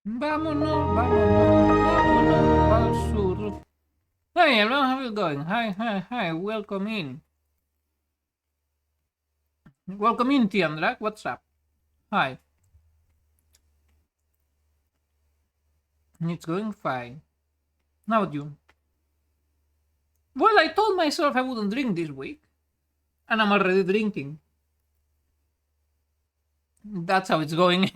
Vámonos, vámonos, vámonos al sur. Hey, hello, how you going? Hi, welcome in. Welcome in, Tiandra, what's up? Hi. It's going fine. How about you? Well, I told myself I wouldn't drink this week, and I'm already drinking. That's how it's going.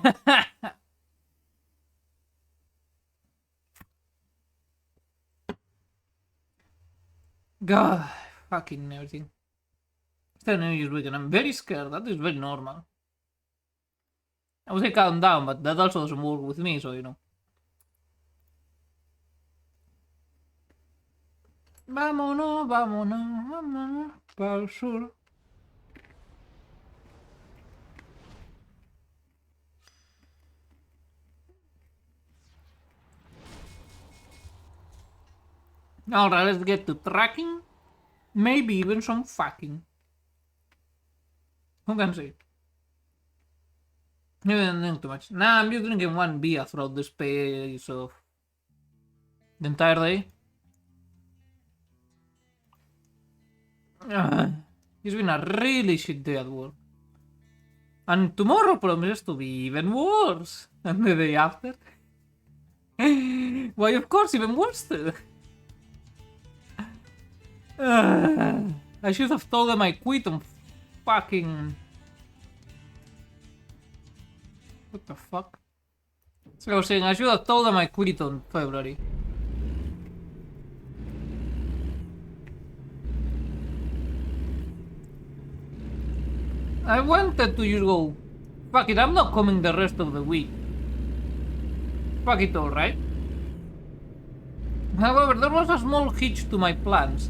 God, fucking everything. It's the New Year's week, and I'm very scared. That is very normal. I would say calm down, but that also doesn't work with me, so you know. Vámonos, vámonos, vámonos pa'l sur. Alright, let's get to tracking. Maybe even some fucking. Who can say? Maybe I don't drink too much. Nah, I'm just drinking one beer throughout the space of the entire day. It's been a really shit day at work. And tomorrow promises to be even worse. And the day after? Why, of course, even worse. I should have told them I quit on fucking... What the fuck? So I was saying, I should have told them I quit on February. I wanted to just go, fuck it, I'm not coming the rest of the week. Fuck it, alright? However, there was a small hitch to my plans.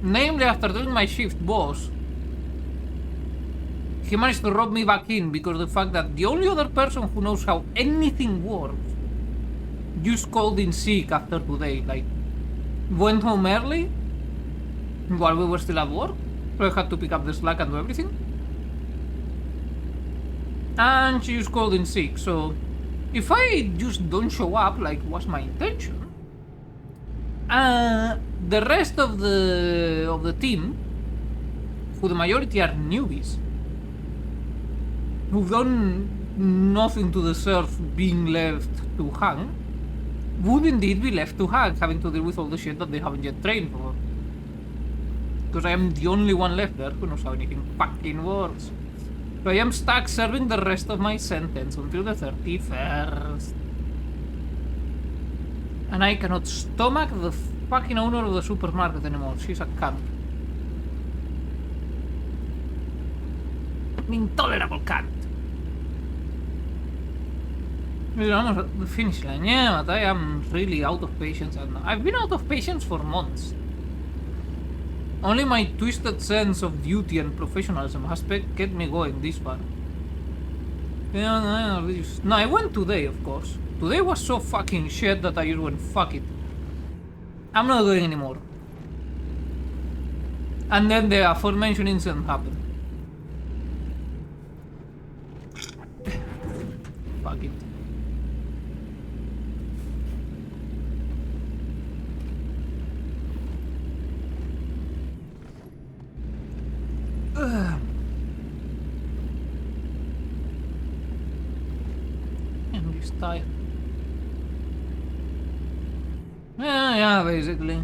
Namely, after doing my shift boss, he managed to rob me back in because of the fact that the only other person who knows how anything works just called in sick after today. Like, went home early while we were still at work, so I had to pick up the slack and do everything. And she just called in sick, so if I just don't show up like was my intention, the rest of the team, who the majority are newbies, who've done nothing to deserve being left to hang, would indeed be left to hang, having to deal with all the shit that they haven't yet trained for. Because I am the only one left there who knows how anything fucking works. So I am stuck serving the rest of my sentence until the 31st. And I cannot stomach the fucking owner of the supermarket anymore. She's a cunt. An intolerable cunt. We're almost at the finish line. Yeah, but I am really out of patience. And I've been out of patience for months. Only my twisted sense of duty and professionalism has kept me going this far. No, I went today, of course. Today was so fucking shit that I just went, fuck it. I'm not going anymore. And then the aforementioned incident happened. Fuck it. I'm just tired. Yeah, basically.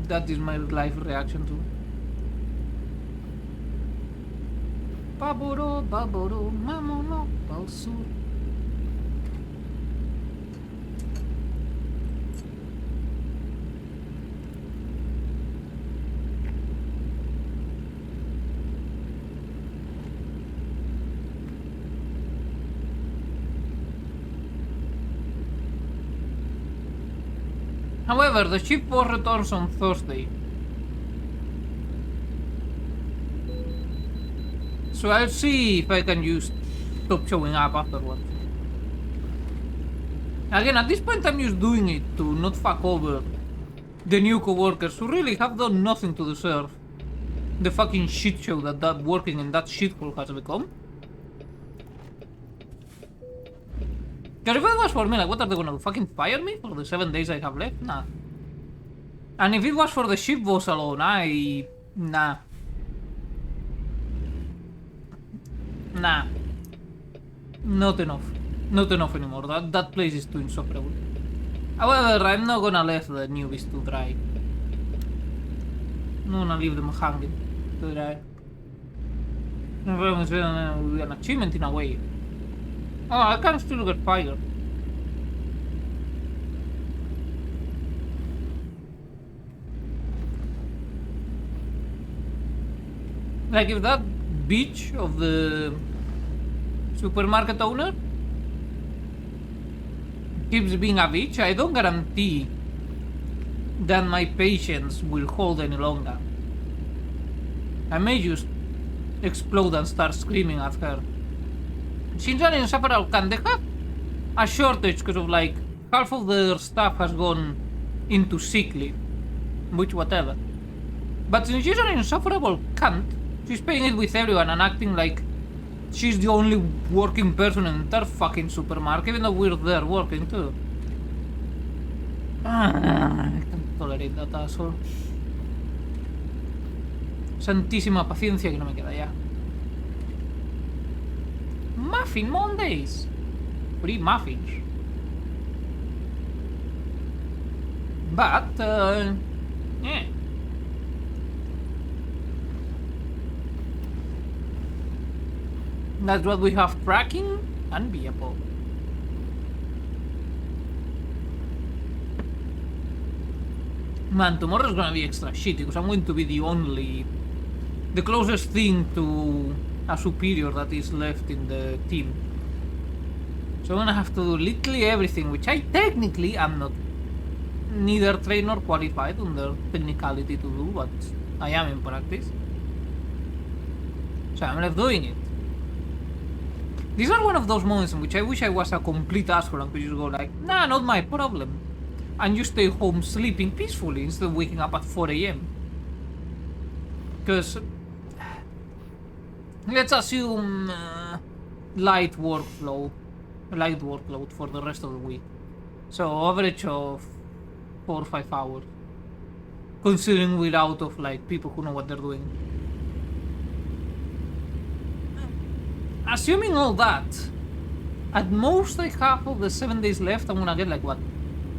That is my life reaction to. Baboro, baboro, mamono, al sur. However, the ship boss returns on Thursday. So I'll see if I can just stop showing up afterwards. Again, at this point I'm just doing it to not fuck over the new co-workers who really have done nothing to deserve the fucking shit show that working in that shithole has become. Because if it was for me, like, what are they gonna do? Fucking fire me for the 7 days I have left? Nah. And if it was for the ship boss alone, nah. Nah. Not enough. Not enough anymore. That place is too insufferable. However, I'm not gonna let the newbies to dry. I'm not gonna leave them hanging to dry. It's an achievement in a way. Oh, I can still get fired. Like if that bitch of the supermarket owner keeps being a bitch, I don't guarantee that my patience will hold any longer. I may just explode and start screaming at her. Since an insufferable can they have a shortage because of like half of their staff has gone into sick leave, which whatever. But since she's an insufferable cunt, she's paying it with everyone and acting like she's the only working person in the entire fucking supermarket, even though we're there working too. I can't tolerate that asshole. Santísima paciencia que no me queda ya. Muffin Mondays! Free muffins. But, yeah. That's what we have, tracking and vehicle. Man, tomorrow's gonna be extra shitty because I'm going to be the closest thing to a superior that is left in the team. So I'm gonna have to do literally everything, which I technically am not neither trained nor qualified under technicality to do, but I am in practice. So I'm left doing it. These are one of those moments in which I wish I was a complete asshole and could just go like, nah, not my problem. And you stay home sleeping peacefully instead of waking up at 4 AM. Because, let's assume light workload for the rest of the week. So average of 4 or 5 hours. Considering we're out of like people who know what they're doing. Assuming all that, at most like half of the 7 days left, I'm gonna get like what,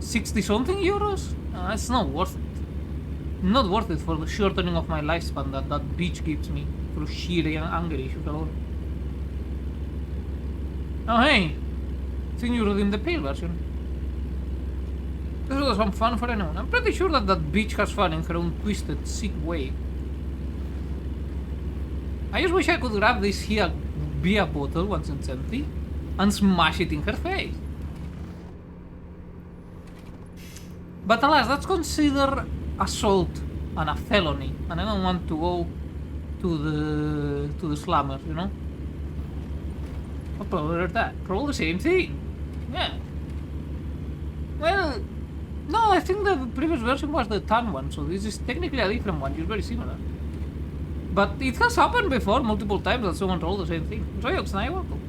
60 something euros? It's not worth it. Not worth it for the shortening of my lifespan that bitch gives me through sheer anger issues alone. Oh hey, think you redeemed the pale version. This was some fun for anyone. I'm pretty sure that bitch has fun in her own twisted, sick way. I just wish I could grab this here beer bottle once it's empty and smash it in her face. But alas, that's considered assault and a felony, and I don't want to go to the slammers, you know? What color is that? They're all the same thing. Yeah. Well, no, I think the previous version was the tan one, so this is technically a different one. It's very similar. But it has happened before multiple times that someone rolled the same thing. So yeah, it's not welcome.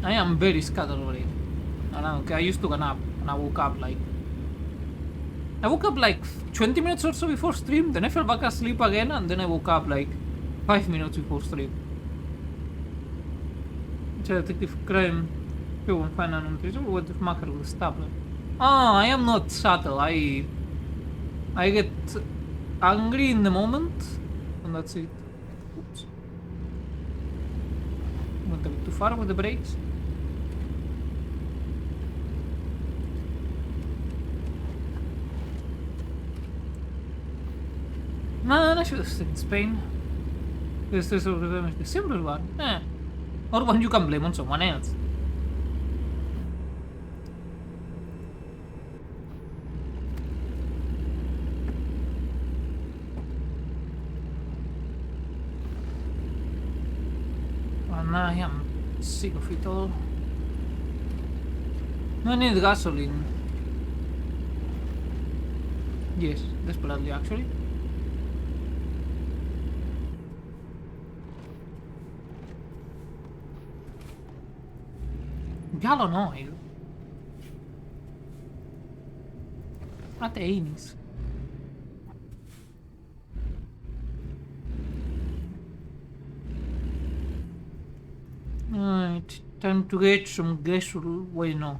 I am very scatterbrained. I used to go nap and I woke up like 20 minutes or so before stream, then I fell back asleep again, and then I woke up like 5 minutes before stream. Detective crime. You won't find an untraceable what the matter with stapler. Ah, I am not subtle. I get angry in the moment, and that's it. Oops. Went a bit too far with the brakes. Man, I should have stayed in Spain. This is the simplest one. Or one you can blame on someone else. And I am sick of it all. I need gasoline. Yes, desperately actually. Ya lo know. Ateinis. Right, time to get some gasoline. Wait, no.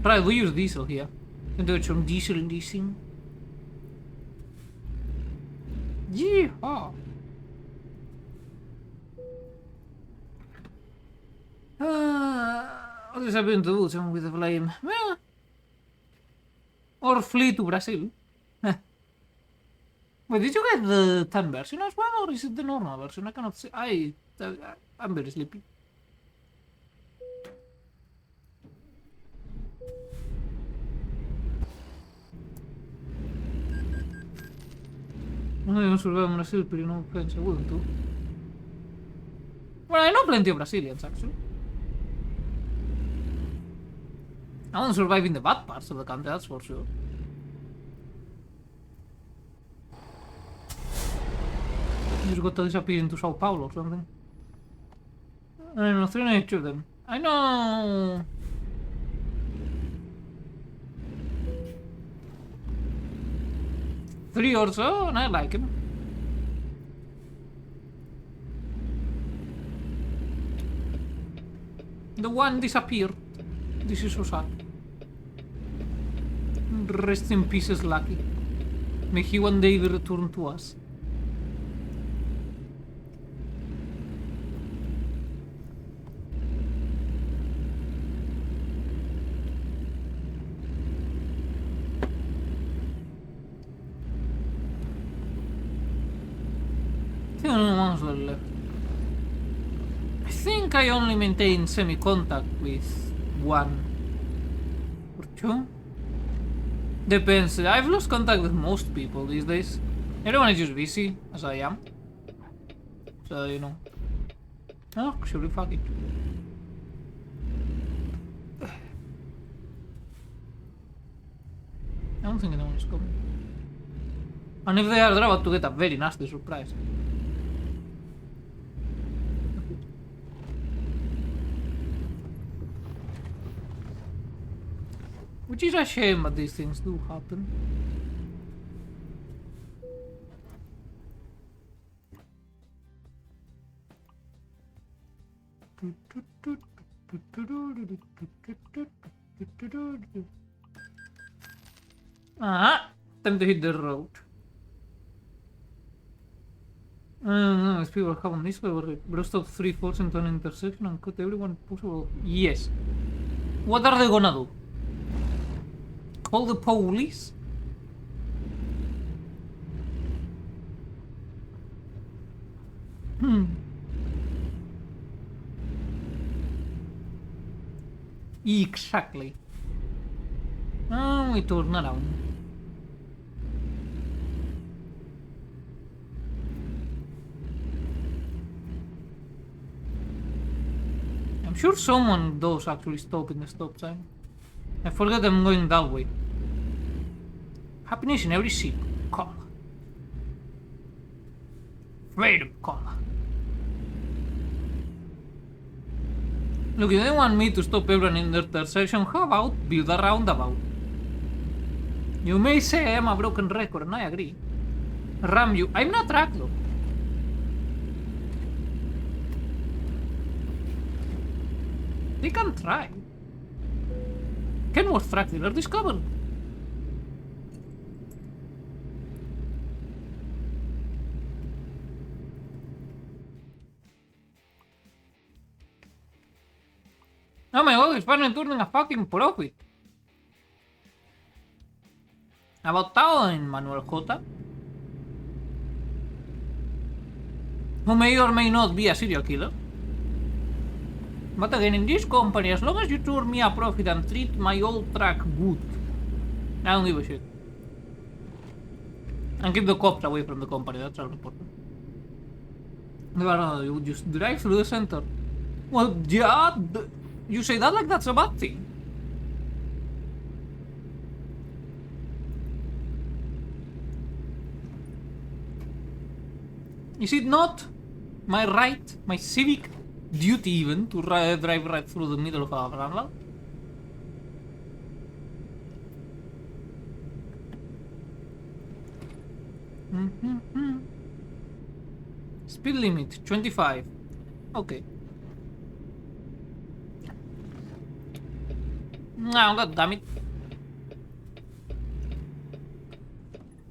Right, we use diesel here. Time to get some diesel in this thing. Yeehaw! What is happening to do something with the flame? Well, or flee to Brazil. Wait, did you get the 10 version as well, or is it the normal version? I cannot see. I'm very sleepy. I don't survive in Brazil, but no offense, I wouldn't do. Well, I know plenty of Brazilians, actually. I won't survive in the bad parts of the country, that's for sure. Just got to disappear into Sao Paulo or something. I don't know, 392 of them. I know. Three or so, and I like him. The one disappeared. This is so sad. Rest in pieces, Lucky. May he one day return to us. I think I only maintain semi-contact with one or two. Depends. I've lost contact with most people these days. Everyone is just busy, as I am. So, you know. Oh, actually, fuck it. I don't think anyone is coming. And if they are, they're about to get a very nasty surprise. Which is a shame, but these things do happen. Time to hit the road. As people have on this way, burst out 3 falls into an intersection and cut everyone possible. Yes. What are they gonna do? Call the police? Exactly. We turn around. I'm sure someone does actually stop in the stop sign. I forget I'm going that way. Happiness in every seat. Cola. Freedom cola. Look, you don't want me to stop everyone in the intersection. How about build a roundabout? You may say I'm a broken record, and I agree. Ram you. I'm not track though. They can try. Kenworth track dealer discovered. Oh my god, it's finally turning a fucking profit. About town, Manuel J. Who may or may not be a serial killer. But again, in this company, as long as you turn me a profit and treat my old track good, I don't give a shit. And keep the cops away from the company, that's all important. No, you just drive through the center. Well, yeah, you say that like that's a bad thing. Is it not my right, my civic duty even to drive right through the middle of our runway. Speed limit 25. Okay. No, god damn it.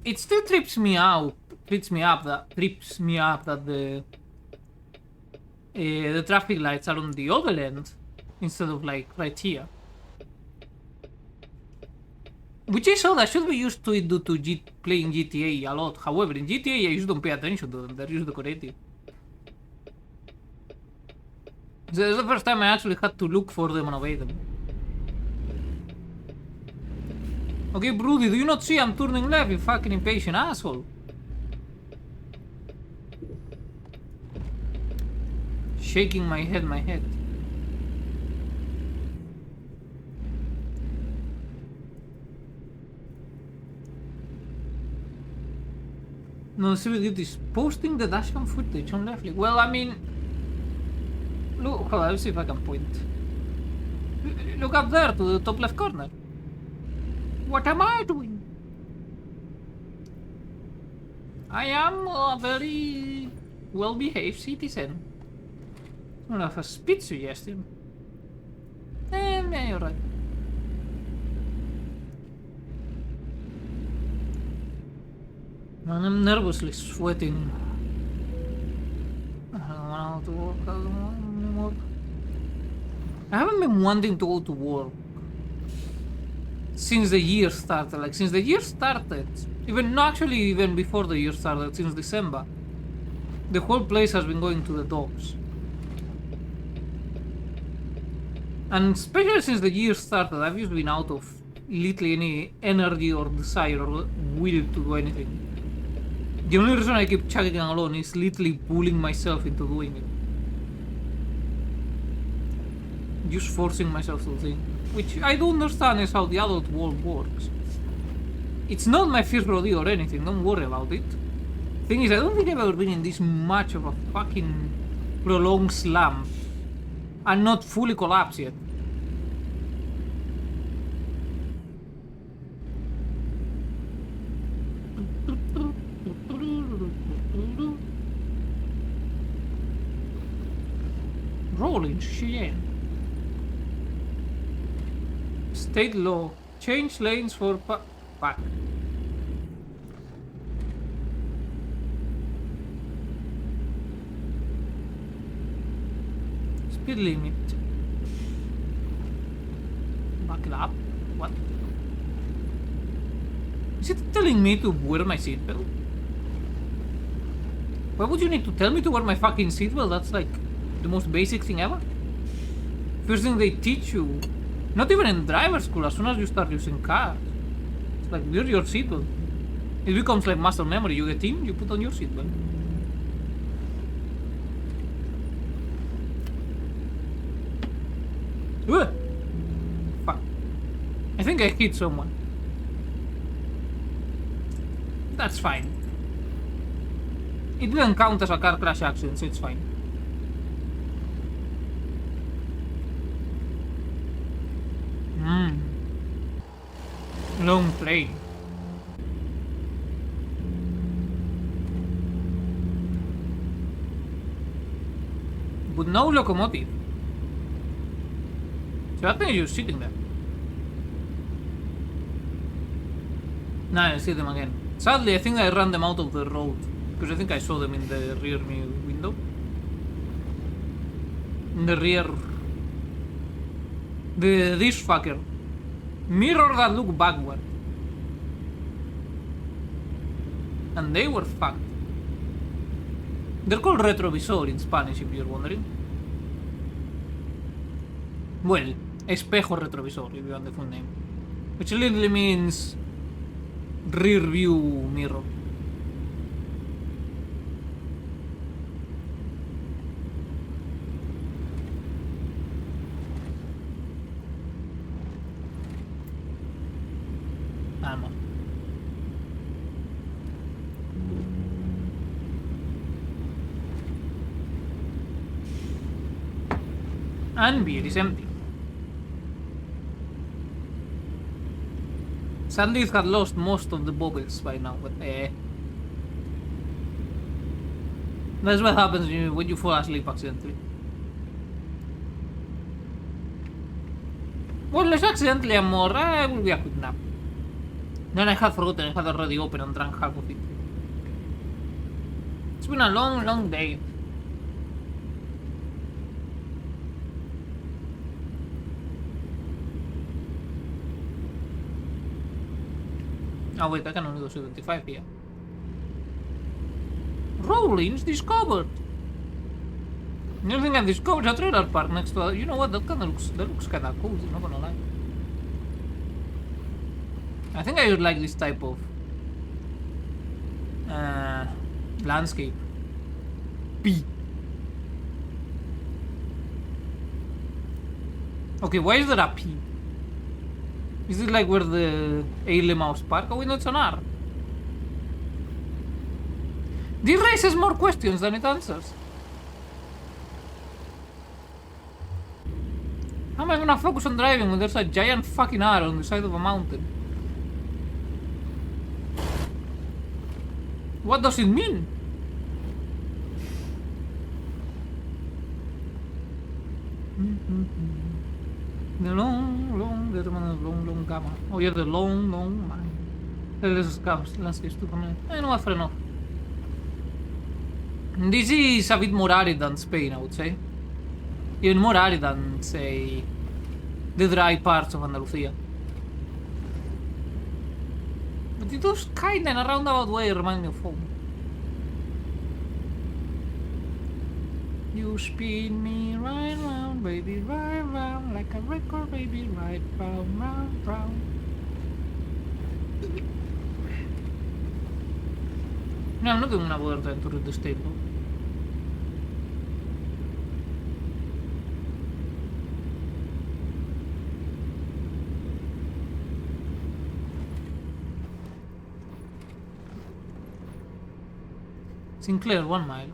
It still trips me up that the traffic lights are on the other end instead of like right here. Which is odd, I should be used to it due to playing GTA a lot. However, in GTA I just don't pay attention to them, they're just decorative. This is the first time I actually had to look for them and obey them. Okay, Broody, do you not see I'm turning left, you fucking impatient asshole? Shaking my head. No, civil duties. Posting the dashcam footage on left. Well, I mean... Look, hold on, let's see if I can point. Look up there to the top left corner. What am I doing? I am a very well-behaved citizen. I don't have a speed suggestion. You're right. Man, I'm nervously sweating. I don't want to work anymore. I haven't been wanting to go to work since the year started. Like, since the year started. Even before the year started, since December. The whole place has been going to the dogs. And especially since the year started, I've just been out of literally any energy or desire or will to do anything. The only reason I keep chugging along is literally pulling myself into doing it. Just forcing myself to think. Which I do understand is how the adult world works. It's not my first rodeo or anything, don't worry about it. Thing is, I don't think I've ever been in this much of a fucking prolonged slump. And not fully collapsed yet. Rolling Cheyenne. State law. Change lanes for back. Speed limit. Buckle up? What? Is it telling me to wear my seatbelt? Why would you need to tell me to wear my fucking seatbelt? That's like the most basic thing ever. First thing they teach you, not even in driver's school, as soon as you start using cars. It's like, wear your seatbelt. It becomes like muscle memory. You get in, you put on your seatbelt. Fuck. I think I hit someone. That's fine. It didn't count as a car crash accident, so it's fine. Long plane. But no locomotive. So that thing is just sitting there. Nah, I see them again. Sadly, I think I ran them out of the road. Because I think I saw them in the rear window. In the rear. This fucker. Mirror that look backward. And they were fucked. They're called retrovisor in Spanish, if you're wondering. Well, espejo retrovisor, if you want the full name. Which literally means rear view mirror. Alma. And beer is empty. Sadly, it had lost most of the bubbles by now, but that's what happens when you fall asleep accidentally. Well, less accidentally and more, it will be a quick nap. Then I had forgotten, I had already opened and drank half of it. It's been a long, long day. Oh wait, I can only go 75 here. Rollins discovered! The only thing I discovered is a trailer park next to. You know what? That looks kinda cool. I'm not gonna lie. I think I would like this type of landscape. P. Okay, why is there a P? Is it like where the Ale Mouse Park? Oh, no, it's an R. This raises more questions than it answers. How am I gonna focus on driving when there's a giant fucking R on the side of a mountain? What does it mean? The long gamma. Oh yeah, the long mine. Let's landscapes to connect. I know what, fair enough. This is a bit more arid than Spain, I would say. Even more arid than, say, the dry parts of Andalusia. But it does kinda in a roundabout way remind me of home. You spin me right round, baby, right round, like a record, baby, right round, round, round. No, I'm not doing another time to read the statement. Sinclair, 1 mile.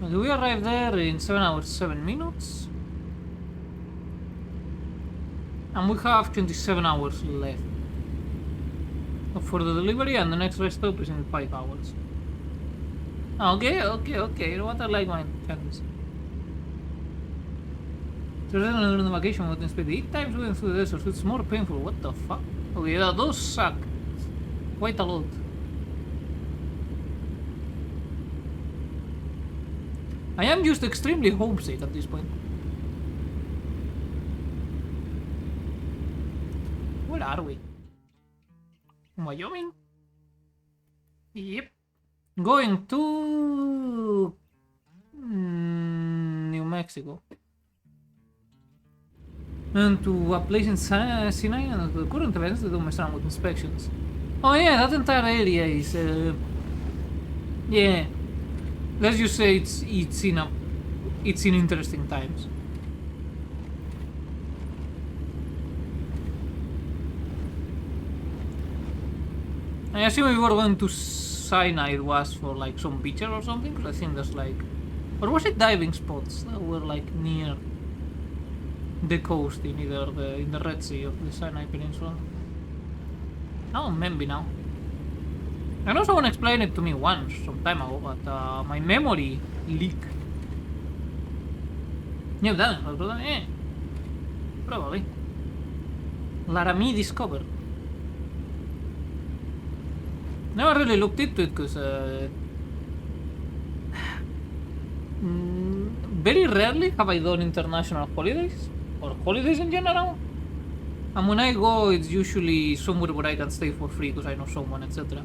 Okay, we arrive there in 7 hours, 7 minutes. And we have 27 hours left for the delivery, and the next rest stop is in 5 hours. Okay. You know what? I like my chances. So then during the vacation, we spend 8 times going through the desert, so it's more painful. What the fuck? Okay, those suck quite a lot. I am just extremely homesick at this point. Where are we? Wyoming? Yep. Going to New Mexico. And to a place in Sinai, and the current events they don't mess around with inspections. Oh yeah, that entire area is yeah. Let's just say it's in interesting times. I assume we were going to Sinai, it was for like some beaches or something, because I think there's like, or was it diving spots that were like near the coast in either in the Red Sea of the Sinai Peninsula? I don't remember now. I know someone explained it to me once, some time ago, but my memory leak. You've done it, yeah. Probably. Laramie discovered. Never really looked into it because very rarely have I done international holidays or holidays in general. And when I go, it's usually somewhere where I can stay for free because I know someone, etc.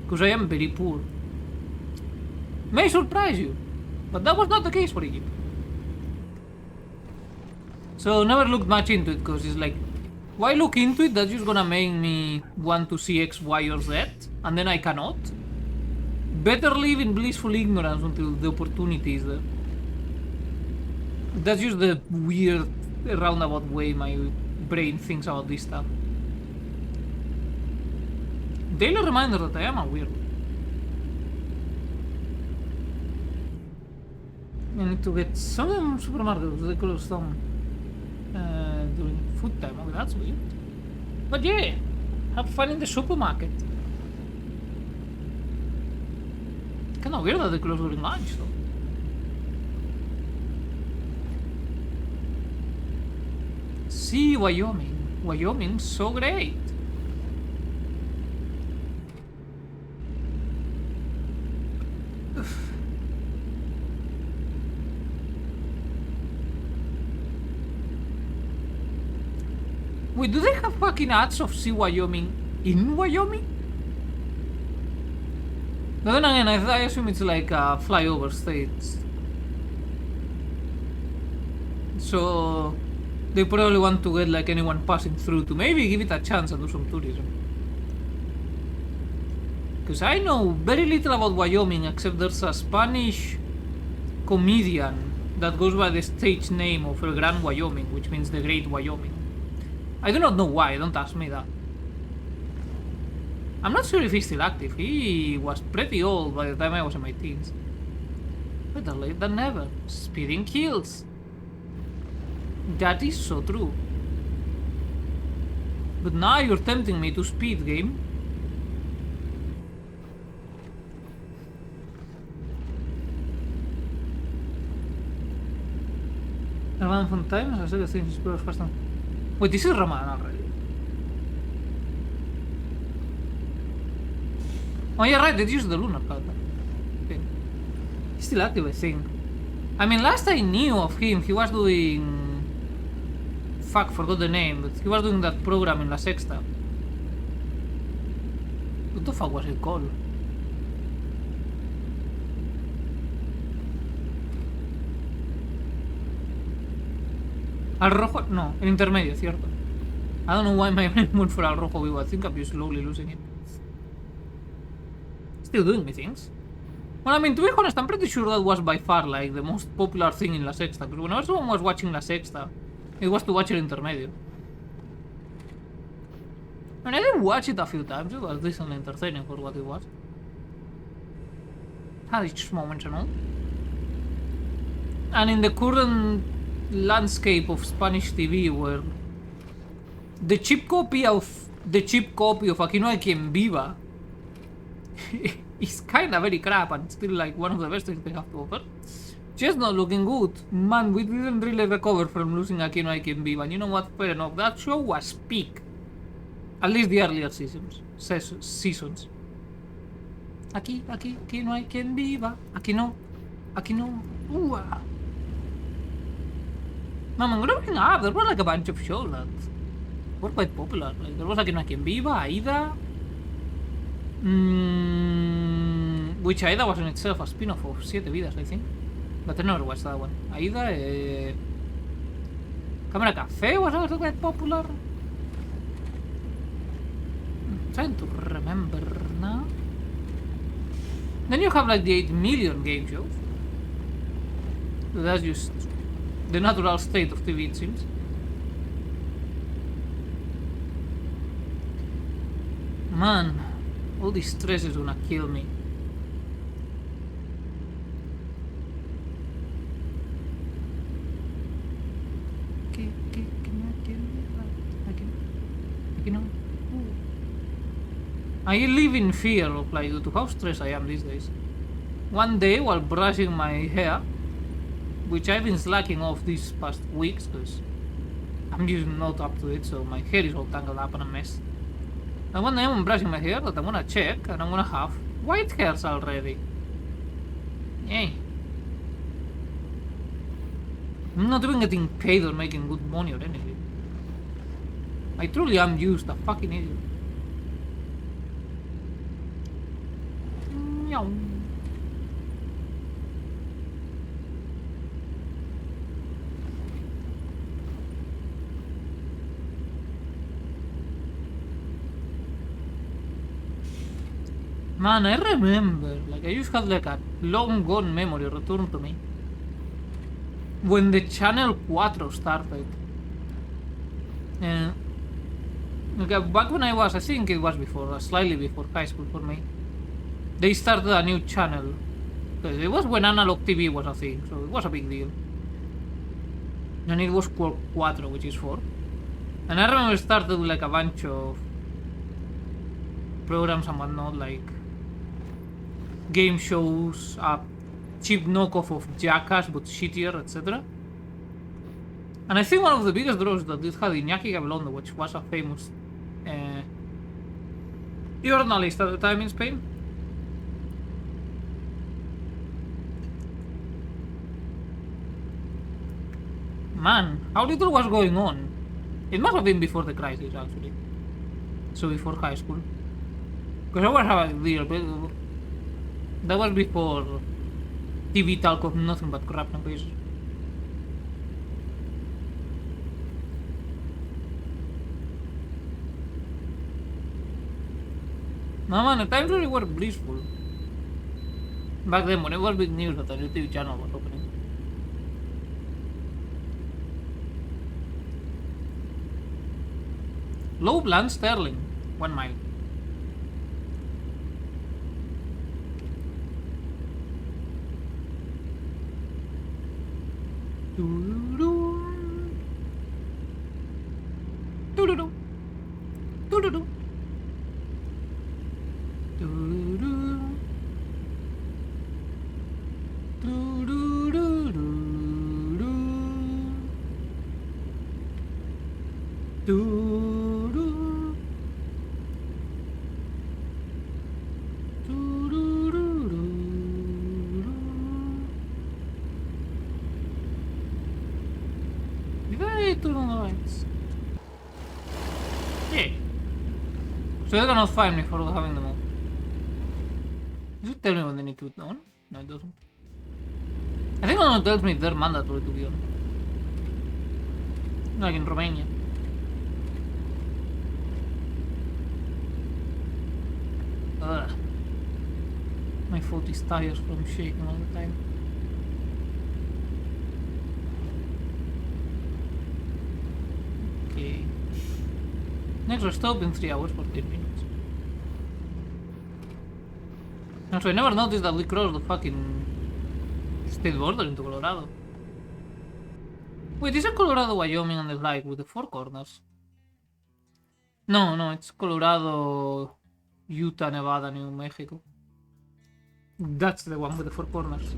Because I am very poor. May surprise you, but that was not the case for Egypt. So never looked much into it because it's like, why look into it? That's just gonna make me want to see X, Y, or Z, and then I cannot. Better live in blissful ignorance until the opportunity is there. That's just the weird, roundabout way my brain thinks about this stuff. Daily reminder that I am a weirdo. I need to get some supermarkets. They close down during food time. Okay, that's weird. But yeah, have fun in the supermarket. Kinda weird that they close during lunch though. See Wyoming. Wyoming's so great. Wait, do they have fucking ads of See Wyoming in Wyoming? But then again, I assume it's like flyover states. So they probably want to get like anyone passing through to maybe give it a chance and do some tourism. Because I know very little about Wyoming except there's a Spanish comedian that goes by the stage name of El Gran Wyoming, which means the Great Wyoming. I do not know why, don't ask me that. I'm not sure if he's still active. He was pretty old by the time I was in my teens. Better late than never. Speeding kills. That is so true. But now you're tempting me to speed, game. Around fun times, I said the things is faster. Wait, this is Ramadan already. Oh yeah, right, they used the lunar calendar. Okay. He's still active, I think. I mean, last I knew of him, he was doing... Fuck, forgot the name, but he was doing that program in La Sexta. What the fuck was it called? Al Rojo? No, el intermedio, cierto. I don't know why my brain went for Al Rojo Vivo. I think I'm just slowly losing it. Still doing me things. Well, I mean, to be honest, I'm pretty sure that was by far like the most popular thing in La Sexta. Because whenever someone was watching La Sexta, it was to watch el intermedio. And I did watch it a few times. It was decently entertaining for what it was. Had its moments and all. And in the current landscape of Spanish TV, where the cheap copy of Aquí no hay quien viva is kinda very crap and still like one of the best things they have to offer. Just not looking good. Man, we didn't really recover from losing Aquí no hay quien viva. And you know what? Fair enough. That show was peak. At least the earlier seasons. Aquí no hay quien viva. Aquí no. Man, growing up, there was like a bunch of shows that were quite popular. Like, there was Aquí no hay quien viva, Aida. Which Aida was in itself a spin-off of Siete Vidas, I think. But I never watched that one. Aida, Cámara Café was also quite popular. I'm trying to remember now. Then you have like the 8 million game shows. So that's just the natural state of TV, it seems. Man, all this stress is gonna kill me. I live in fear of like due to how stressed I am these days. One day while brushing my hair, which I've been slacking off these past weeks because I'm just not up to it, so my hair is all tangled up and a mess. And one day I'm brushing my hair that I'm gonna check and I'm gonna have white hairs already. Yay. I'm not even getting paid or making good money or anything. I truly am just a fucking idiot. Man, I remember, like I just had like a long gone memory return to me. When the Channel 4 started. Okay, back when I think it was before, slightly before high school for me. They started a new channel Because it was when analog TV was a thing, so it was a big deal. And it was called Cuatro, which is 4. And I remember it started with like a bunch of programs and whatnot, like game shows, a cheap knockoff of Jackass but shittier, etc. And I think one of the biggest draws that this had Iñaki Gabilondo, which was a famous journalist at the time in Spain. Man, how little was going on? It must have been before the crisis, actually. So before high school. Because I was having a deal, but that was before TV talk of nothing but crap nowadays. No man, the times really were blissful. Back then, when it was big news that a new TV channel was opening. Low Bland Sterling, 1 mile. So they cannot find me for having them all. Does it tell me when they need to be on? No, it doesn't. I think it tells me they're mandatory to be on. Like in Romania. Ugh. My foot is tired from shaking all the time. Okay. Next rest stop in 3 hours, 14 minutes. Also, I never noticed that we crossed the fucking state border into Colorado. Wait, is it Colorado, Wyoming, and the like with the 4 corners? No, it's Colorado, Utah, Nevada, New Mexico. That's the one with the 4 corners.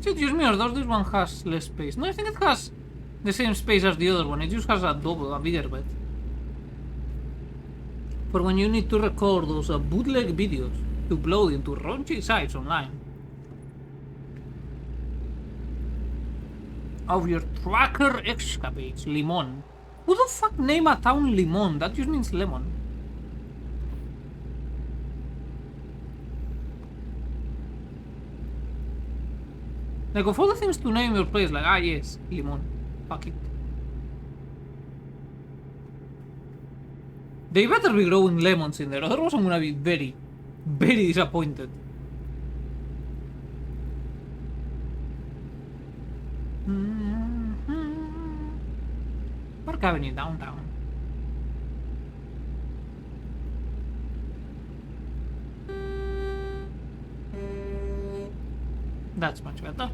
Excuse me, or does this one has less space? No, I think it has the same space as the other one. It just has a bigger bed. For when you need to record those bootleg videos to upload into raunchy sites online. Of your tracker escapades, Limon. Who the fuck name a town Limon? That just means lemon. Like, of all the things to name your place, like, yes, Limon. Fuck it. They better be growing lemons in there, otherwise I'm gonna be very, very disappointed. Park Avenue, downtown. That's much better.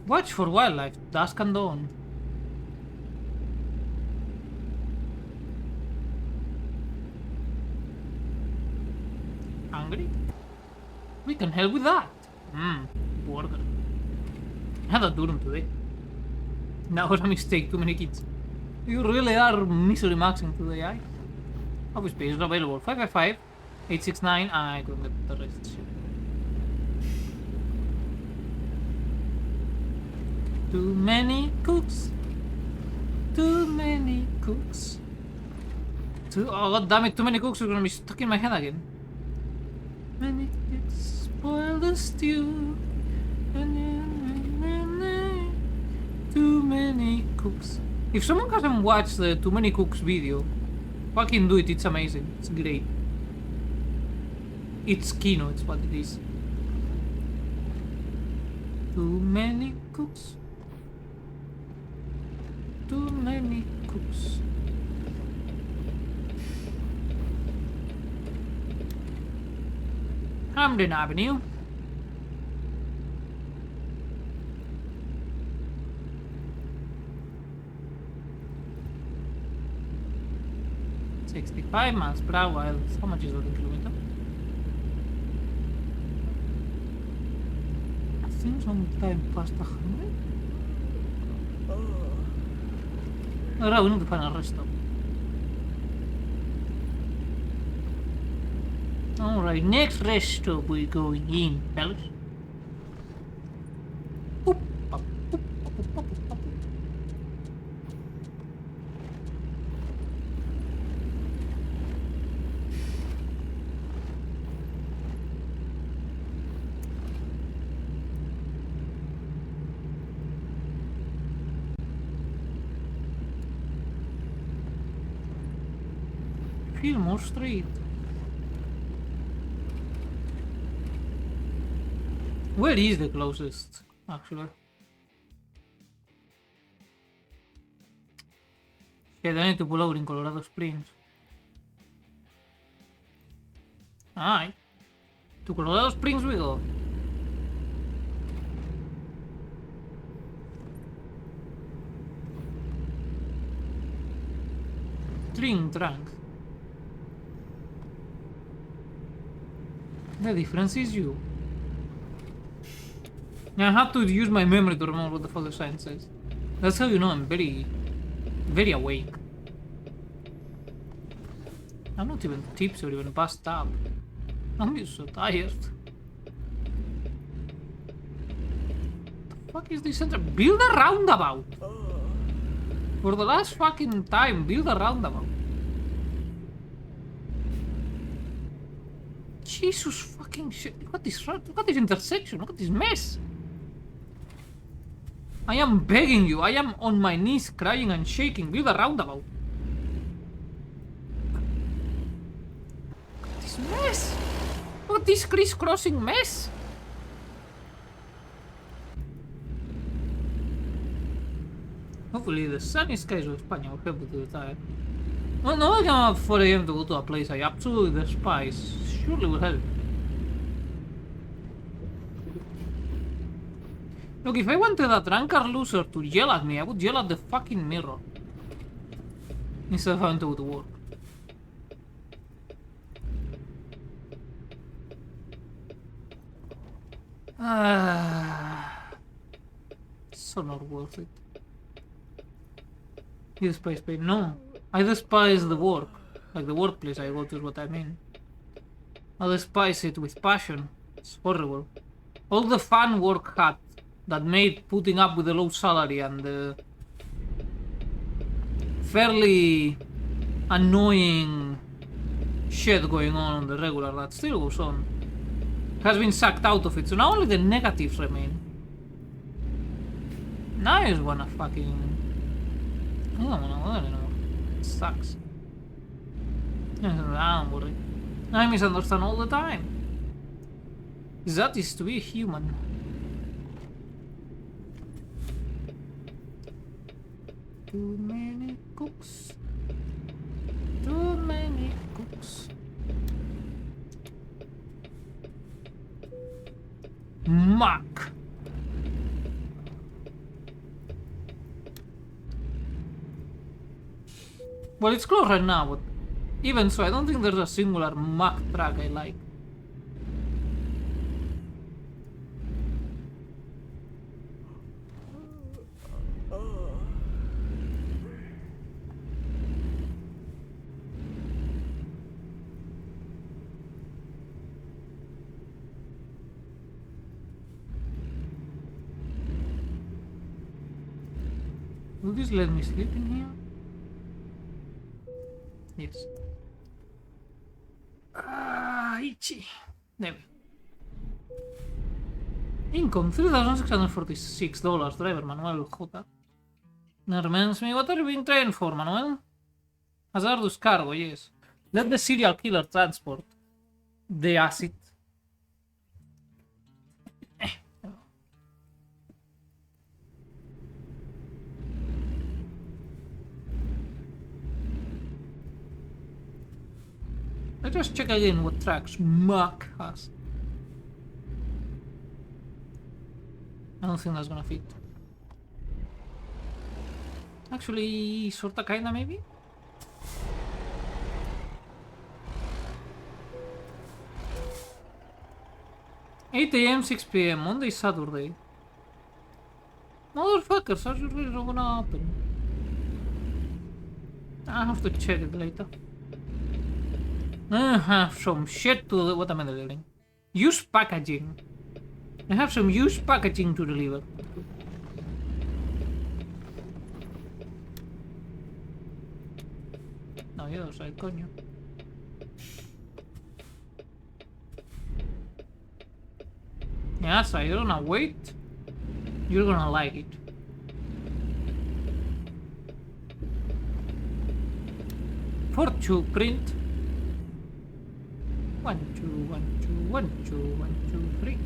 Watch for wildlife, dusk and dawn. Hungry? We can help with that. Burger. I had a durum today. That was a mistake, too many kids. You really are misery maxing today, eh? Office space is available. 555, 869, I couldn't get the rest. Shit. Too many cooks. Too many cooks. Oh god damn it, too many cooks are gonna be stuck in my head again. Many cooks spoil the stew. Too many cooks. If someone hasn't watched the Too Many Cooks video, fucking do it, it's amazing. It's great. It's Kino, it's what it is. Too many cooks. Too many cooks. Hamden Avenue. $65 miles per hour. How much is that in kilometer? I think sometime past 100. Alright, we need to find a rest stop. Alright, next rest stop we're going in, fellas. Boop, bop, boop, bop, boop, bop, bop. Fillmore Street. Where is the closest, actually? Shit, I need to pull over in Colorado Springs. Alright. To Colorado Springs we go. Drink drunk. The difference is you. I have to use my memory to remember what the fuck the sign says. That's how you know I'm very, very awake. I'm not even tipsy or even passed up. I'm just so tired. The fuck is this center? Build a roundabout! For the last fucking time, build a roundabout. Jesus fucking shit. Look at this intersection. Look at this mess. I am begging you. I am on my knees crying and shaking. Build a roundabout. Look at this mess. Look at this crisscrossing mess. Hopefully the sunny skies of Spain will help to retire. Well, no, I can have 4 AM to go to a place I absolutely despise. Surely will help. Look, if I wanted a drunkard loser to yell at me, I would yell at the fucking mirror. Instead of having to go to work. So not worth it. You despise pain? No. I despise the work. Like the workplace I go to is what I mean. I despise it with passion. It's horrible. All the fun work had that made putting up with the low salary and the fairly annoying shit going on the regular that still goes on has been sucked out of it, so now only the negatives remain. Now I just wanna fucking... I don't wanna go there anymore. It sucks. Don't worry. I misunderstand all the time. That is to be human. Too many cooks. Too many cooks. Muck. Well, it's closed right now, but even so, I don't think there's a singular Mack track I like. Will this let me sleep in here? Yes. Itchy. There we go. Income $3,646. Driver Manuel J. Reminds me, what are you being trained for, Manuel? Hazardous cargo, yes. Let the serial killer transport the acid. Let's just check again what tracks Mac has. I don't think that's gonna fit. Actually, sorta kinda maybe? $8 AM, 6 PM, Monday, Saturday. Motherfuckers, are you really gonna open? I have to check it later. I have some shit to... What am I delivering? Used packaging. I have some used packaging to deliver. No, you're outside, coño. Yeah, so you're gonna wait. You're gonna like it. For 2 print. 1, 2, 1, 2, 1, 2, 1, 2, 3.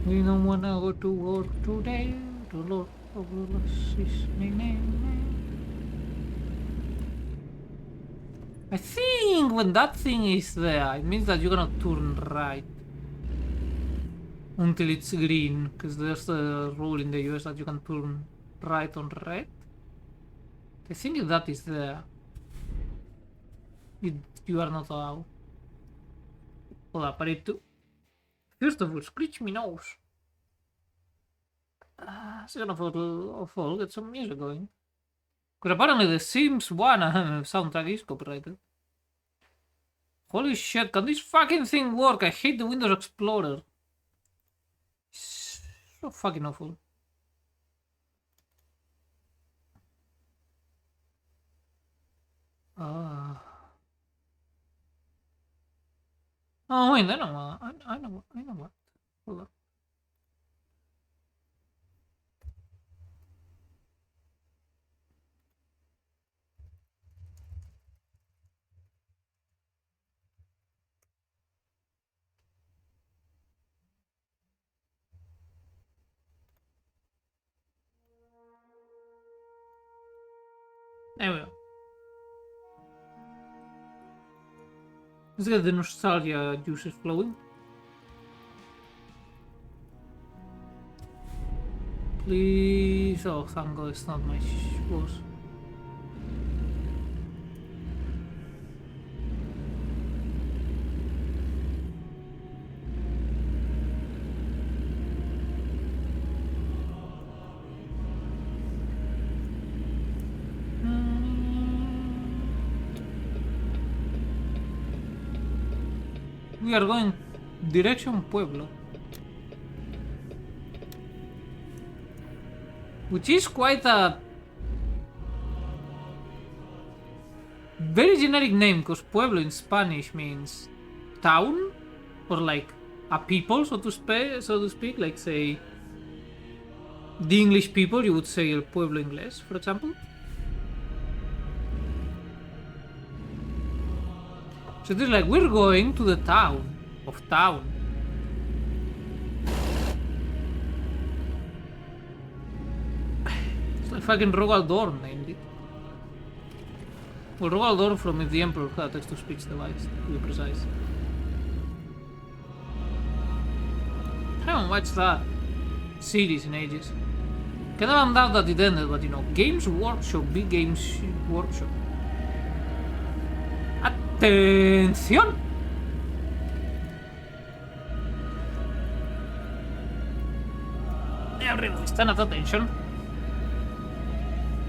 We don't wanna go to work today. The Lord of us is my name. I think when that thing is there, it means that you're gonna turn right until it's green, because there's the rule in the US that you can turn right on red. I think if that is there, you are not allowed. Hold up, I need to... First of all, scratch me nose. Second of all, get some music going. Because apparently the Sims 1 soundtrack is copyrighted. Holy shit, can this fucking thing work? I hate the Windows Explorer. It's so fucking awful. Oh wait, I know what. Hold on. There we go. Let's get the nostalgia juices flowing. Please. Oh, thank God it's not my boss. We are going direction Pueblo, which is quite a very generic name, because Pueblo in Spanish means town, or like a people, so to speak. Like, say, the English people, you would say el pueblo inglés, for example. So it is like, we're going to the town of town. It's like fucking Roald Dahl named it. Well, Roald Dahl from If the Emperor Had a Text-to-Speech Device, to be precise. I haven't watched that series in ages. Kind of bummed out that it ended, but you know, Games Workshop, big Games Workshop. ¡Atención! Everyone stand at attention.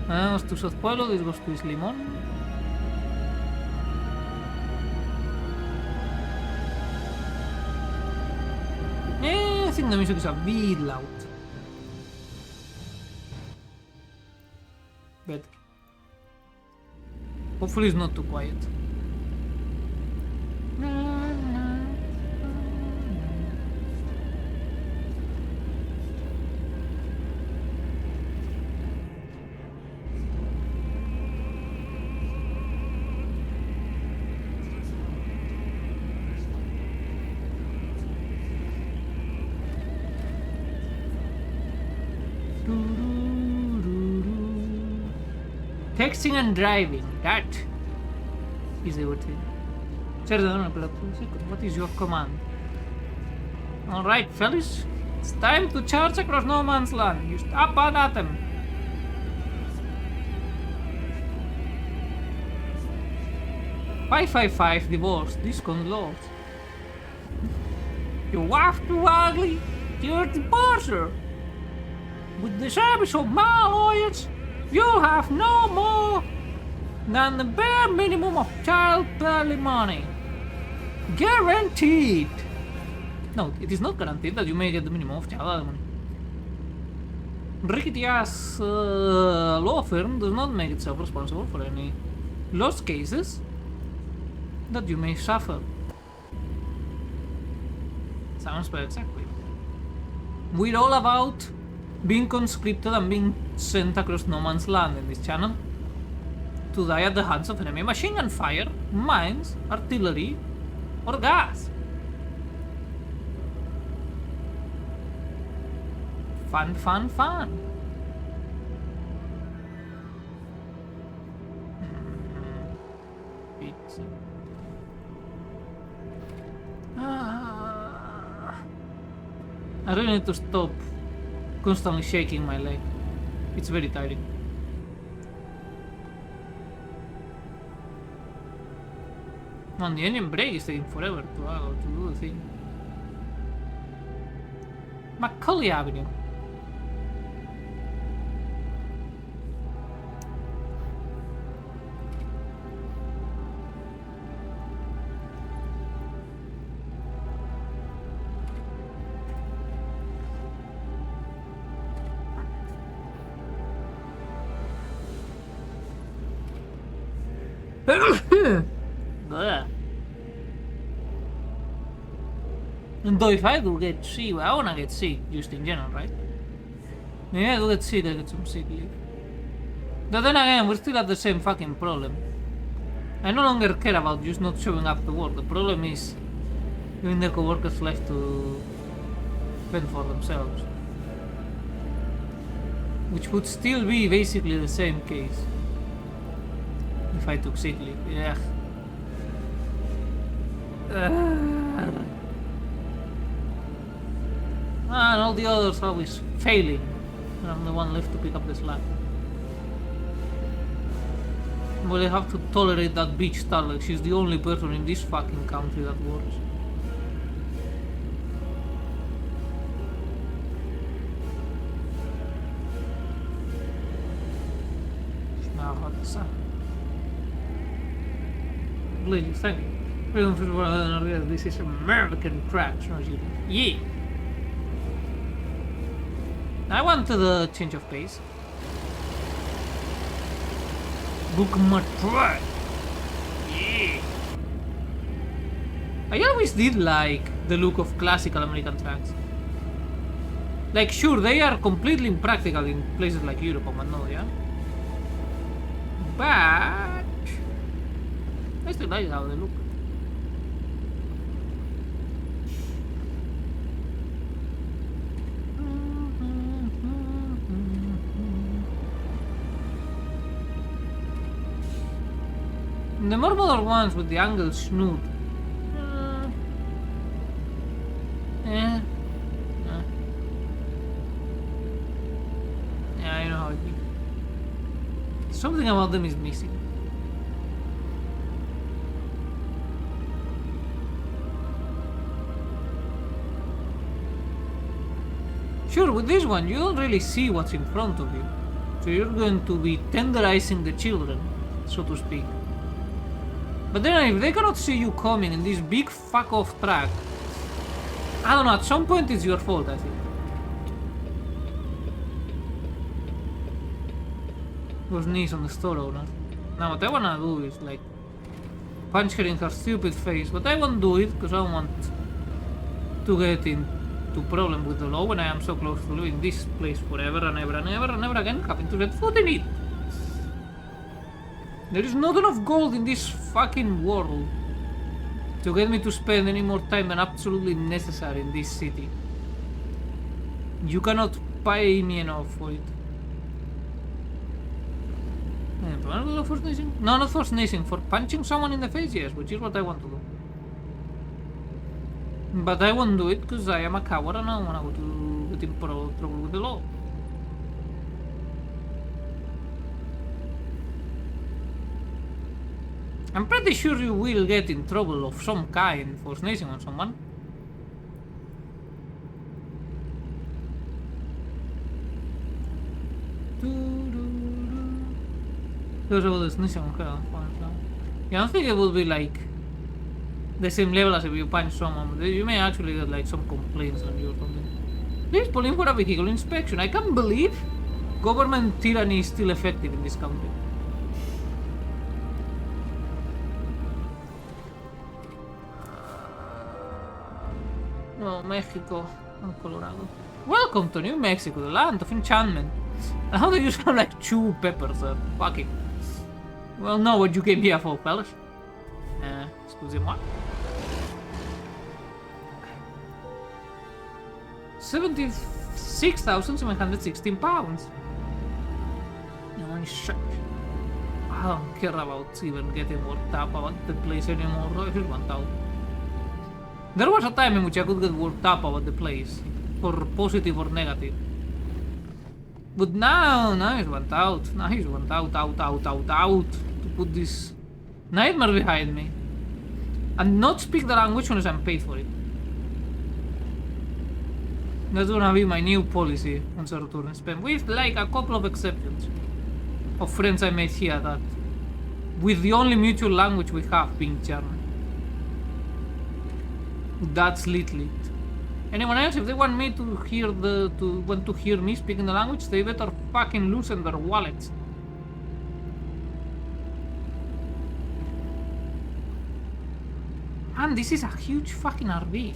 Vamos to South Pueblo, this goes to Limón. I think the music is a bit loud. Good. Hopefully it's not too quiet. Texting and driving, that is everything. What is your command? Alright, fellas, it's time to charge across no man's land. You stop on at them. "555 divorce, discount laws. Your wife too ugly, you're a divorcer. With the service of my lawyers, you'll have no more than the bare minimum of child alimony. Guaranteed." No, it is not guaranteed that you may get the minimum of child alimony. Rickety ass law firm does not make itself responsible for any lost cases that you may suffer. Sounds very exactly. We're all about being conscripted and being sent across no man's land in this channel to die at the hands of enemy machine gun fire, mines, artillery, or gas. Fun, fun, fun. Pizza. I really need to stop constantly shaking my leg. It's very tiring. Man, the engine brake is taking forever to do the thing. Macaulay Avenue. And though if I do get sick, I wanna get sick just in general, right? Maybe I do get sick, I get some sick leave. But then again, we're still at the same fucking problem. I no longer care about just not showing up to work. The problem is giving their coworkers left to fend for themselves. Which would still be basically the same case if I took sick leave. Yeah. And all the others always failing, and I'm the one left to pick up the slack. Well, I have to tolerate that bitch Starlight. She's the only person in this fucking country that works. Now, what's up? Please, thank you. This is American trash, yeah. I wanted a change of pace. Book my track. Yeah. I always did like the look of classical American tracks. Like, sure, they are completely impractical in places like Europe or Manila, but I still like how they look. The more modern ones with the angled snoot. Yeah, I know how it is. Something about them is missing. Sure, with this one, you don't really see what's in front of you. So you're going to be tenderizing the children, so to speak. But then if they cannot see you coming in this big fuck off track, I don't know, at some point it's your fault, I think. was nice on the store owner. Now what I wanna do is like punch her in her stupid face, but I won't do it because I don't want to get into problem with the law when I am so close to leaving this place forever and ever and ever and ever again, having to get food in it. There is not enough gold in this fucking world to get me to spend any more time than absolutely necessary in this city. You cannot pay me enough for it. For sneezing? No, not for sneezing, for punching someone in the face, yes, which is what I want to do. But I won't do it because I am a coward and I don't want to get in trouble with the law. I'm pretty sure you will get in trouble of some kind for sneezing on someone. There's all the sneezing on her. Yeah, I don't think it will be like the same level as if you punch someone, but you may actually get like some complaints on you or something. Please pull in for a vehicle inspection. I can't believe government tyranny is still effective in this country. Oh, Mexico and Colorado. Welcome to New Mexico, the land of enchantment. And how do you sound like 2 peppers? Fuck it. Well, know what you came here for, fellas. Excusez-moi. 76,716 pounds. No shit. I don't care about even getting worked up about the place anymore. I just want out. There was a time in which I could get worked up about the place, for positive or negative. But now I just want out. Now I just want out. To put this nightmare behind me. And not speak the language unless I'm paid for it. That's gonna be my new policy once I return in Spain, with like a couple of exceptions of friends I made here that, with the only mutual language we have being German. That's lit. Anyone else, if they want me to hear me speaking the language, they better fucking loosen their wallets. Man, this is a huge fucking RV.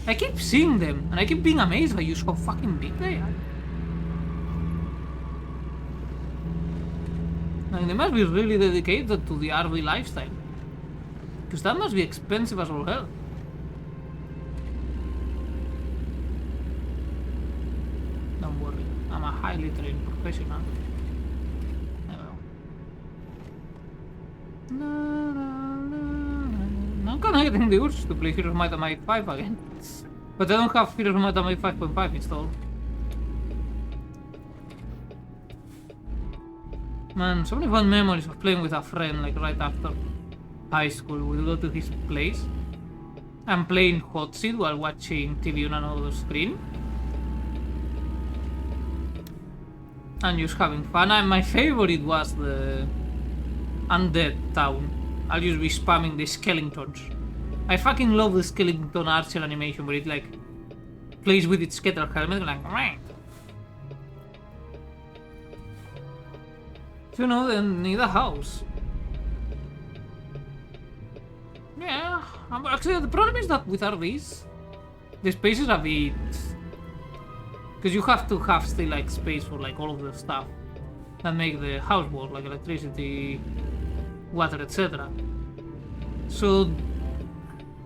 I keep seeing them, and I keep being amazed by just how fucking big they are. I mean, they must be really dedicated to the RV lifestyle. Because that must be expensive as all hell. Don't worry, I'm a highly trained professional. I'm kinda getting the urge to play Heroes of Might and Magic 5 again. But I don't have Heroes of Might and Magic 5.5 installed. Man, so many fun memories of playing with a friend, like right after high school. We'd go to his place and playing hot seat while watching TV on another screen. And just having fun. And my favorite was the Undead Town. I'll just be spamming the skeletons. I fucking love the skeleton archer animation where it like plays with its scatter helmet like Meh. So you know, then need a house. Yeah, actually the problem is that with RVs, the space is a bit... Because you have to have still like space for like all of the stuff that make the house work, like electricity, water, etc. So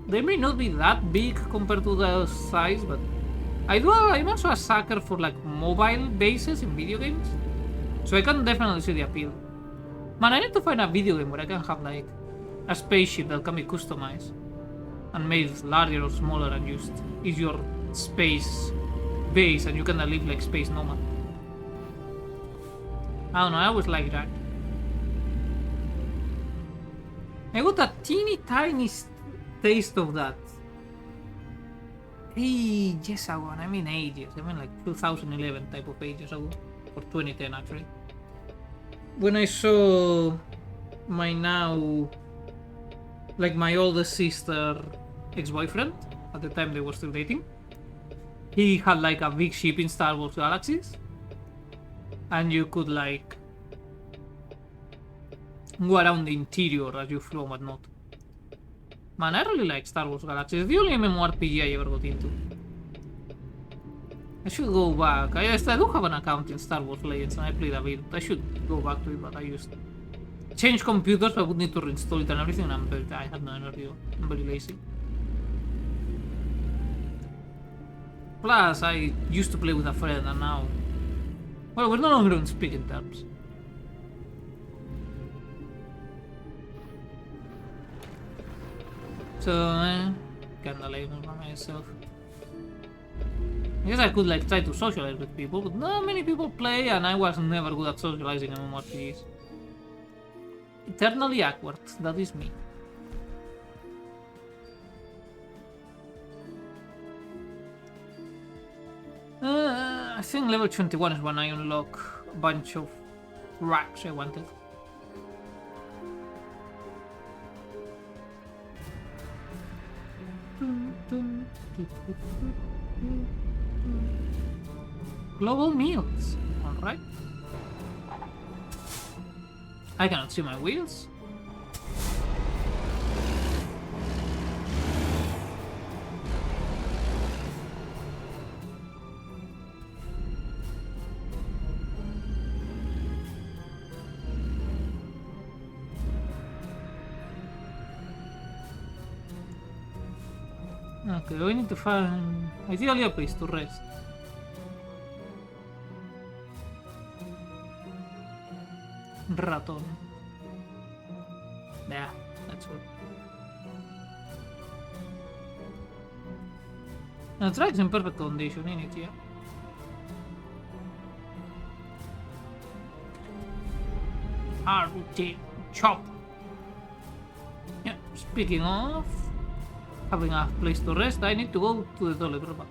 they may not be that big compared to the size, but I'm also a sucker for like mobile bases in video games, so I can definitely see the appeal. Man, I need to find a video game where I can have like a spaceship that can be customized and made larger or smaller and just is your space base and you can live like space nomad. I don't know, I always like that. I got a teeny tiny taste of that ages ago, and I mean ages, I mean like 2011 type of ages ago, or 2010 actually. When I saw my my oldest sister ex-boyfriend, at the time they were still dating, he had like a big ship in Star Wars Galaxies, and you could like go around the interior as you flew and whatnot. Man, I really like Star Wars Galaxy. It's the only MMORPG I ever got into. I should go back. I do have an account in Star Wars Legends and I played a bit. I should go back to it, but I used change computers. I would need to reinstall it and everything. And I have no energy. I'm very lazy. Plus, I used to play with a friend and now... Well, we're no longer on speaking terms. So, kinda lame by myself. I guess I could like try to socialize with people, but not many people play and I was never good at socializing in MMORPGs. Eternally awkward, that is me. I think level 21 is when I unlock a bunch of racks I wanted. Global meals, alright. I cannot see my wheels. Okay, we need to find ideally a place to rest. Raton. Yeah, that's good. Now, the track's in perfect condition in it, yeah. RT chop. Yeah, speaking of having a place to rest, I need to go to the toilet robot.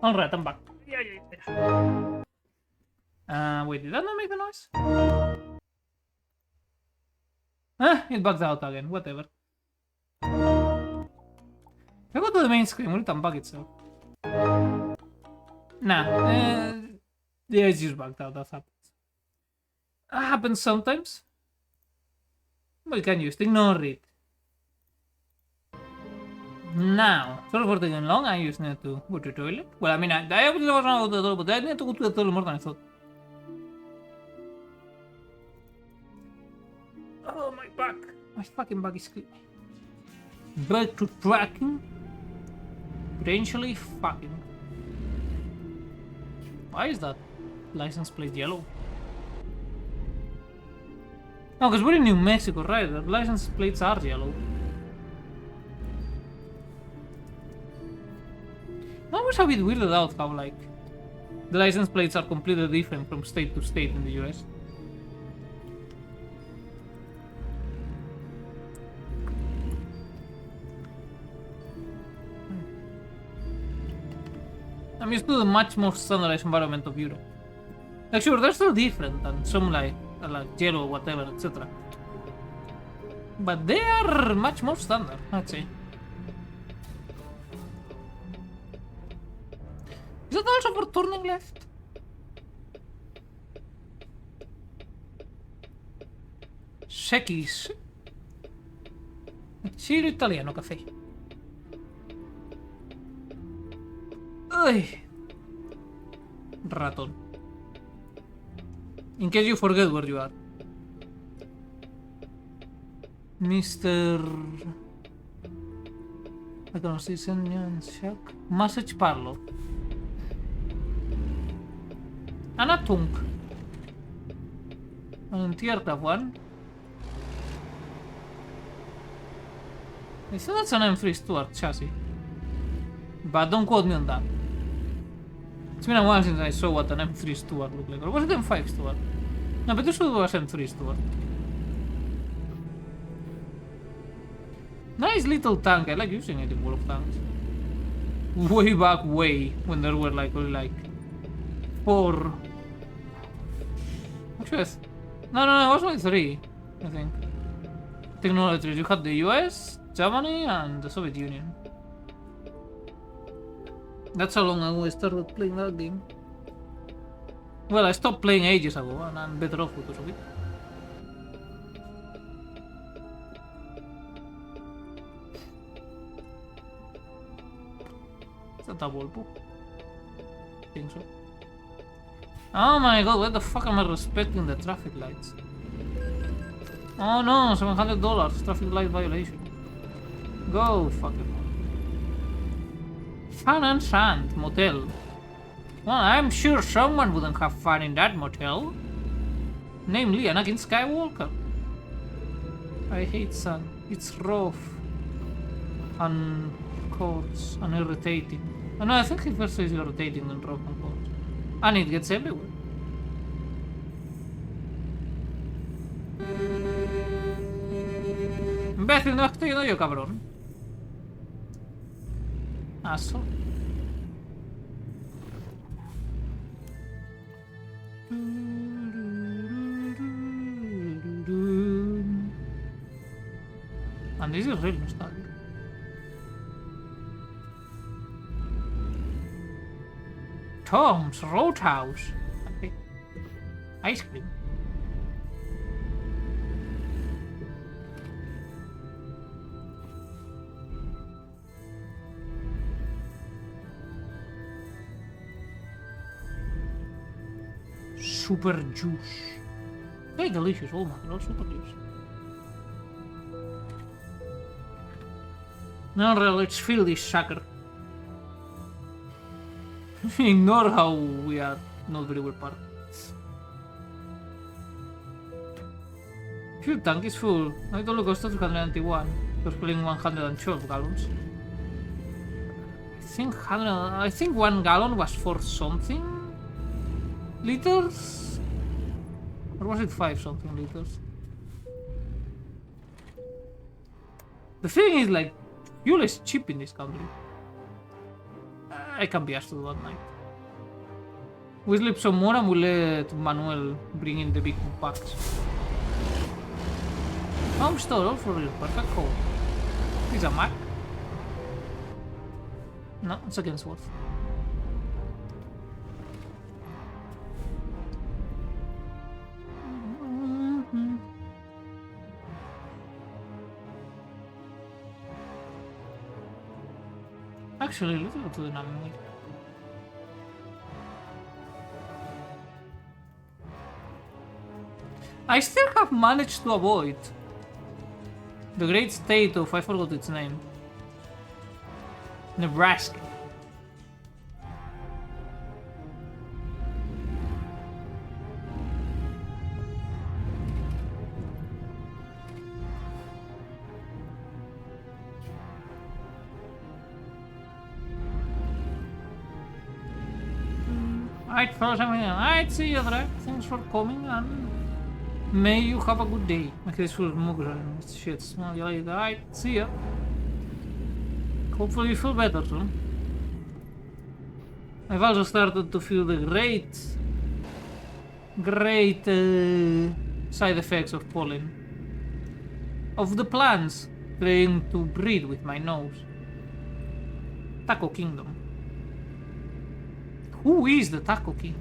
Alright, I'm back. Wait, did that not make the noise? It bugs out again, whatever. If I go to the main screen, will it unbug itself? Nah, yeah, it's just bugged out, that happens. That happens sometimes. But you can just ignore it. Now, sorry for taking long, I just need to go to the toilet. Well, I mean, I obviously wasn't out of the toilet, but I need to go to the toilet more than I thought. Oh, my back. My fucking back is clean. Back to tracking. Potentially fucking. Why is that license plate yellow? Oh, because we're in New Mexico, right? The license plates are yellow. I was a bit weirded out how, like, the license plates are completely different from state to state in the US. I'm used to the much more standardized environment of Europe. Like, sure, they're still different than some like yellow, whatever, etc. But they are much more standard, I'd say. Is that also for turning left? Sekis. Cielo italiano caffè. Ay. Ratón. In case you forget where you are. Mr. I don't see Shack. Message parlo. Anatunk. An tier one. I think that's an M3 Stuart chassis. But don't quote me on that. It's been a while since I saw what an M3 Stuart looked like. Or was it M5 Stuart? No, but this was M3 Stuart. Nice little tank. I like using it in World of Tanks. Way back when there were like only like 4. Actually, no, it was only 3, I think. Technologies. You had the US, Germany, and the Soviet Union. That's how long ago I started playing that game. Well, I stopped playing ages ago, and I'm better off because of it. Is that a Volvo? I think so. Oh my god, why the fuck am I respecting the traffic lights? Oh no, $700 traffic light violation. Go fucking. Fun and Sand Motel. Well, I'm sure someone wouldn't have fun in that motel. Namely, Anakin Skywalker. I hate sun. It's rough. And coarse and irritating. Oh, no, I think it first is irritating than rough and coarse. And it gets everywhere. Imbécil, no estoy yo, cabrón. Aso. And this is really nostalgic. Tom's Roadhouse. Okay. Ice cream. Super juice. Very delicious. Oh my god, super juice. No, let's fill this sucker. Ignore how we are not very well parked. Fuel tank is full. It only cost 291. Because filling 112 gallons. I think 1 gallon was for something liters? Or was it 5 something liters? The thing is, like, fuel is cheap in this country. I can't be asked to do that night. We sleep some more and we'll let Manuel bring in the big packs. Home store, all for real, perfect call. Is a Mac? No, it's against Worth. Actually, let's go to the Nami. I still have managed to avoid the great state of, I forgot its name, Nebraska. Alright, fellas, alright, see you there. Thanks for coming and may you have a good day. Okay, this full of muggers and shit. Smell you later. Alright, see ya. Hopefully you feel better soon. I've also started to feel the great side effects of pollen. Of the plants trying to breathe with my nose. Taco Kingdom. Who is the Taco King?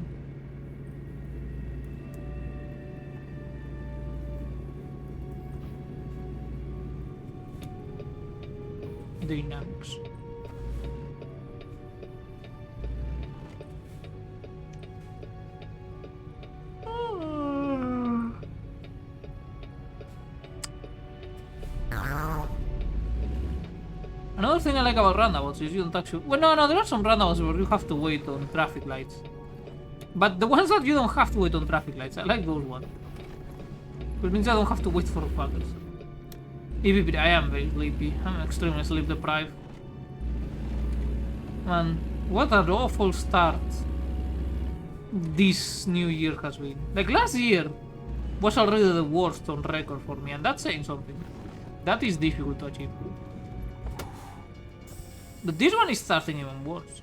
Dynamics. Another thing I like about roundabouts is you don't actually... Well, no, there are some roundabouts where you have to wait on traffic lights. But the ones that you don't have to wait on traffic lights, I like those ones. Which means I don't have to wait for fuckers. EVP, I am very sleepy. I'm extremely sleep deprived. Man, what an awful start this new year has been. Like, last year was already the worst on record for me, and that's saying something. That is difficult to achieve. But this one is starting even worse.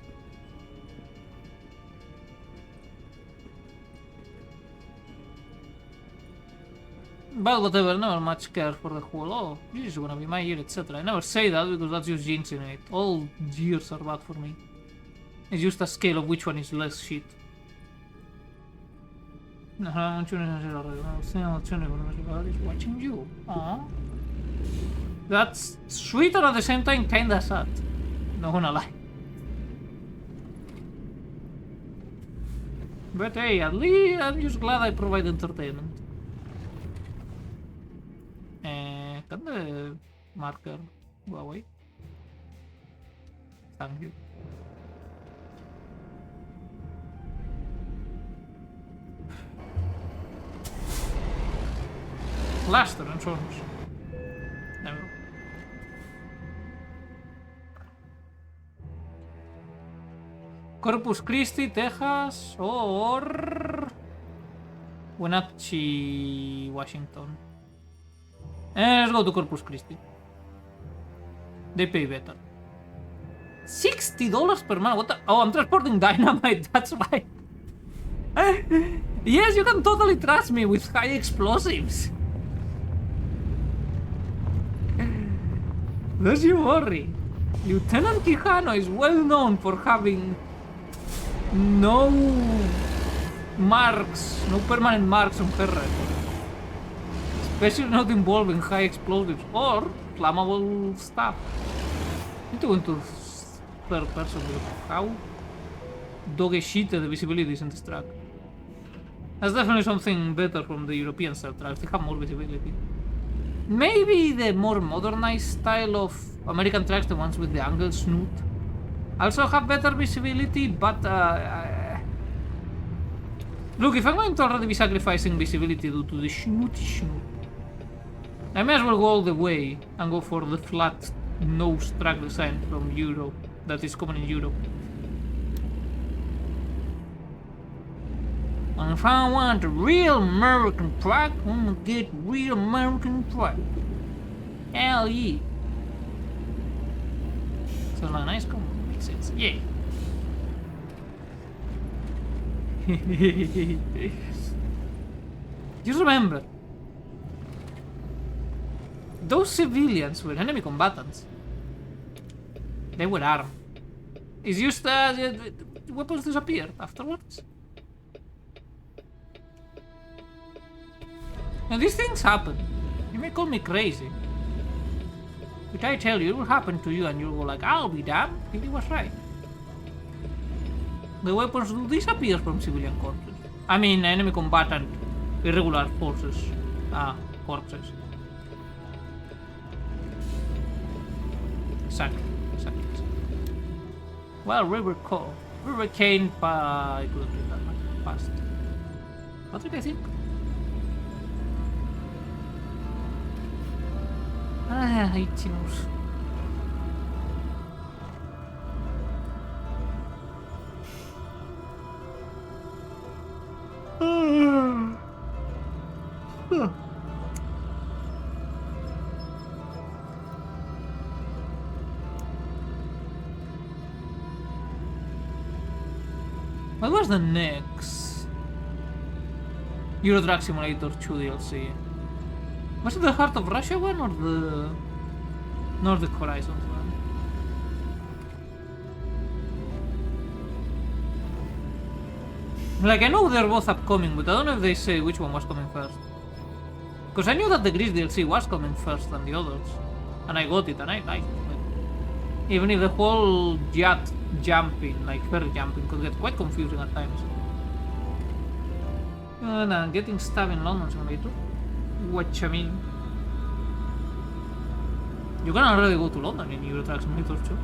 But whatever, never much care for the whole, oh, this is gonna be my year, etc. I never say that because that's just jinxing it. All years are bad for me. It's just a scale of which one is less shit. Watching you. Aww. That's sweet and at the same time kinda sad. Not gonna lie. But hey, at least I'm just glad I provide entertainment. Can the marker go away? Thank you. Plaster and so on. There we go. Corpus Christi, Texas, or Wenatchee, Washington. Let's go to Corpus Christi. They pay better. $60 per man. What the? Oh, I'm transporting dynamite. That's why. Yes, you can totally trust me with high explosives. Don't you worry. Lieutenant Quijano is well known for having no marks, no permanent marks on her record. Especially not involving high explosives or flammable stuff. I need to go into third person with how doggy shit the visibility is in this track. That's definitely something better from the European style tracks. They have more visibility. Maybe the more modernized style of American tracks, the ones with the angled snoot, also have better visibility, but look, if I'm going to already be sacrificing visibility due to the snooty snoot, I may as well go all the way and go for the flat nose track design from Europe that is common in Europe. And if I want a real American track, I'm gonna get real American track. Hell yeah. Sounds like a nice combo. Makes sense. Yeah. Just remember, those civilians were enemy combatants. They were armed. It's just the weapons disappeared afterwards. And these things happen. You may call me crazy, but I tell you, it will happen to you and you'll go like, I'll be damned, he was right. The weapons do disappear from civilian corpses. I mean, enemy combatant, irregular forces, corpses. Exactly. Well, River Cane, I couldn't read that much fast. What did I think? Itinus. What was the next Euro Truck Simulator 2 DLC? Was it the Heart of Russia one or the Nordic Horizons one? Like, I know they're both upcoming, but I don't know if they say which one was coming first. Because I knew that the Greece DLC was coming first than the others. And I got it, and I liked it. Even if the whole yacht jumping, like ferry jumping, could get quite confusing at times. And getting stuff in London Simulator. What you mean? You can already go to London in Euro Truck Simulator 2.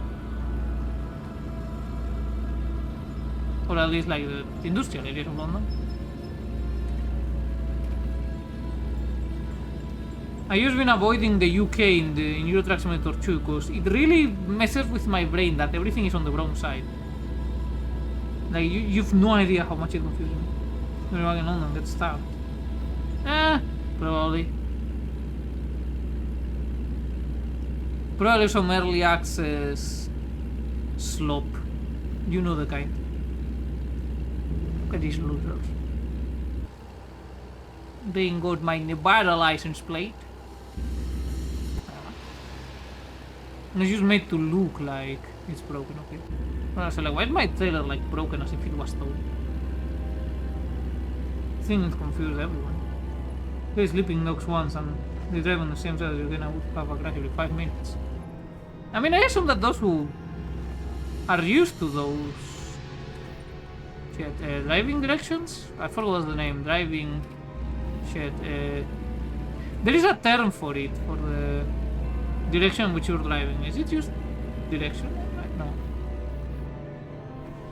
Or at least like the industrial areas of London. I just been avoiding the UK in Euro Truck Simulator 2 because it really messes with my brain that everything is on the wrong side. Like you've no idea how much it confuses me. When you're in London, get stuck. Probably. Probably some early access slop. You know the kind. Look at these losers. They ain't got my Nevada license plate. And it's just made to look like it's broken, okay? Well, so like, why is my trailer like broken as if it was stolen? I think it confused everyone. They're sleeping dogs once and they drive on the same side as you're gonna have a crash every 5 minutes. I mean, I assume that those who are used to those driving directions? I forgot what's the name. Driving there is a term for it, for the direction which you're driving. Is it just direction? No.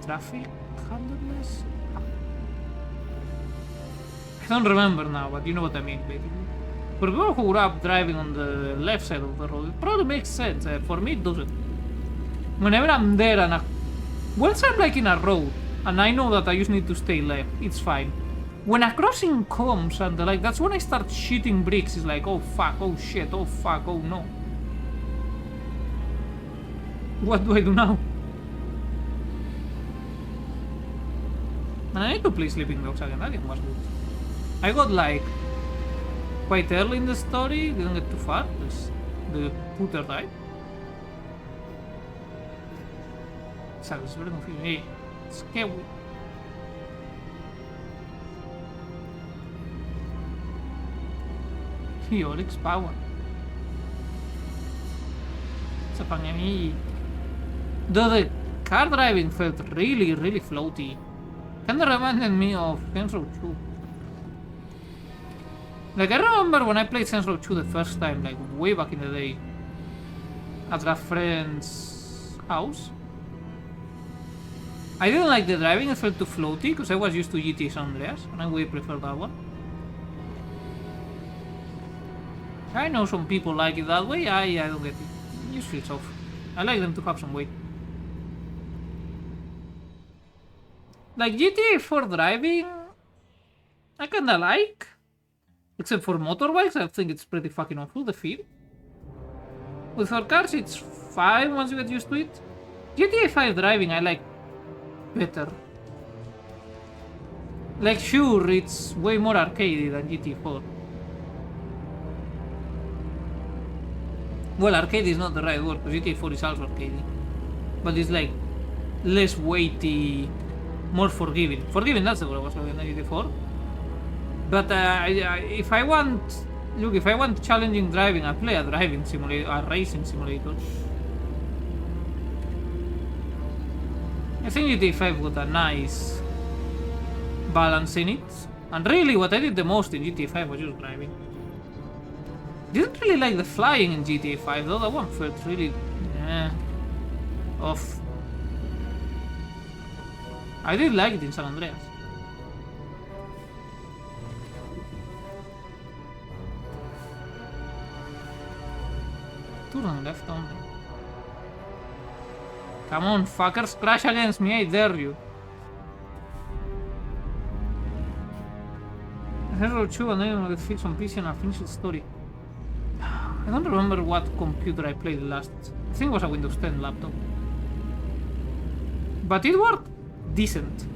Traffic handedness? I don't remember now, but you know what I mean, basically. For people who grew up driving on the left side of the road, it probably makes sense. For me, it doesn't. Whenever I'm there and once I'm like in a road, and I know that I just need to stay left, it's fine. When a crossing comes and like, that's when I start shitting bricks. It's like, oh fuck, oh shit, oh fuck, oh no. What do I do now? And I need to play Sleeping Dogs again, that game was good. I got like quite early in the story, didn't get too far, because the pooter died. Exactly, it's very confusing. Hey, scary. Hyolix power. Sa pangyayi. Though the car driving felt really, really floaty. Kinda reminded me of Saints Row 2. Like, I remember when I played Saints Row 2 the first time, like, way back in the day. At a friend's house. I didn't like the driving, it felt too floaty, because I was used to GTA San Andreas, and I way prefer that one. I know some people like it that way, I don't get it. It just feels off. I like them to have some weight. Like, GTA 4 driving, I kinda like. Except for motorbikes, I think it's pretty fucking awful, the feel. With for cars, it's fine once you get used to it. GTA 5 driving, I like better. Like, sure, it's way more arcadey than GTA 4. Well, arcade is not the right word, because GTA 4 is also arcadey. But it's like less weighty, more forgiving. Forgiving, that's the word I was looking at GTA 4. But if I want challenging driving, I play a driving simulator, a racing simulator. I think GTA 5 got a nice balance in it. And really, what I did the most in GTA 5 was just driving. Didn't really like the flying in GTA 5 though, that one felt really off. I did like it in San Andreas. Turn left only. Come on, fuckers, crash against me, I dare you. Hero 2 and then with fix on PC and I finished the story. I don't remember what computer I played last. I think it was a Windows 10 laptop. But it worked decent.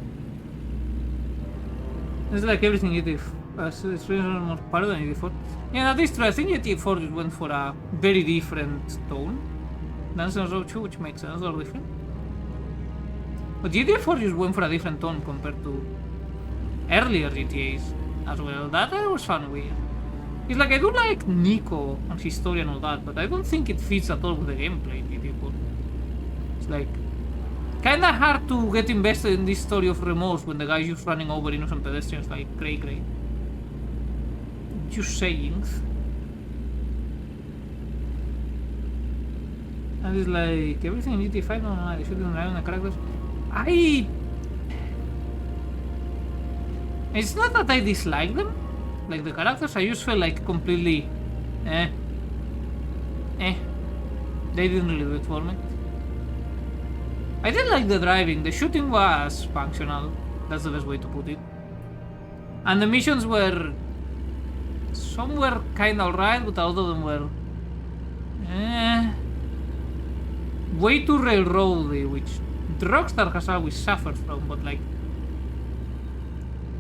It's like everything it is. It's really more power than GTA 4. Yeah, that is true. I think GTA 4 just went for a very different tone than Saints Row 2, which makes sense, or different. But GTA 4 just went for a different tone compared to earlier GTAs as well. That I was fun with. It's like, I do like Nico and his story and all that, but I don't think it fits at all with the gameplay in GTA 4. It's like kinda hard to get invested in this story of remorse when the guy's just running over innocent pedestrians like great. Just saying. And it's like everything in GTA 5, no, they shouldn't rely on the characters. It's not that I dislike them, like the characters, I just feel like completely they didn't really do it for me. I did like the driving, the shooting was functional, that's the best way to put it. And the missions were, some were kinda alright, but all of them were way too railroady, which Rockstar has always suffered from, but like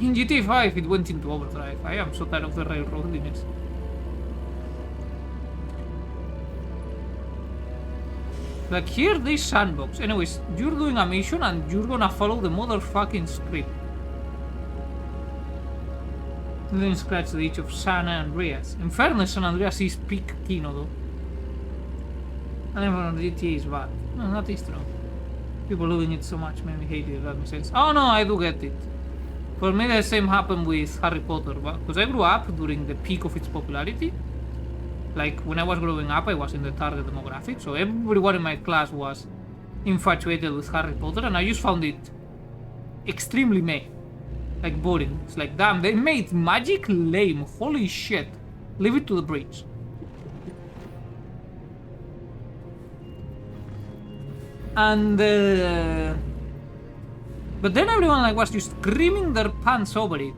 in GTA 5 it went into overdrive. I am so tired of the railroadiness. Like here, this sandbox. Anyways, you're doing a mission and you're gonna follow the motherfucking script. Then scratch the itch of San Andreas. In fairness, San Andreas is peak Kino though. And everyone on GTA is bad. No, that is true. People loving it so much made me hate it, that makes sense. Oh no, I do get it. For me the same happened with Harry Potter, because I grew up during the peak of its popularity. Like, when I was growing up, I was in the target demographic, so everyone in my class was infatuated with Harry Potter, and I just found it extremely meh. Like, boring. It's like, damn, they made magic lame, holy shit. Leave it to the bridge. And, but then everyone like was just screaming their pants over it.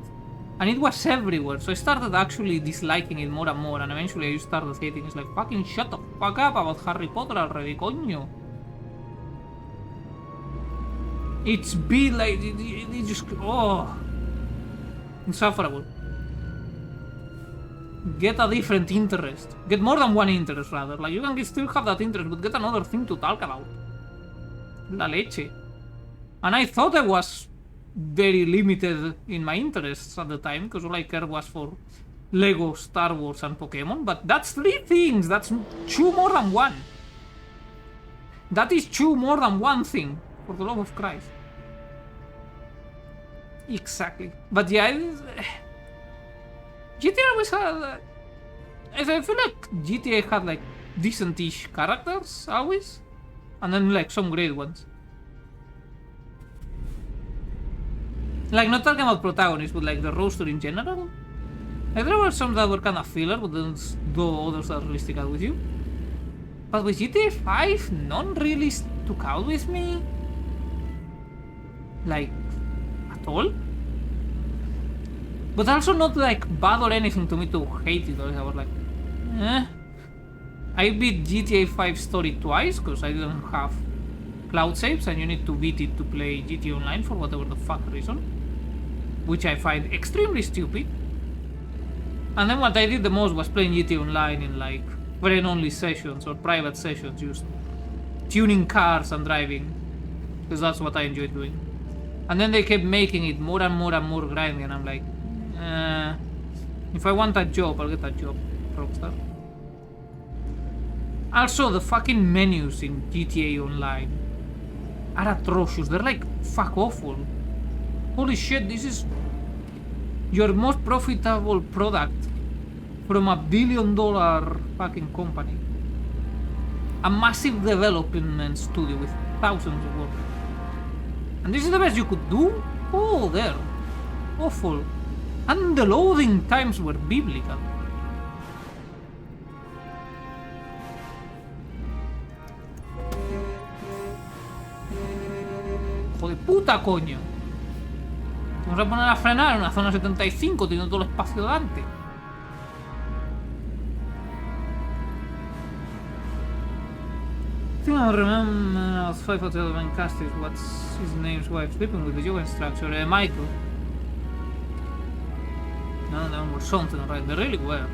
And it was everywhere, so I started actually disliking it more and more, and eventually I just started hating it. It's like, fucking shut the fuck up about Harry Potter already, coño. It's be like, it just, oh. Insufferable. Get a different interest. Get more than one interest, rather. Like, you can still have that interest, but get another thing to talk about. La leche. And I thought I was very limited in my interests at the time, because all I cared was for Lego, Star Wars, and Pokemon. But that's 3 things. That's 2 more than 1. That is 2 more than 1 thing, for the love of Christ. Exactly. But yeah, GTA always had... I feel like GTA had like decent-ish characters, always. And then like some great ones. Like, not talking about protagonists, but like the roster in general. Like, there were some that were kind of filler, but then though others that really stick out with you. But with GTA 5, none really stuck out with me. Like, at all. But also not like bad or anything to me to hate it, or I was like, eh. I beat GTA 5 story twice, because I didn't have cloud saves, and you need to beat it to play GTA Online for whatever the fuck reason. Which I find extremely stupid. And then what I did the most was playing GTA Online in like friend-only sessions or private sessions, just tuning cars and driving, because that's what I enjoy doing. And then they kept making it more and more and more grinding, and I'm like, if I want a job, I'll get a job, Rockstar. Also, the fucking menus in GTA Online are atrocious. They're like fuck awful. Holy shit, this is your most profitable product from $1 billion fucking company. A massive development studio with thousands of workers. And this is the best you could do? Oh, there. Awful. And the loading times were biblical. Hijo de puta, coño. Vamos a poner a frenar en una zona 75 teniendo todo el espacio delante. I think I remember I was 5 hours of Lancaster. What's his name's wife sleeping with the yoga instructor? Michael. No, they were something, right? They really were.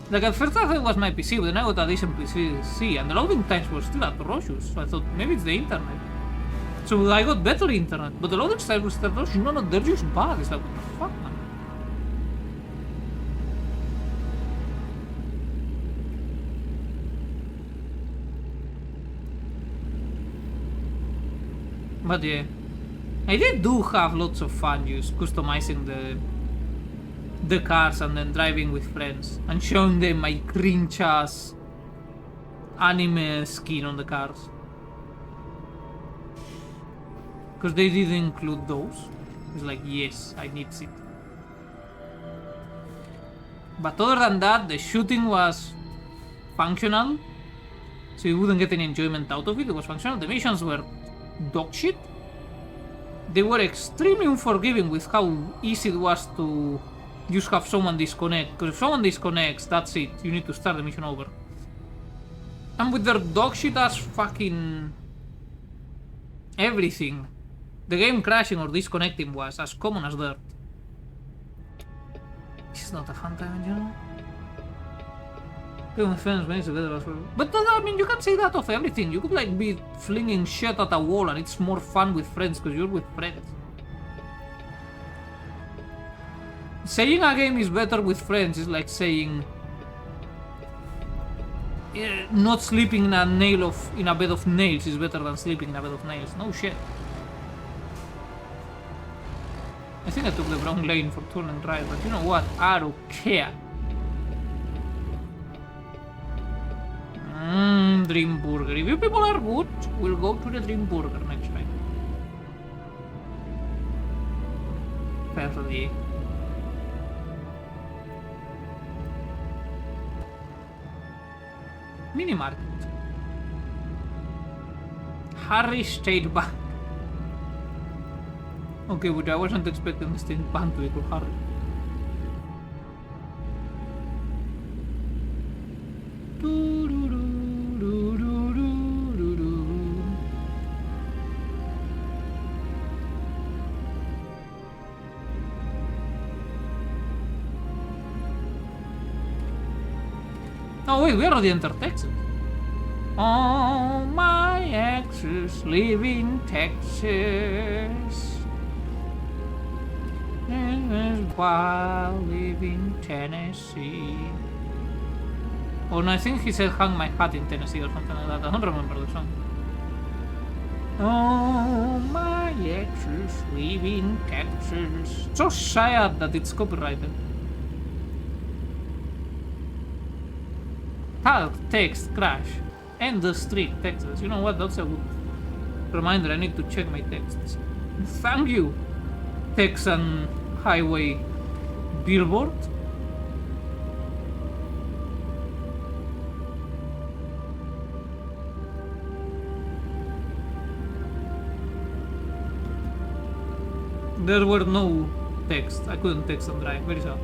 Like, at first I thought it was my PC, but then I got a decent PC, and the loading times were still atrocious. So I thought maybe it's the internet. So I got better internet, but the loading times were still atrocious. No, they're just bad. It's like, what the fuck, man? But yeah, I do have lots of fun just customizing the cars and then driving with friends and showing them my cringe ass anime skin on the cars. Because they did include those. It's like, yes, I need it. But other than that, the shooting was functional, so you wouldn't get any enjoyment out of it. It was functional. The missions were dog shit. They were extremely unforgiving with how easy it was to just have someone disconnect, because if someone disconnects, that's it, you need to start the mission over. And with their dog shit ass fucking everything, the game crashing or disconnecting was as common as dirt. This is not a fun time in general. Playing with friends makes it better as well. But I mean, you can say that of everything. You could like be flinging shit at a wall and it's more fun with friends because you're with friends. Saying a game is better with friends is like saying not sleeping in a bed of nails is better than sleeping in a bed of nails. No shit. I think I took the wrong lane for turning right, but you know what? I don't care. Dream Burger. If you people are good, we'll go to the Dream Burger next time. Perfectly. Mini market. Harry State Bank. Okay, but I wasn't expecting the State Bank to equal Harry. Oh wait, we already entered Texas. All my exes live in Texas. And while live in Tennessee. Oh, no, I think he said hang my hat in Tennessee or something like that. I don't remember the song. Oh, my exes live in Texas. So sad that it's copyrighted. Talk, text, crash. End the street, Texas. You know what? That's a good reminder. I need to check my texts. Thank you, Texan Highway Billboard. There were no texts. I couldn't text and drive. Very sad.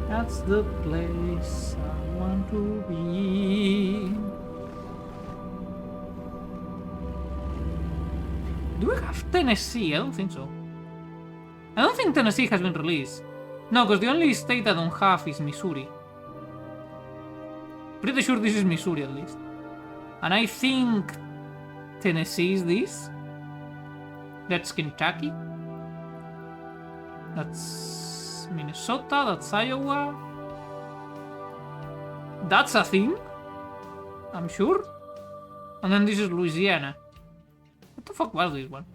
That's the place I want to be. Do we have Tennessee? I don't think so. I don't think Tennessee has been released. No, because the only state I don't have is Missouri. Pretty sure this is Missouri at least. And I think Tennessee is this. That's Kentucky. That's Minnesota, that's Iowa. That's a thing, I'm sure. And then this is Louisiana. What the fuck was this one?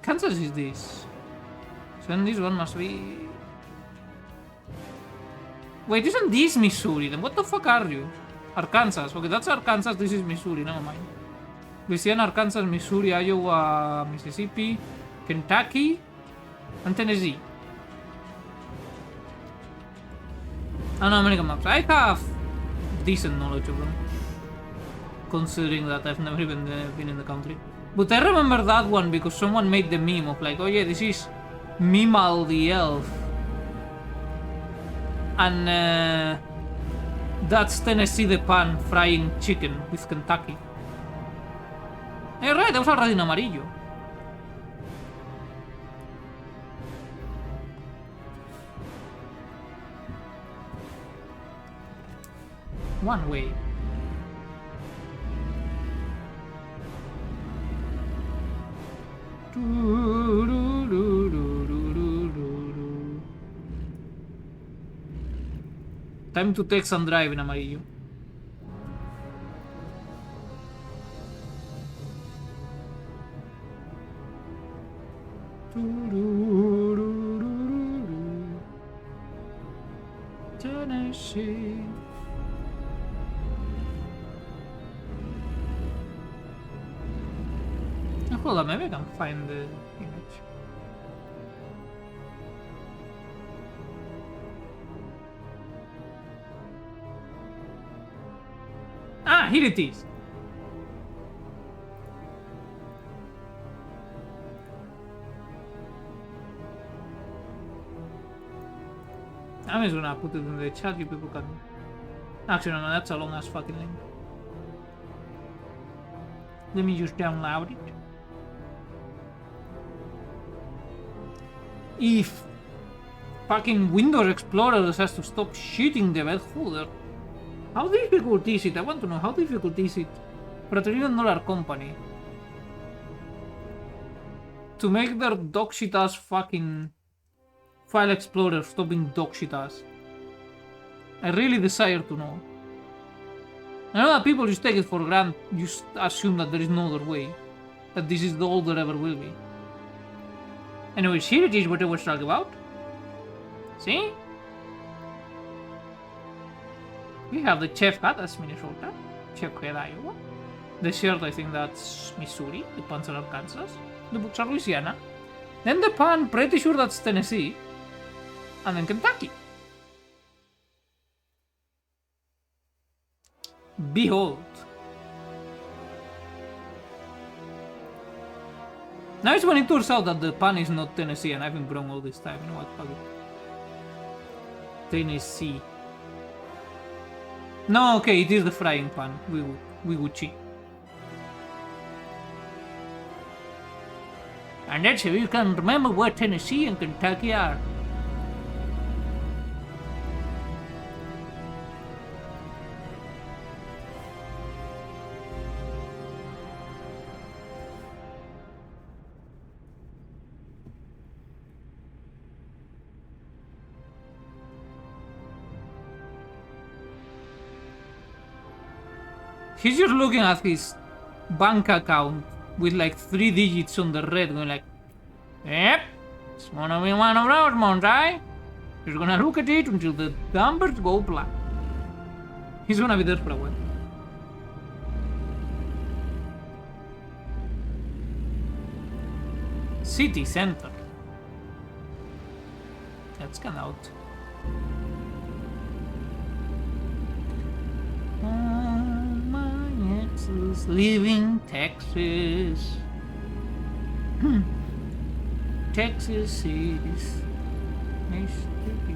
Kansas is this. So then this one must be... Wait, isn't this Missouri? Then what the fuck are you? Arkansas. Okay, that's Arkansas, this is Missouri, never mind. Louisiana, Arkansas, Missouri, Iowa, Mississippi, Kentucky, and Tennessee. And American maps. I have decent knowledge of them, considering that I've never even been in the country. But I remember that one because someone made the meme of like, oh yeah, this is Mimal the elf. And that's Tennessee the pan frying chicken with Kentucky. Hey, right, I was already in amarillo. One way. Time to text and drive in amarillo. Tennessee. Hold on, maybe I can find the image. Ah, here it is. I'm just gonna put it in the chat, you people can... Actually, no, that's a long ass fucking link. Let me just download it. If fucking Windows Explorer has to stop shitting the bed holder. How difficult is it? I want to know, how difficult is it for a $1 trillion company to make their dog shit ass fucking file explorer stop being dog shit ass? I really desire to know. I know that people just take it for granted, just assume that there is no other way, that this is all there ever will be. Anyways, here it is what I was talking about. See? We have the chef hat, that's Minnesota. Chef head, Iowa. The shirt, I think that's Missouri. The pants are Arkansas. The boots are Louisiana. Then the pan, pretty sure that's Tennessee. And then Kentucky. Behold. Now it's when it turns out that the pan is not Tennessee and I've been wrong all this time. You know what? Fuck it. Tennessee. No, okay, it is the frying pan. We would cheat. And that's how you can remember what Tennessee and Kentucky are. He's just looking at his bank account with like 3 digits on the red, going like, yep, it's gonna be one of those months, eh? He's gonna look at it until the numbers go black. He's gonna be there for a while. City center. Let's scan out. My exes leaving Texas. Texas is nice to be.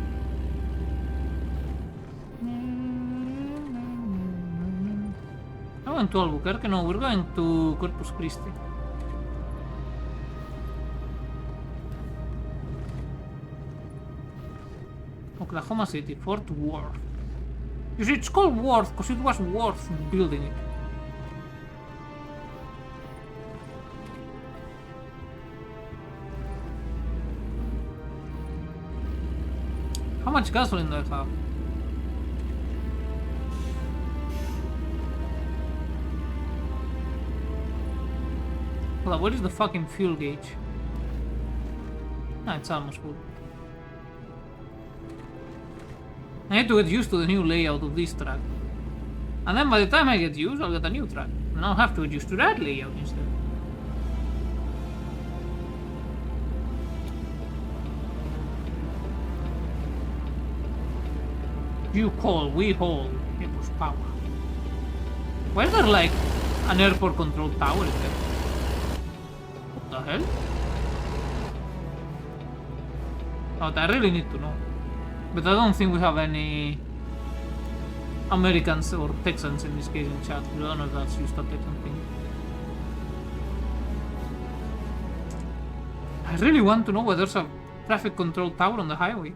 I went to Albuquerque. No, we're going to Corpus Christi. Oklahoma City, Fort Worth. You see, it's called Worth because it was worth building it. How much gasoline do I have? Hold on, what is the fucking fuel gauge? Ah, it's almost full. I need to get used to the new layout of this track. And then by the time I get used, I'll get a new track. And I'll have to get used to that layout instead. You call, we hold. It was power. Why is there like an airport control tower in there? What the hell? Oh, I really need to know. But I don't think we have any Americans or Texans in this case in chat. I don't know if that's just a Texan thing. I really want to know whether there's a traffic control tower on the highway.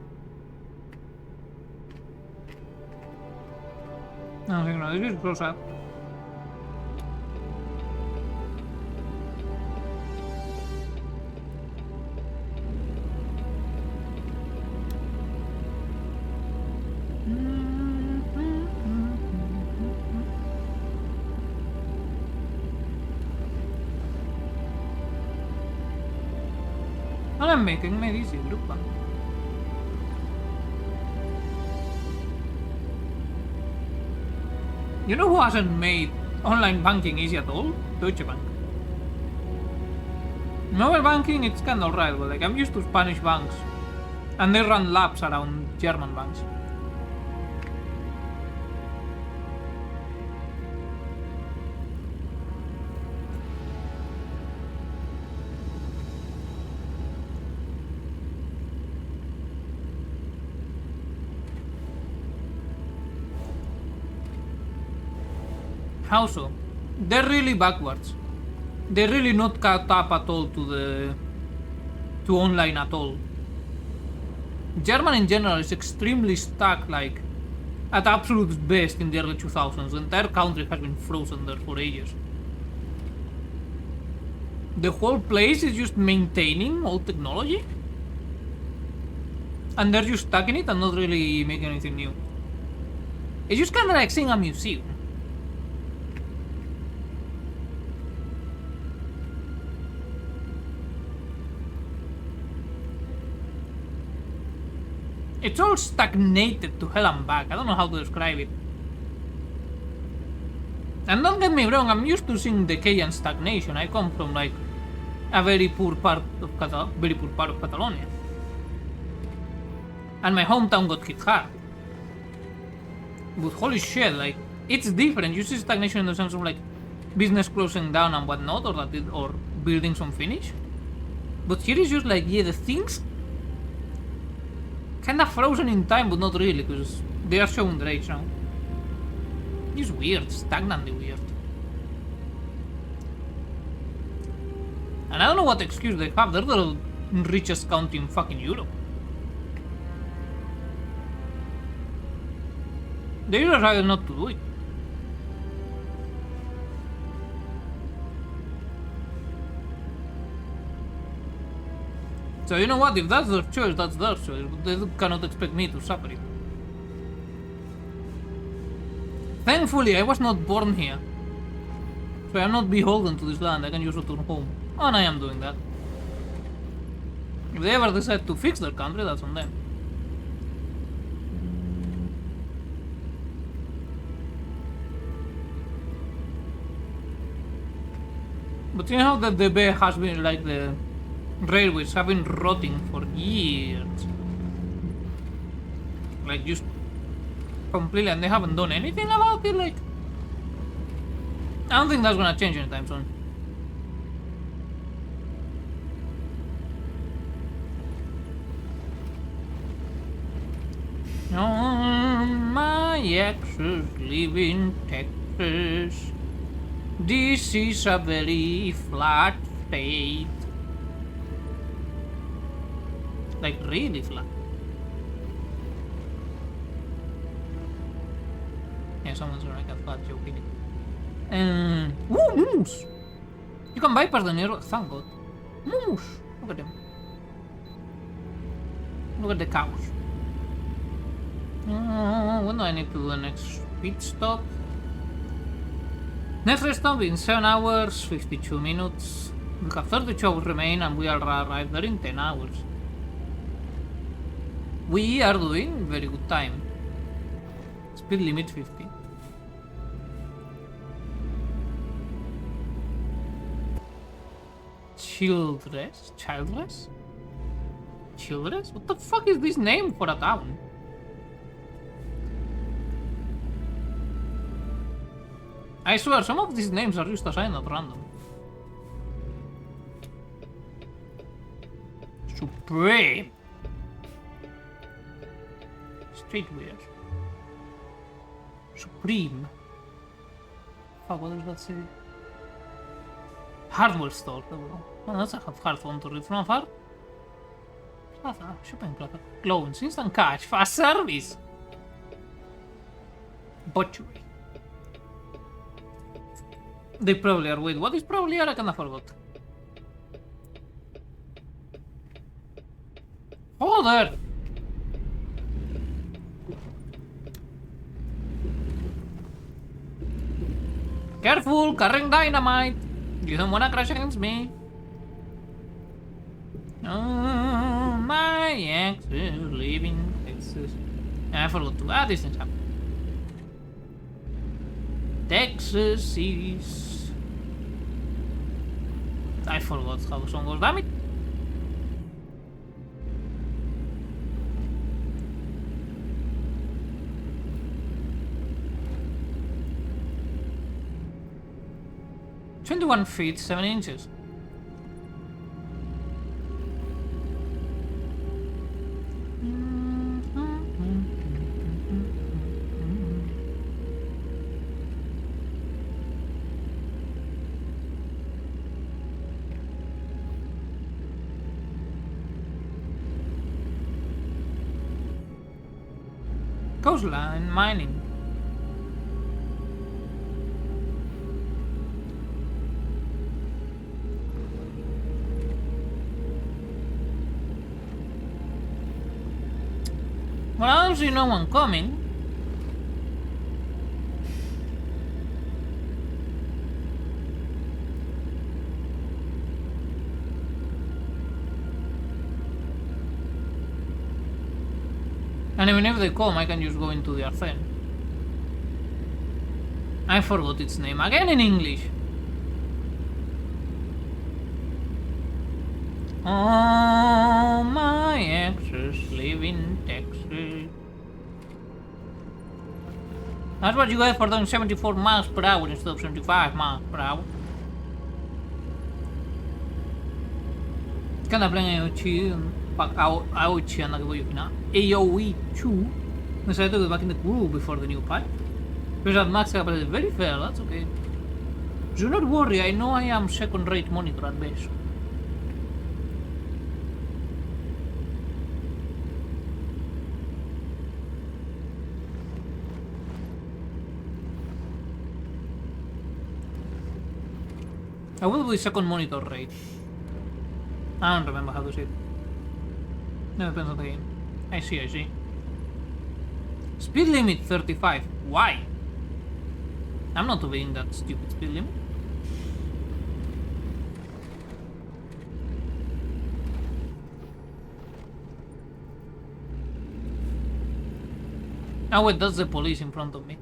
I don't think no, this is close up. I'm making me easy, gruppa. You know who hasn't made online banking easy at all? Deutsche Bank. Mobile banking, it's kinda alright, but like I'm used to Spanish banks. And they run laps around German banks. How so? They're really backwards. They're really not caught up at all to online at all. German in general is extremely stuck, like at absolute best in the early 2000s. The entire country has been frozen there for ages. The whole place is just maintaining old technology, and they're just stuck in it and not really making anything new. It's just kind of like seeing a museum. It's all stagnated to hell and back. I don't know how to describe it. And don't get me wrong, I'm used to seeing decay and stagnation. I come from like a very poor part of Catalonia. And my hometown got hit hard. But holy shit, like it's different. You see stagnation in the sense of like business closing down and whatnot, or buildings unfinished. But here is just like, yeah, the things kinda frozen in time, but not really, because they are showing their age now. It's weird, stagnantly weird. And I don't know what excuse they have. They're the richest county in fucking Europe. They just rather not to do it. So you know what, if that's their choice, that's their choice, but they cannot expect me to suffer it. Thankfully, I was not born here. So I'm not beholden to this land, I can just return home. And I am doing that. If they ever decide to fix their country, that's on them. But you know that the bay has been, like, the railways have been rotting for years. Like, just completely, and they haven't done anything about it, like... I don't think that's gonna change anytime soon. My exes live in Texas. This is a very flat state. Like, really flat. Yeah, someone's gonna make a flat joke in it. Ooh, moose! You can bypass the near... Thank God. Moose! Look at them. Look at the cows. When do I need to do the next pit stop? Next rest stop in 7 hours, 52 minutes. We have 32 hours remain and we will arrive there in 10 hours. We are doing very good time. Speed limit 50. Childress? Childress? Childress? What the fuck is this name for a town? I swear, some of these names are just assigned at random. Supreme. Streetwear. Supreme. Fuck, what does that say? Hardware store. Well, that's a hard one to read from afar. Plaza, shopping plaza. Clones, instant cash, fast service. Butchery. They probably are. Wait, what is probably are? I kinda forgot. Hold there! Careful, carrying dynamite! You don't wanna crash against me. Oh, my ex is leaving Texas. I forgot to add this thing up. Texas is... I forgot how the song goes, damn it! "21 feet, 7 inches. Coastline mining. Well, I don't see no one coming. And even if they come, I can just go into their thing. I forgot its name again in English. Oh, my exes live in Texas. That's what you get for doing 74 miles per hour instead of 75 miles per hour. Kinda playing AOE, AOE and AOE 2. Decided to go back in the crew before the new patch. Because at max capacity very fair, that's okay. Do not worry, I know I am second-rate monitor at base. I will be second monitor rate. I don't remember how to say it. No, depends on the game. I see. Speed limit 35. Why? I'm not obeying that stupid speed limit. Oh wait, that's the police in front of me.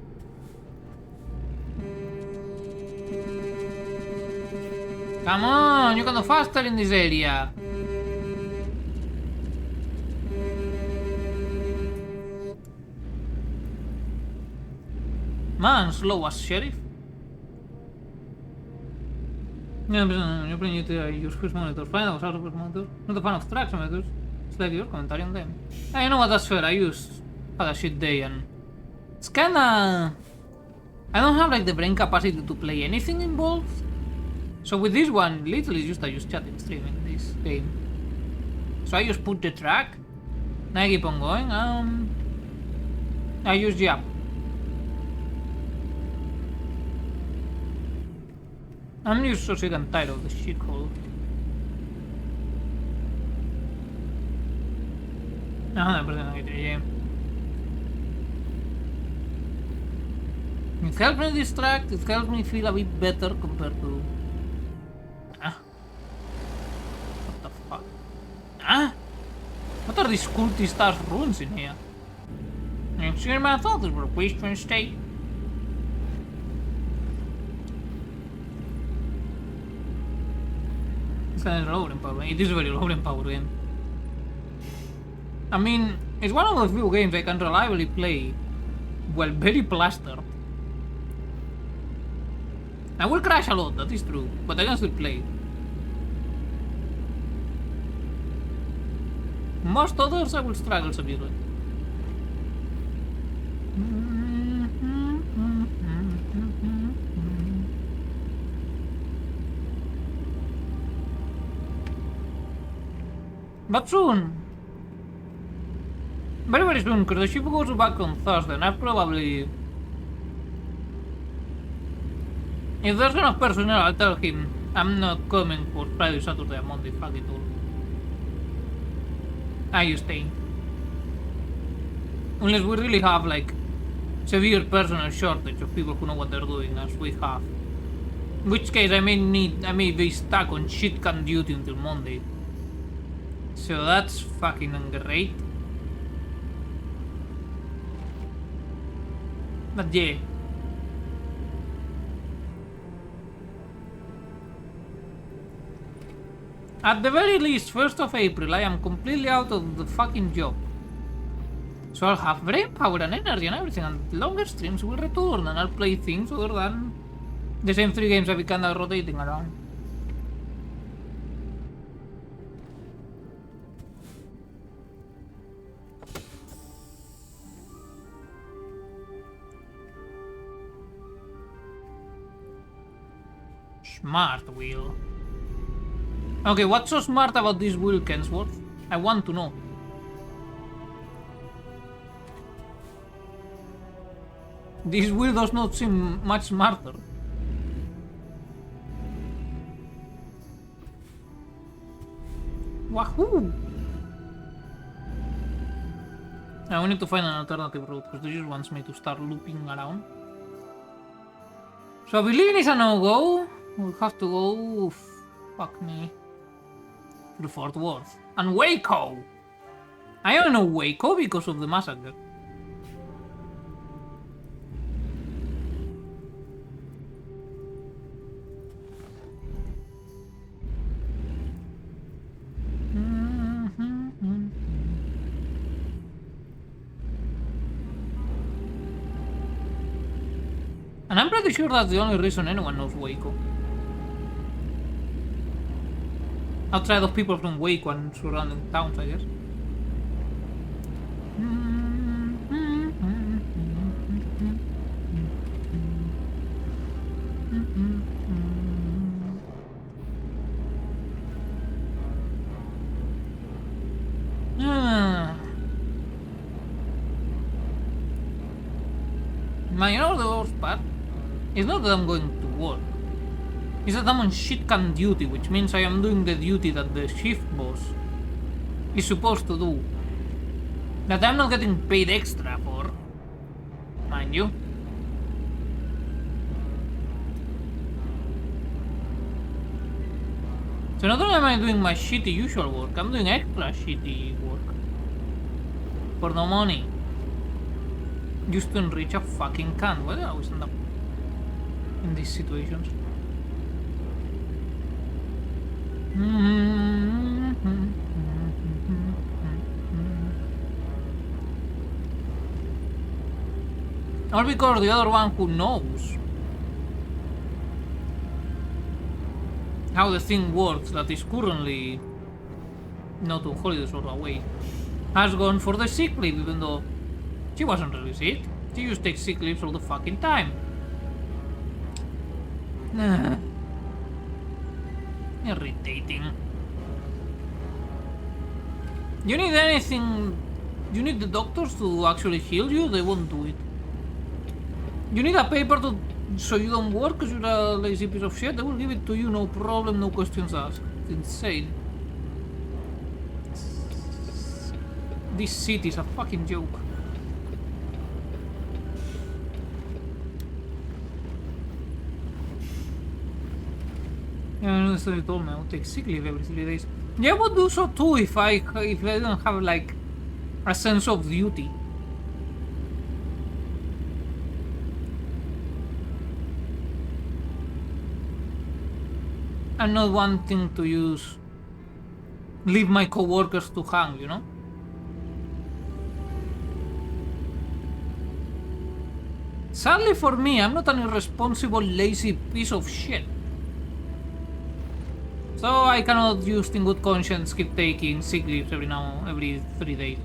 Come on, you can go faster in this area. Man, slow as sheriff. Yo aprendí a use first monitors. Find out how to first monitors. Not a fan of tracks monitors. It's like your commentary on them. You know what, that's fair. I had a shit day and it's kinda... I don't have like the brain capacity to play anything involved. So with this one, literally just I use chatting stream in this game. So I just put the track, and I keep on going. I use the app. I'm just so sick and tired of this shithole. Yeah. It helps me distract, it helps me feel a bit better compared to... What the fuck? What are these cultist-ass runes in here? I'm sure my thoughts were question state. It's kind of low in power. It is very low in power game. I mean, it's one of the few games I can reliably play while very plastered. I will crash a lot, that is true, but I can still play. Most others I will struggle severely. But soon. Very, very soon, because the ship goes back on Thursday, and I probably... If there's enough personnel, I'll tell him I'm not coming for Friday, Saturday, and Monday, fuck it all. I stay. Unless we really have, like, severe personnel shortage of people who know what they're doing, as we have. In which case, I may be stuck on shitcan duty until Monday. So that's fucking great. But yeah. At the very least, 1st of April, I am completely out of the fucking job. So I'll have brain power and energy and everything, and longer streams will return, and I'll play things other than the same 3 games I've been kinda rotating around. Smart wheel. Okay, what's so smart about this wheel, Kensworth? I want to know. This wheel does not seem much smarter. Wahoo! Now we need to find an alternative route, because this just wants me to start looping around. So Abilene is a no-go. We'll have to go... Fuck me. To Fort Worth. And Waco! I only know Waco because of the massacre. And I'm pretty sure that's the only reason anyone knows Waco. Outside of people from Waco and surrounding towns, I guess. Man, you know the worst part? It's not that I'm going to work. It's that I'm on shitcan duty, which means I am doing the duty that the shift boss is supposed to do. That I'm not getting paid extra for, mind you. So not only am I doing my shitty usual work, I'm doing extra shitty work. For no money. Just to enrich a fucking cunt. Why do I always end up in these situations? Or because the other one who knows how the thing works that is currently not on holidays or away has gone for the sick leave, even though she wasn't really sick. She just takes sick leaves all the fucking time. Irritating. You need anything? You need the doctors to actually heal you? They won't do it. You need a paper to so you don't work because you're a lazy piece of shit? They will give it to you, no problem, no questions asked. It's insane. This city is a fucking joke. Yeah, I know you told me I would take sick leave every 3 days. Yeah, I would do so too if I didn't have like a sense of duty. And not wanting to leave my coworkers to hang, you know? Sadly for me, I'm not an irresponsible, lazy piece of shit. So I cannot just in good conscience keep taking sick leaves every 3 days.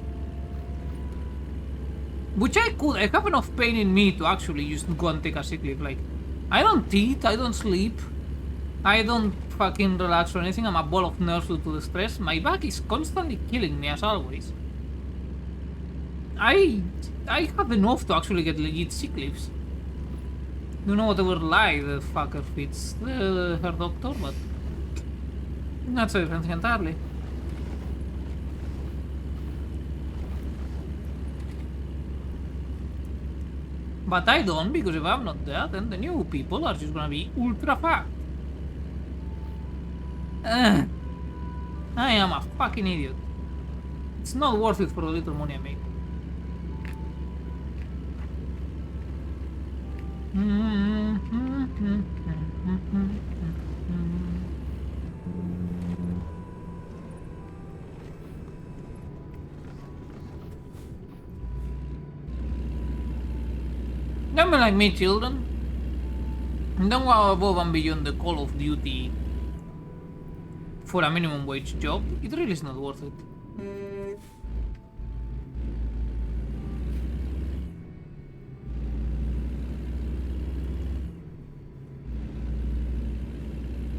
Which I could. I have enough pain in me to actually just go and take a sick leave. Like, I don't eat, I don't sleep, I don't fucking relax or anything. I'm a ball of nerves due to the stress. My back is constantly killing me as always. I have enough to actually get legit sick leaves. You know whatever lie the fucker fits her doctor, but that's a different thing entirely. But I don't, because if I'm not there, then the new people are just gonna be ultra fat. I am a fucking idiot. It's not worth it for the little money I make. Don't be like me, children. Don't go above and beyond the call of duty for a minimum wage job. It really is not worth it.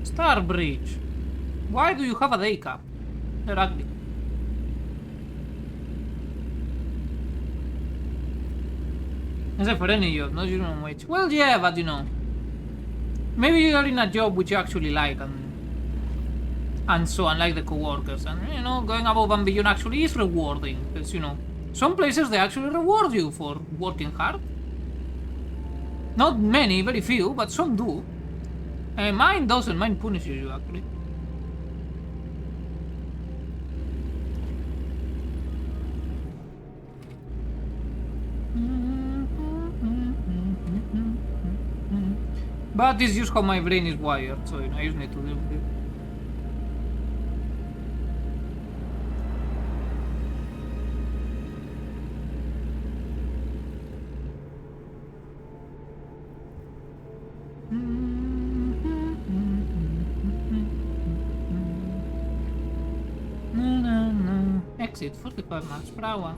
Starbridge. Why do you have a day cap? They're ugly. Except for any job, not minimum wage. Well, yeah, but you know, maybe you're in a job which you actually like, and so unlike the co-workers, and you know, going above and beyond actually is rewarding, because you know, some places they actually reward you for working hard. Not many, very few, but some do. Mine doesn't. Mine punishes you actually. But it's just how my brain is wired, so you know, I just need to deal with it. Exit 45 miles per hour.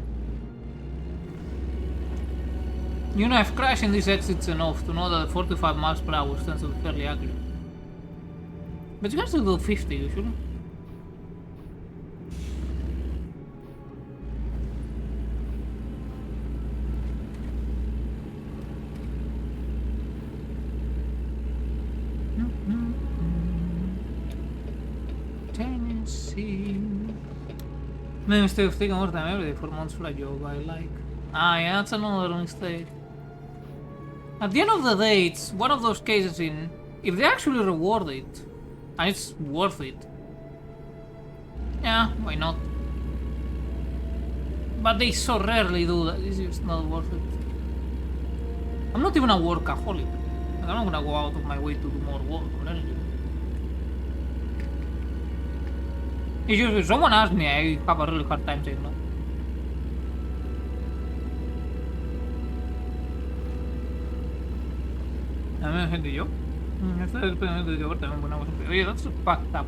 You know, I've crashed in these exits enough to know that 45 miles per hour tends to be fairly accurate. But you can still do 50 usually. Tennessee. Maybe instead of taking more time every day for months for a job I like. Ah, yeah, that's another mistake. At the end of the day, it's one of those cases in if they actually reward it and it's worth it. Yeah, why not? But they so rarely do that, it's just not worth it. I'm not even a workaholic. Like, I'm not gonna go out of my way to do more work or anything. It's just if someone asks me, I have a really hard time saying no. También gente yo. Este es el experimento de yogur también ponemos un... Oye, that's fucked up.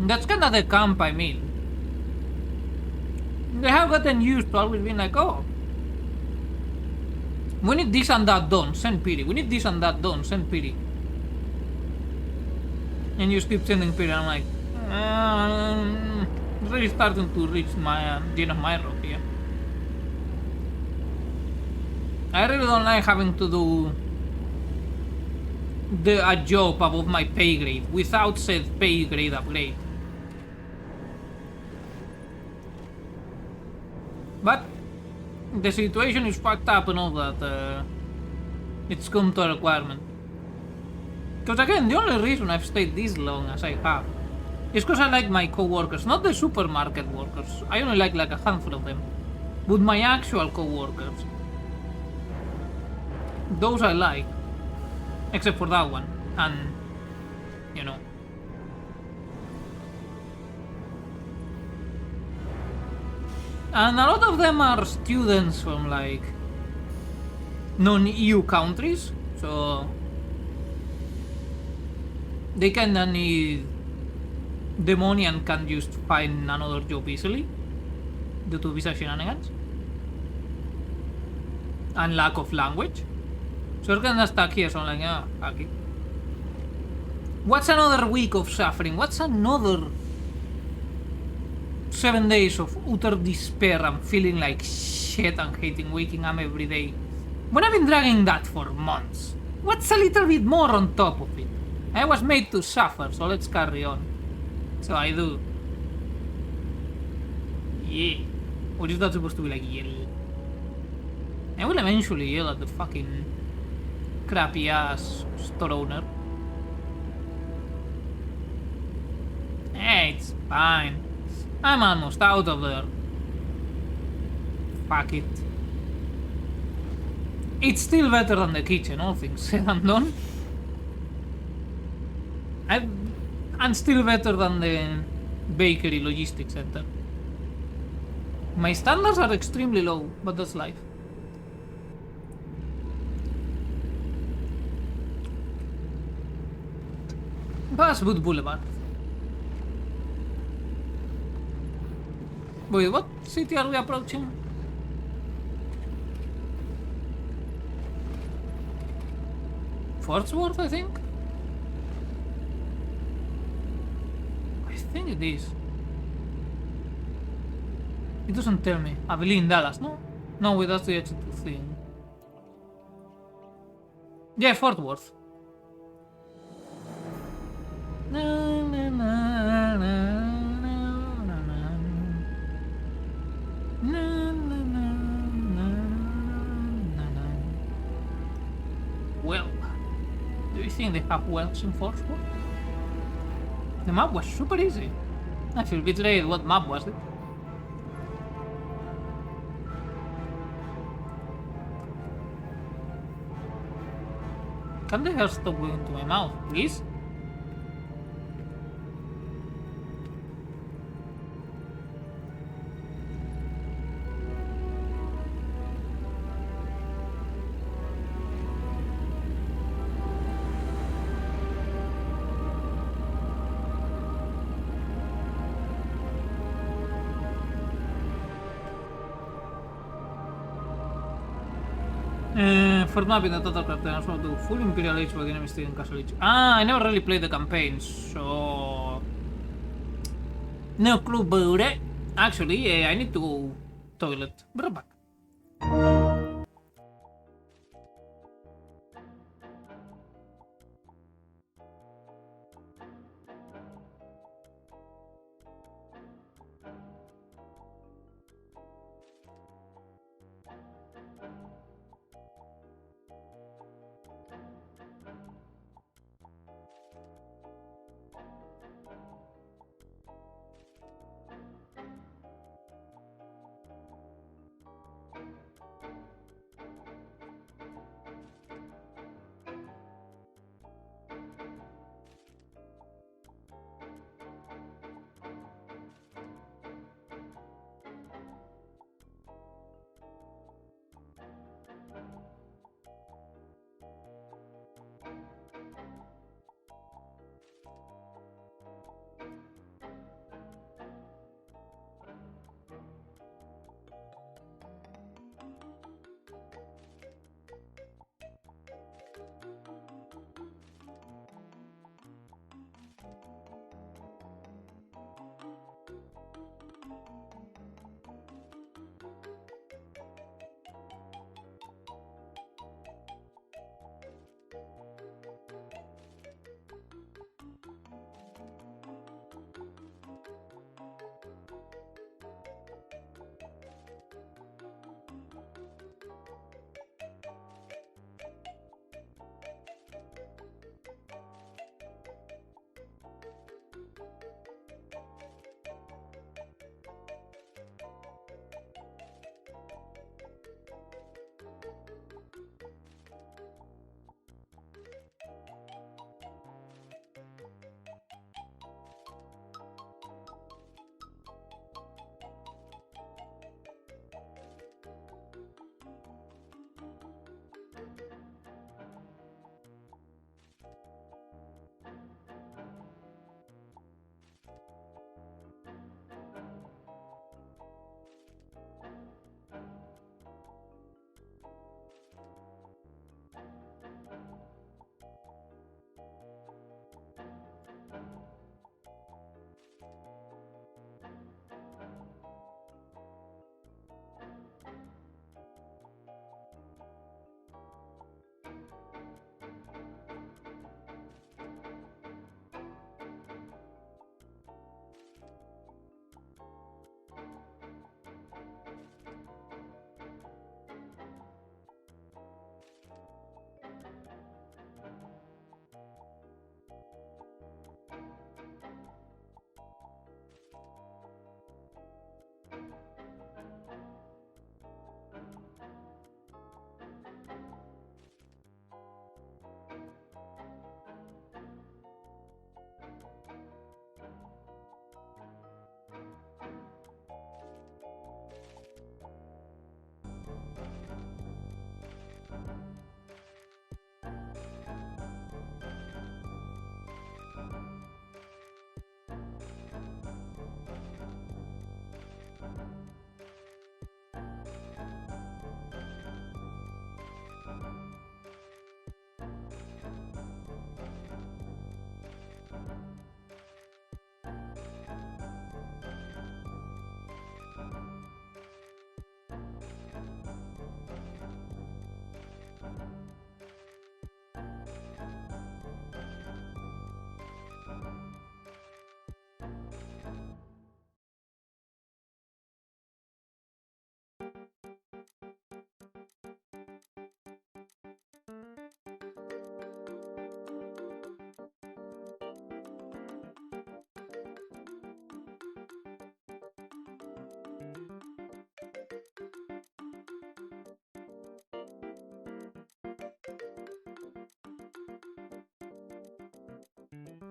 That's kind of the camp I mean. They have gotten used to always being like, oh, we need this and that done, send pity. We need this and that done, send pity. And you just keep sending pity. I'm like, really starting to reach my the end of my rope here. I really don't like having to do a job above my pay grade without said pay grade upgrade. But the situation is fucked up and all that. It's come to a requirement. Because again, the only reason I've stayed this long as I have is because I like my co-workers, not the supermarket workers. I only like a handful of them. But my actual co-workers, those I like. Except for that one. And, you know. And a lot of them are students from like non-EU countries, so they kinda need the money and can just find another job easily due to visa shenanigans and lack of language. So they're kinda stuck here, so I'm like, ah, fuck it. What's another week of suffering? What's another 7 days of utter despair and feeling like shit and hating waking up every day? When I've been dragging that for months. What's a little bit more on top of it? I was made to suffer, so let's carry on. So I do. Yeah. Or is that supposed to be like yell? I will eventually yell at the fucking crappy ass store owner. Hey, it's fine. I'm almost out of there. Fuck it. It's still better than the kitchen, all things said and done. And still better than the bakery logistics center. My standards are extremely low, but that's life. Basswood Boulevard. Wait, what city are we approaching? Fortsworth, I think? I think it is. It doesn't tell me. I believe in Dallas, no? No, wait, that's the exit thing. Yeah, Fort Worth. Na, na, na, na. Well, do you think they have wells in Fort Worth? The map was super easy. I feel betrayed. What map was it? Can the hair stop going to my mouth, please? First map in the total captain also do full Imperial Age with enemy still in Castle Age. Ah, I never really played the campaigns, so no clue about it. Actually, I need to go toilet. Be right back.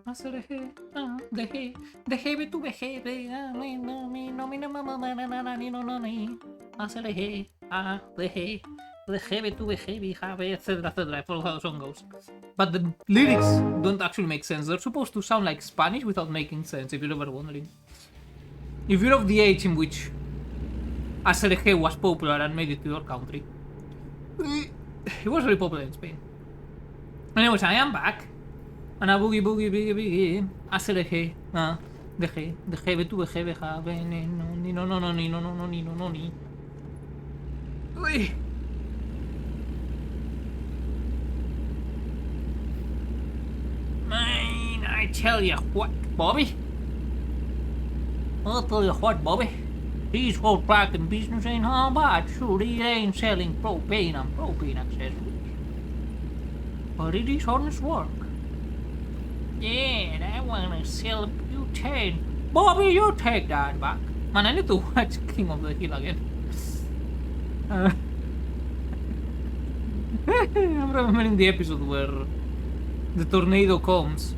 Aseleje, dejebe tu vejebe, Aseleje, dejebe tu vejebe, etc., etc. I forgot how the song goes. But the lyrics don't actually make sense. They're supposed to sound like Spanish without making sense, if you're ever wondering. If you're of the age in which Aseleje was popular and made it to your country, it was very popular in Spain. Anyways, I am back. And a boogie boogie boogie boogie. Aseleje, dejebe tu vejebe, no. Uy. Man, I tell you what, Bobby. I'll tell you what, Bobby. This whole trucking business ain't how bad. Sure, it ain't selling propane and propane accessories. But it is honest work. Yeah, I wanna sell butane. Bobby, you take that back. Man, I need to watch King of the Hill again. I'm remembering the episode where the tornado comes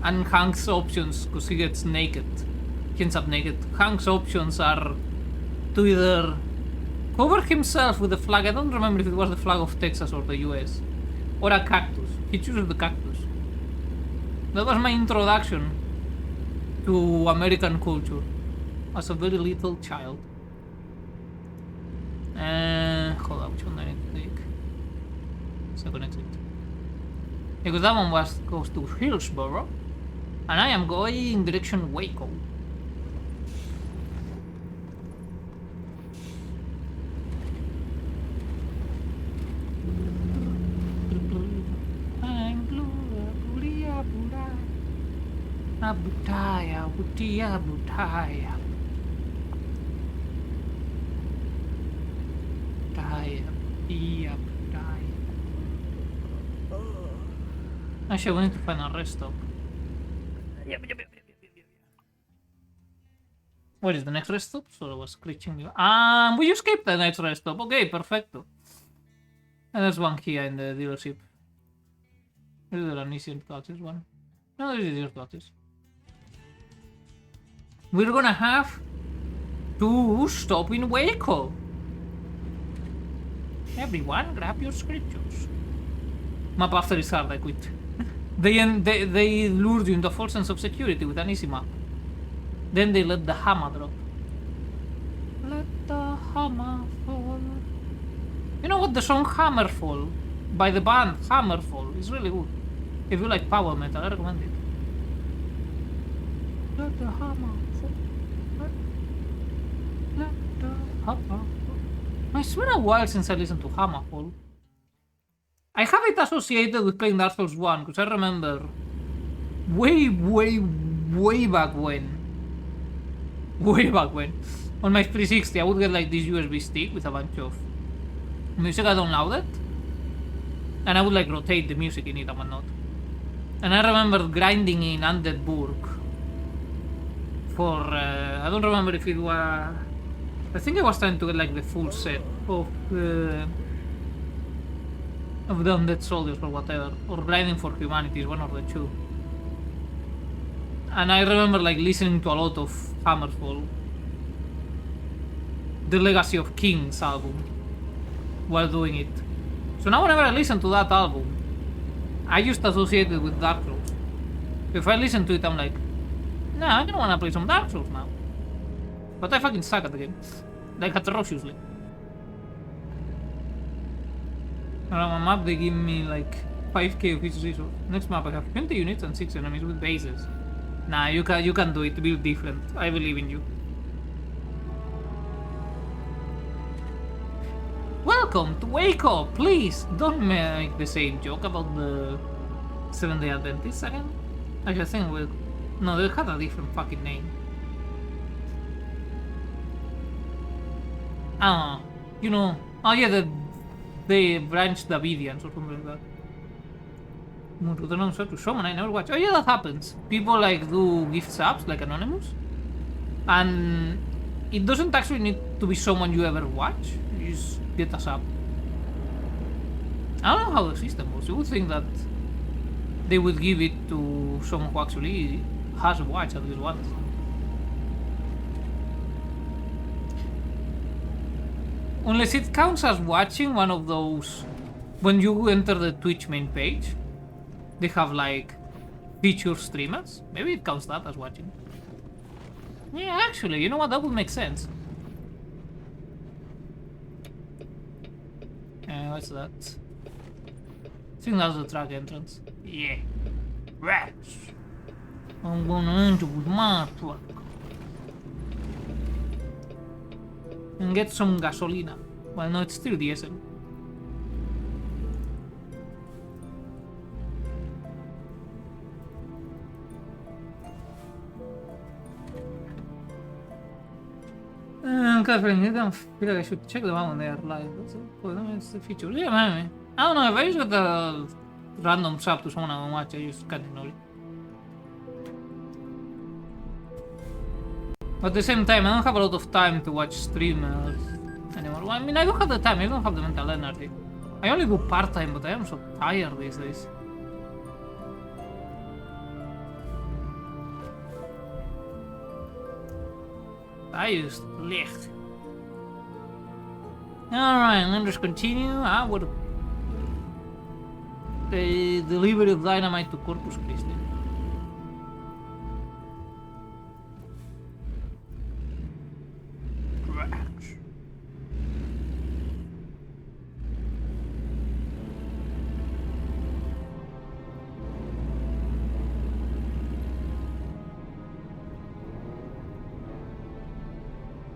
and Hank's options, because he gets naked. He ends up naked. Hank's options are to either cover himself with a flag, I don't remember if it was the flag of Texas or the US, or a cactus. He chooses the cactus. That was my introduction to American culture as a very little child. Hold up, which one do I need to take? Second exit. Because that one goes to Hillsboro, and I am going direction Waco. Abutaya, butia, butaya. Butaya, butia, butaya. Actually, we need to find a rest stop. What is the next rest stop? So I was glitching you. We escaped the next rest stop. Okay, perfecto. And there's one here in the dealership. Is there an easier touches one? No, there's easier touches. We're gonna have to stop in Waco. Everyone, grab your scriptures. Map after is hard, I quit. They lured you into a false sense of security with an easy map. Then they let the hammer drop. Let the hammer fall. You know what? The song Hammerfall by the band Hammerfall is really good. If you like power metal, I recommend it. Let the hammer fall. Let the hammer fall. It's been a while since I listened to Hammerfall. I have it associated with playing Dark Souls 1, because I remember way back when, on my 360 I would get like this USB stick with a bunch of music I downloaded, and I would like rotate the music in it and whatnot. And I remember grinding in Undead Burg for, I don't remember if it was, I think I was trying to get like the full set of the Undead Soldiers or whatever, or grinding for Humanities, one of the two. And I remember like listening to a lot of Hammerfall, the Legacy of Kings album, while doing it. So now whenever I listen to that album, I just associate it with Dark Souls. If I listen to it, I'm like, nah, I don't wanna play some Dark Souls now. But I fucking suck at the game. Like atrociously. Around my map they give me like 5k of each resource. Next map I have 20 units and 6 enemies with bases. Nah, you can do it, build different. I believe in you. Welcome to Waco! Please don't make the same joke about the 7-Day Adventists again. Actually, I think we'll... No, they had a different fucking name. Ah, you know... Oh yeah, the Branch Davidians or something like that. To summon, I never watch. Oh yeah, that happens. People like do gift subs, like Anonymous. And it doesn't actually need to be someone you ever watch. You just get a sub. I don't know how the system works. You would think that they would give it to someone who actually has watched at least once. Unless it counts as watching one of those. When you enter the Twitch main page, they have like featured streamers. Maybe it counts that as watching. Yeah, actually, you know what? That would make sense. What's that? I think that's the track entrance. Yeah. Rats. I'm gonna enter with my truck. And get some gasolina. Well, no, it's still diesel. Catherine, I feel like I should check them out when they are live. That's the feature. Yeah, maybe. I don't know, if I just got a random sub to someone I watch, I just can't ignore it. But at the same time, I don't have a lot of time to watch streamers anymore. Well, I mean, I don't have the time, I don't have the mental energy. I only do part-time, but I am so tired these days. I just left. Alright, let me just continue. I would. The delivery of dynamite to Corpus Christi.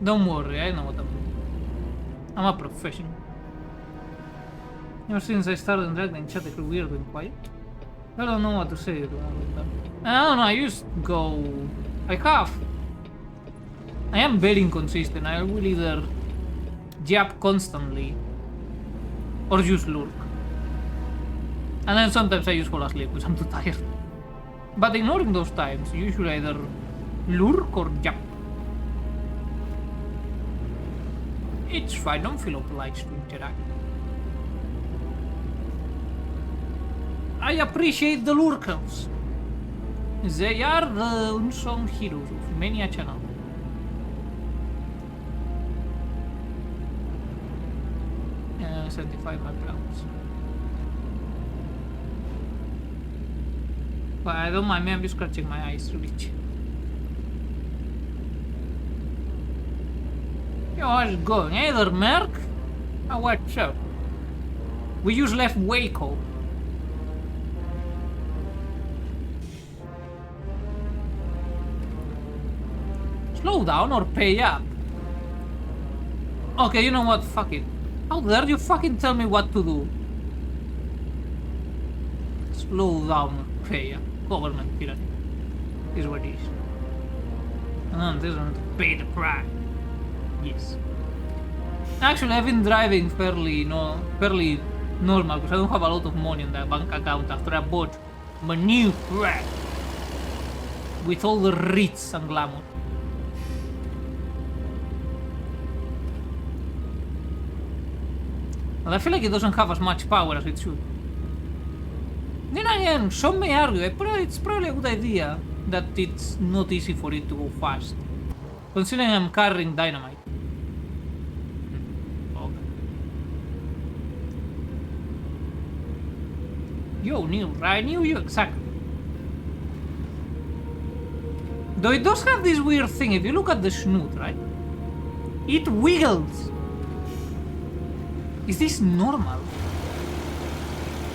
Don't worry, I know what I'm doing. I'm a professional. Ever since I started dragging chat, I feel weird and quiet. I don't know what to say about that. I don't know, I just go... I am very inconsistent. I will either jab constantly or just lurk. And then sometimes I just fall asleep because I'm too tired. But ignoring those times, you should either lurk or jab. It's fine, don't feel obliged to interact. I appreciate the lurkers. They are the unsung heroes of many a channel. Yeah, 75 pounds. But I don't mind me, I'm just scratching my eyes to reach. Yo, how's it going? Hey there, Merc. Oh, what's up? We just left Waco. Slow down or pay up. Okay, you know what? Fuck it. How dare you fucking tell me what to do? Slow down or pay up. Government tyranny is what it is. And doesn't pay the price. Yes. Actually, I've been driving fairly normal because I don't have a lot of money in the bank account after I bought my new truck with all the ritz and glamour. And I feel like it doesn't have as much power as it should. Then again, some may argue it's probably a good idea that it's not easy for it to go fast, considering I'm carrying dynamite. Yo, Neil, I knew you exactly. Though it does have this weird thing, if you look at the snoot, right? It wiggles. Is this normal?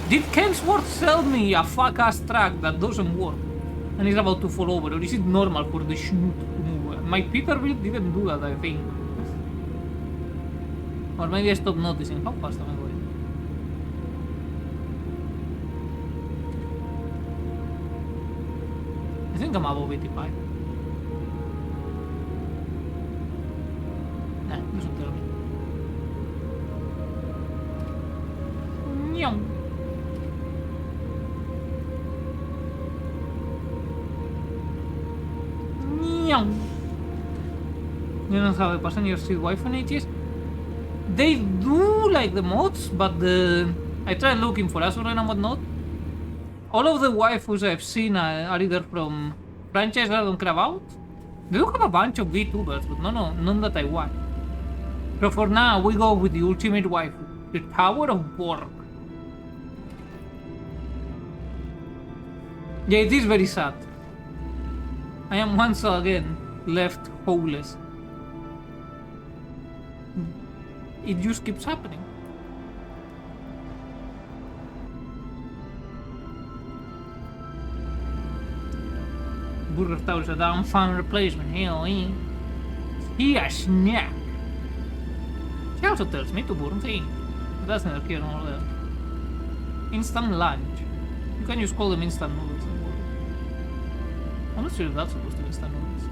Did Kensworth sell me a fuck-ass track that doesn't work and is about to fall over, or is it normal for the snoot to move? My Peterbilt didn't do that, I think. Or maybe I stopped noticing. How fast am I going? I think I'm above 85. Nah, doesn't tell me. Nyong. Nyong. You don't have a passenger seat Wi-Fi in ATS? They do like the mods, but I tried looking for Azure and whatnot. All of the waifus I've seen are either from franchises I don't care about. They do have a bunch of VTubers, but none that I watch. So for now, we go with the ultimate waifu, the Tower of Borg. Yeah, it is very sad. I am once again left hopeless. It just keeps happening. Burger Tower is a damn fun replacement. Hell yeah. He a snack. She also tells me to burn things. That's neither here nor there. Instant lunch. You can just call them instant noodles. I'm not sure if that's supposed to be instant noodles.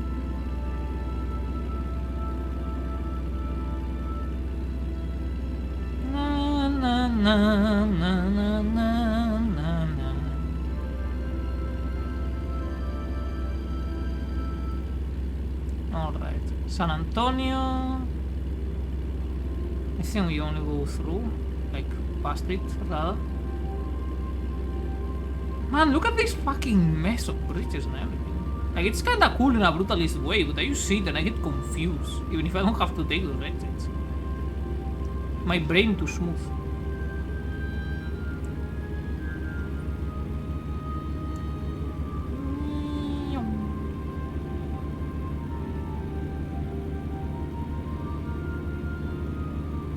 Na na na na na na na na. Alright. San Antonio. I think we only go through, like past it rather. Man, look at this fucking mess of bridges and everything. Like, it's kinda cool in a brutalist way, but I just see it and I get confused, even if I don't have to take those exits. My brain too smooth.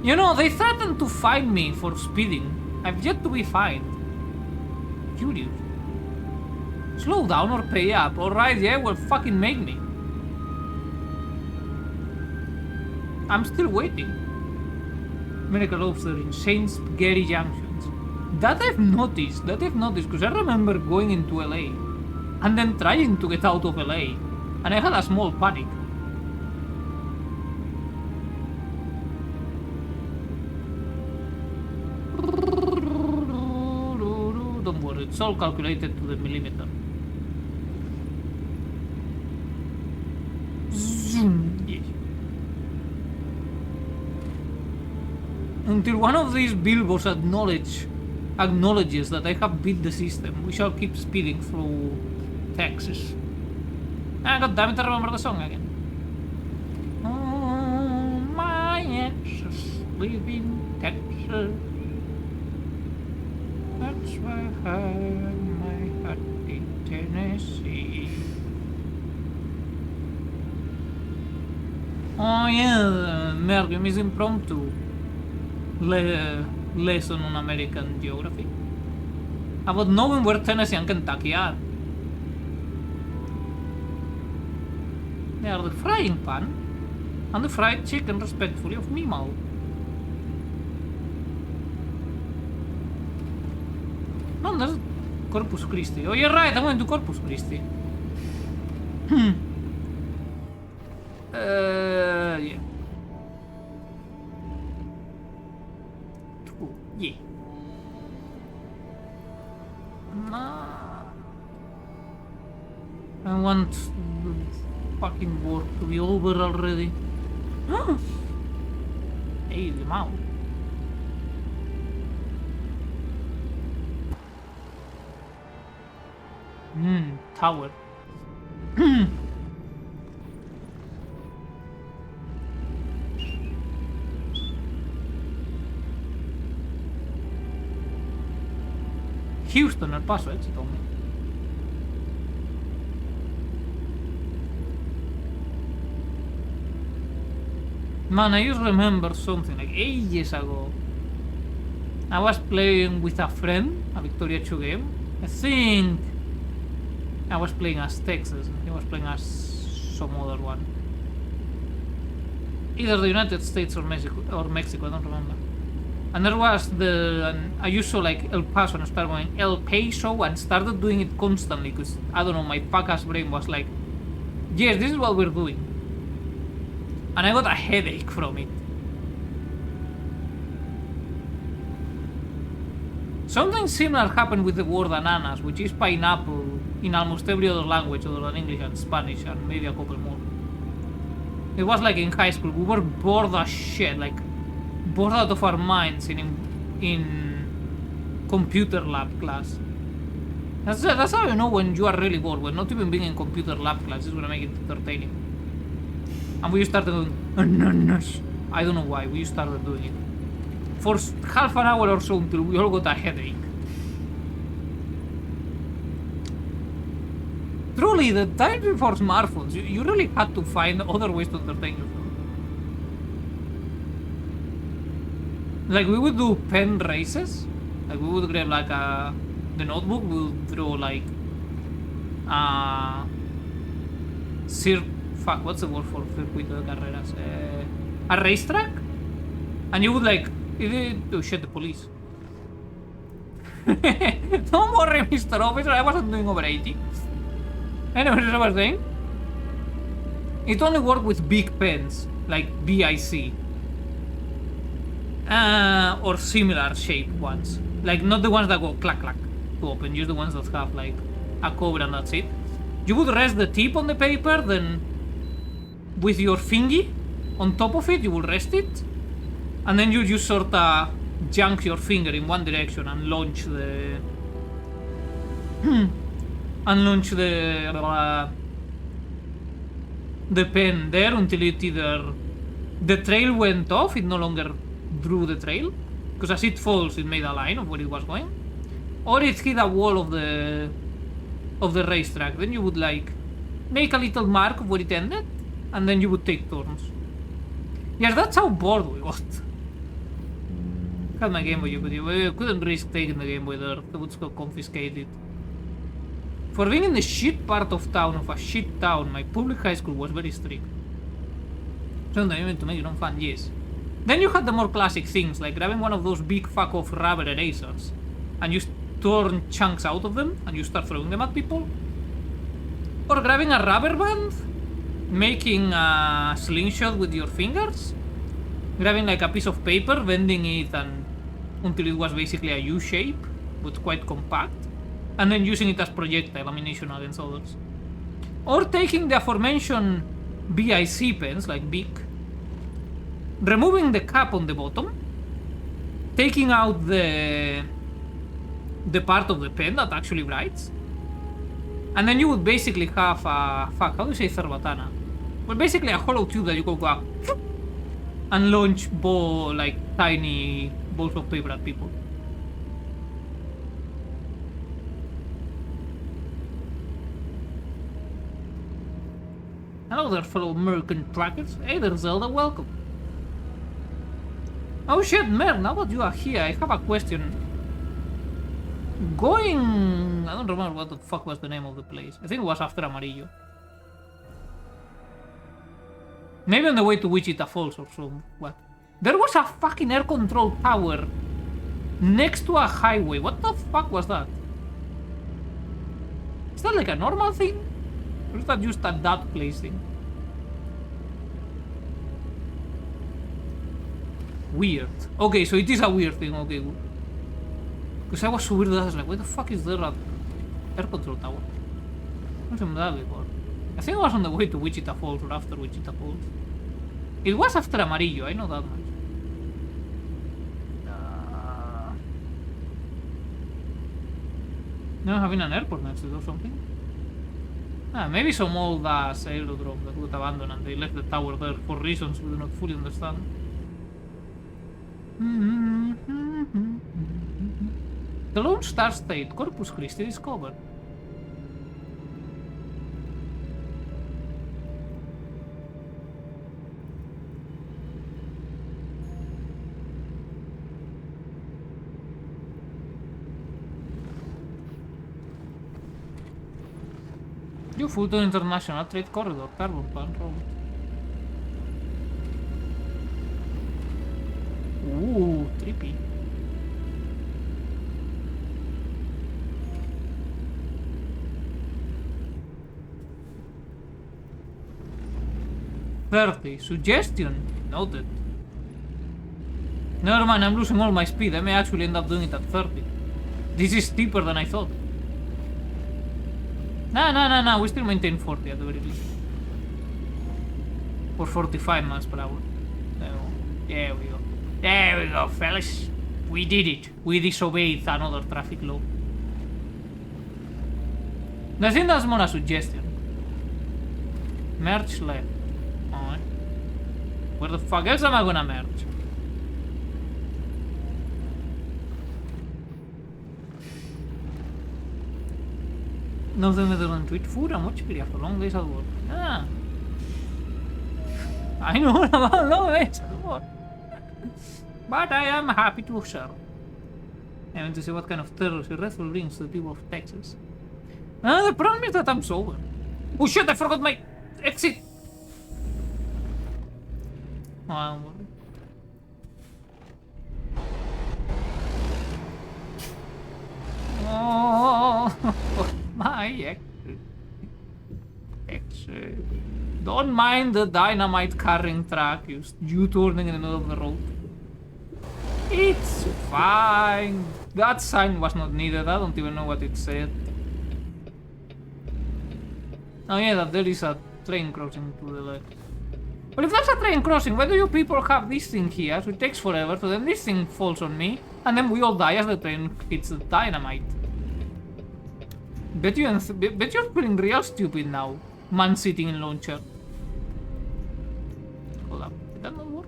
You know, they threatened to fine me for speeding. I've yet to be fined. Curious. Slow down or pay up. Alright, yeah, well, fucking make me. I'm still waiting. Medical officer in Saint Spaghetti Junctions. That I've noticed, because I remember going into LA and then trying to get out of LA, and I had a small panic. Don't worry, it's all calculated to the millimeter. Zoom. Yes. Until one of these billboards acknowledges that I have beat the system, we shall keep speeding through Texas. Ah, god damn it, I remember the song again. Oh, my exes live in Texas. That's why I have my heart in Tennessee. Oh yeah, Merriam is impromptu. Lesson on American geography. About knowing where Tennessee and Kentucky are. They are the frying pan and the fried chicken, respectfully, of Meemaw. No, there's Corpus Christi. Oh, you're right, I went to Corpus Christi. Yeah. True, yeah. I want the fucking war to be over already. Hey, the mouth. Tower. Houston, El Paso, éxito. Man, I just remember something like ages ago. I was playing with a friend, a Victoria 2 game. I think I was playing as Texas, and he was playing as some other one. Either the United States or Mexico, I don't remember. And there was I used to like El Paso and started going El Peso and started doing it constantly because, I don't know, my fuck-ass brain was like, yes, this is what we're doing. And I got a headache from it. Something similar happened with the word ananas, which is pineapple in almost every other language other than English and Spanish and maybe a couple more. It was like in high school, we were bored as shit, like bored out of our minds in computer lab class. That's how you know when you are really bored, when not even being in computer lab class is gonna make it entertaining. And we started going, I don't know why, we started doing it. For half an hour or so until we all got a headache. Truly, the time before smartphones, you really had to find other ways to entertain yourself. Like, we would do pen races. Like, we would grab, like, the notebook, we would draw, like, fuck, what's the word for circuito de carreras? A racetrack? And you would, like, oh shit, the police. Don't worry, Mr. Officer, I wasn't doing over 80. Anyway, as I was saying, it only worked with big pens, like BIC. Or similar shaped ones. Like, not the ones that go clack clack to open, just the ones that have, like, a cover and that's it. You would rest the tip on the paper, then with your fingy on top of it, you will rest it. And then you just sort of junk your finger in one direction and launch the... the pen there until it either... the trail went off, it no longer drew the trail. Because as it falls, it made a line of where it was going. Or it hit a wall of the racetrack. Then you would, like, make a little mark of where it ended. And then you would take turns. Yes, that's how bored we got. Had my Game Boy, but we couldn't risk taking the Game Boy there. They would still confiscate it. For being in the shit part of town, of a shit town, my public high school was very strict. Sometimes even to make your own fun, yes. Then you had the more classic things, like grabbing one of those big fuck-off rubber erasers, and you turn chunks out of them, and you start throwing them at people. Or grabbing a rubber band, making a slingshot with your fingers, grabbing like a piece of paper, bending it until it was basically a U-shape, but quite compact, and then using it as projectile ammunition against others. Or taking the aforementioned BIC pens, like Bic, removing the cap on the bottom, taking out the part of the pen that actually writes, and then you would basically have a... fuck, how do you say cerbatana? Well, basically a hollow tube that you could go and launch like tiny balls of paper at people. Hello there, fellow American trackers. Hey there, Zelda, welcome. Oh shit, Mer, now that you are here, I have a question. I don't remember what the fuck was the name of the place. I think it was after Amarillo. Maybe on the way to Wichita Falls or so. What? There was a fucking air control tower next to a highway. What the fuck was that? Is that like a normal thing? Or is that just a that place thing? Weird. Okay, so it is a weird thing. Okay, good. Because I was so weird that I was like, why the fuck is there an air control tower? I've seen that before. I think it was on the way to Wichita Falls or after Wichita Falls. It was after Amarillo, I know that much. Not having an airport next to it or something? Maybe some old ass aerodrome that got abandoned and they left the tower there for reasons we do not fully understand. The Lone Star State, Corpus Christi discovered. You Fulton International Trade Corridor, Carbon Pan Road. Ooh, trippy. $30. Suggestion? Noted. Never mind, I'm losing all my speed. I may actually end up doing it at 30. This is steeper than I thought. Nah, we still maintain 40 at the very least. Or 45 miles per hour. There we go. There we go, fellas. We did it. We disobeyed another traffic law. I think that's more a suggestion. Merge left. Alright. Where the fuck else am I gonna merge? Nothing better than to eat food and watch video after long days at work. Ah. I know about long days at work. But I am happy to serve. I want to see what kind of terror she wrestle brings to the people of Texas. The problem is that I'm sober. Oh shit, I forgot my exit! Oh, I'm worried. Oh, my exit. Don't mind the dynamite carrying truck, you turning in the middle of the road. It's fine. That sign was not needed, I don't even know what it said. Oh yeah, that there is a train crossing to the left. Well, if that's a train crossing, why do you people have this thing here? So it takes forever, so then this thing falls on me, and then we all die as the train hits the dynamite. Bet you're feeling real stupid now, man sitting in launcher. Hold up, did that not work?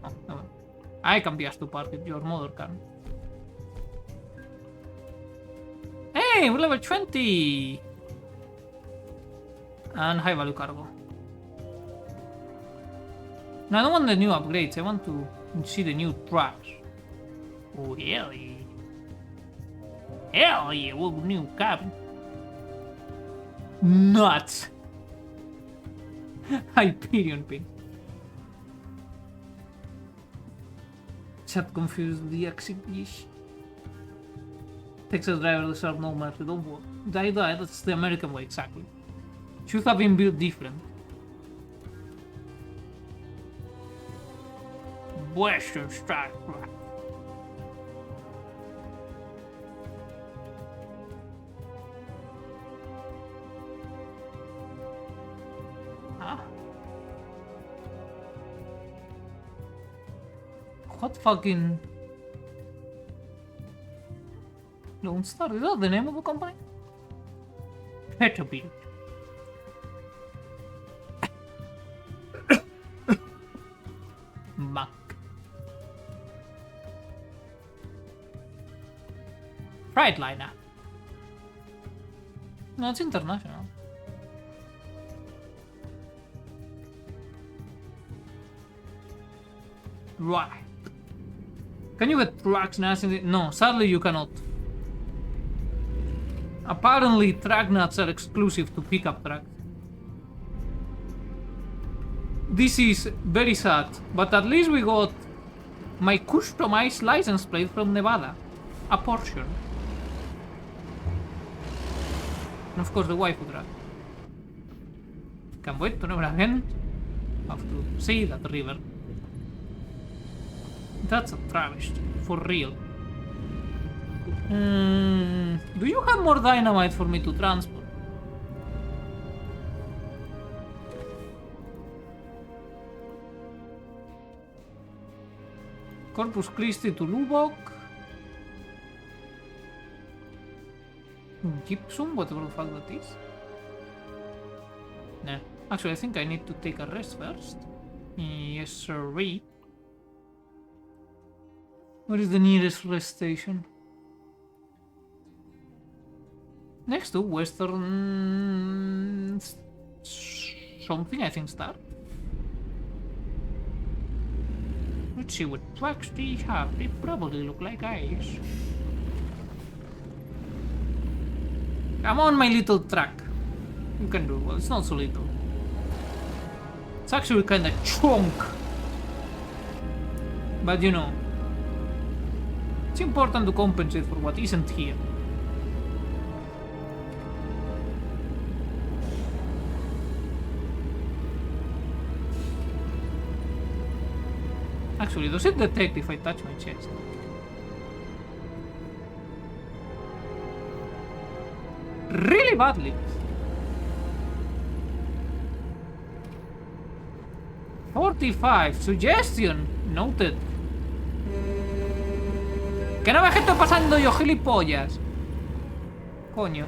Oh, no. I can be asked to park it, your mother can. Hey, we're level 20! And high value cargo. Now I don't want the new upgrades, I want to see the new trucks. Oh hell yeah. Hell yeah, what new cabin. Nuts! Hyperion pin. Chat confused the exit. Texas driver deserve no mercy, don't worry. Die, that's the American way, exactly. Should have been built different. Western Star Trek. Huh? What fucking Lone Star? Is that the name of the company? Peterbilt. Mac. Freightliner. No, it's international. Right. Can you get trucks now? No, sadly you cannot. Apparently track nuts are exclusive to pickup trucks. This is very sad, but at least we got my customized license plate from Nevada. A Porsche. And of course the waifu truck. Can't wait to never again have to see that river. That's a travesty, for real. Do you have more dynamite for me to transport? Corpus Christi to Lubbock. Gypsum, whatever the fuck that is. Nah. Actually, I think I need to take a rest first. Yes, sirree. Where is the nearest rest station? Next to Western... something, I think, Star. Let's see what trucks these have. They probably look like ice. Come on, my little truck. You can do it. Well, it's not so little. It's actually kinda chunk. But you know, it's important to compensate for what isn't here. Actually, does it detect if I touch my chest? Really badly. 45. Suggestion. Noted. ¿Qué no ves que estoy pasando yo, gilipollas? Coño.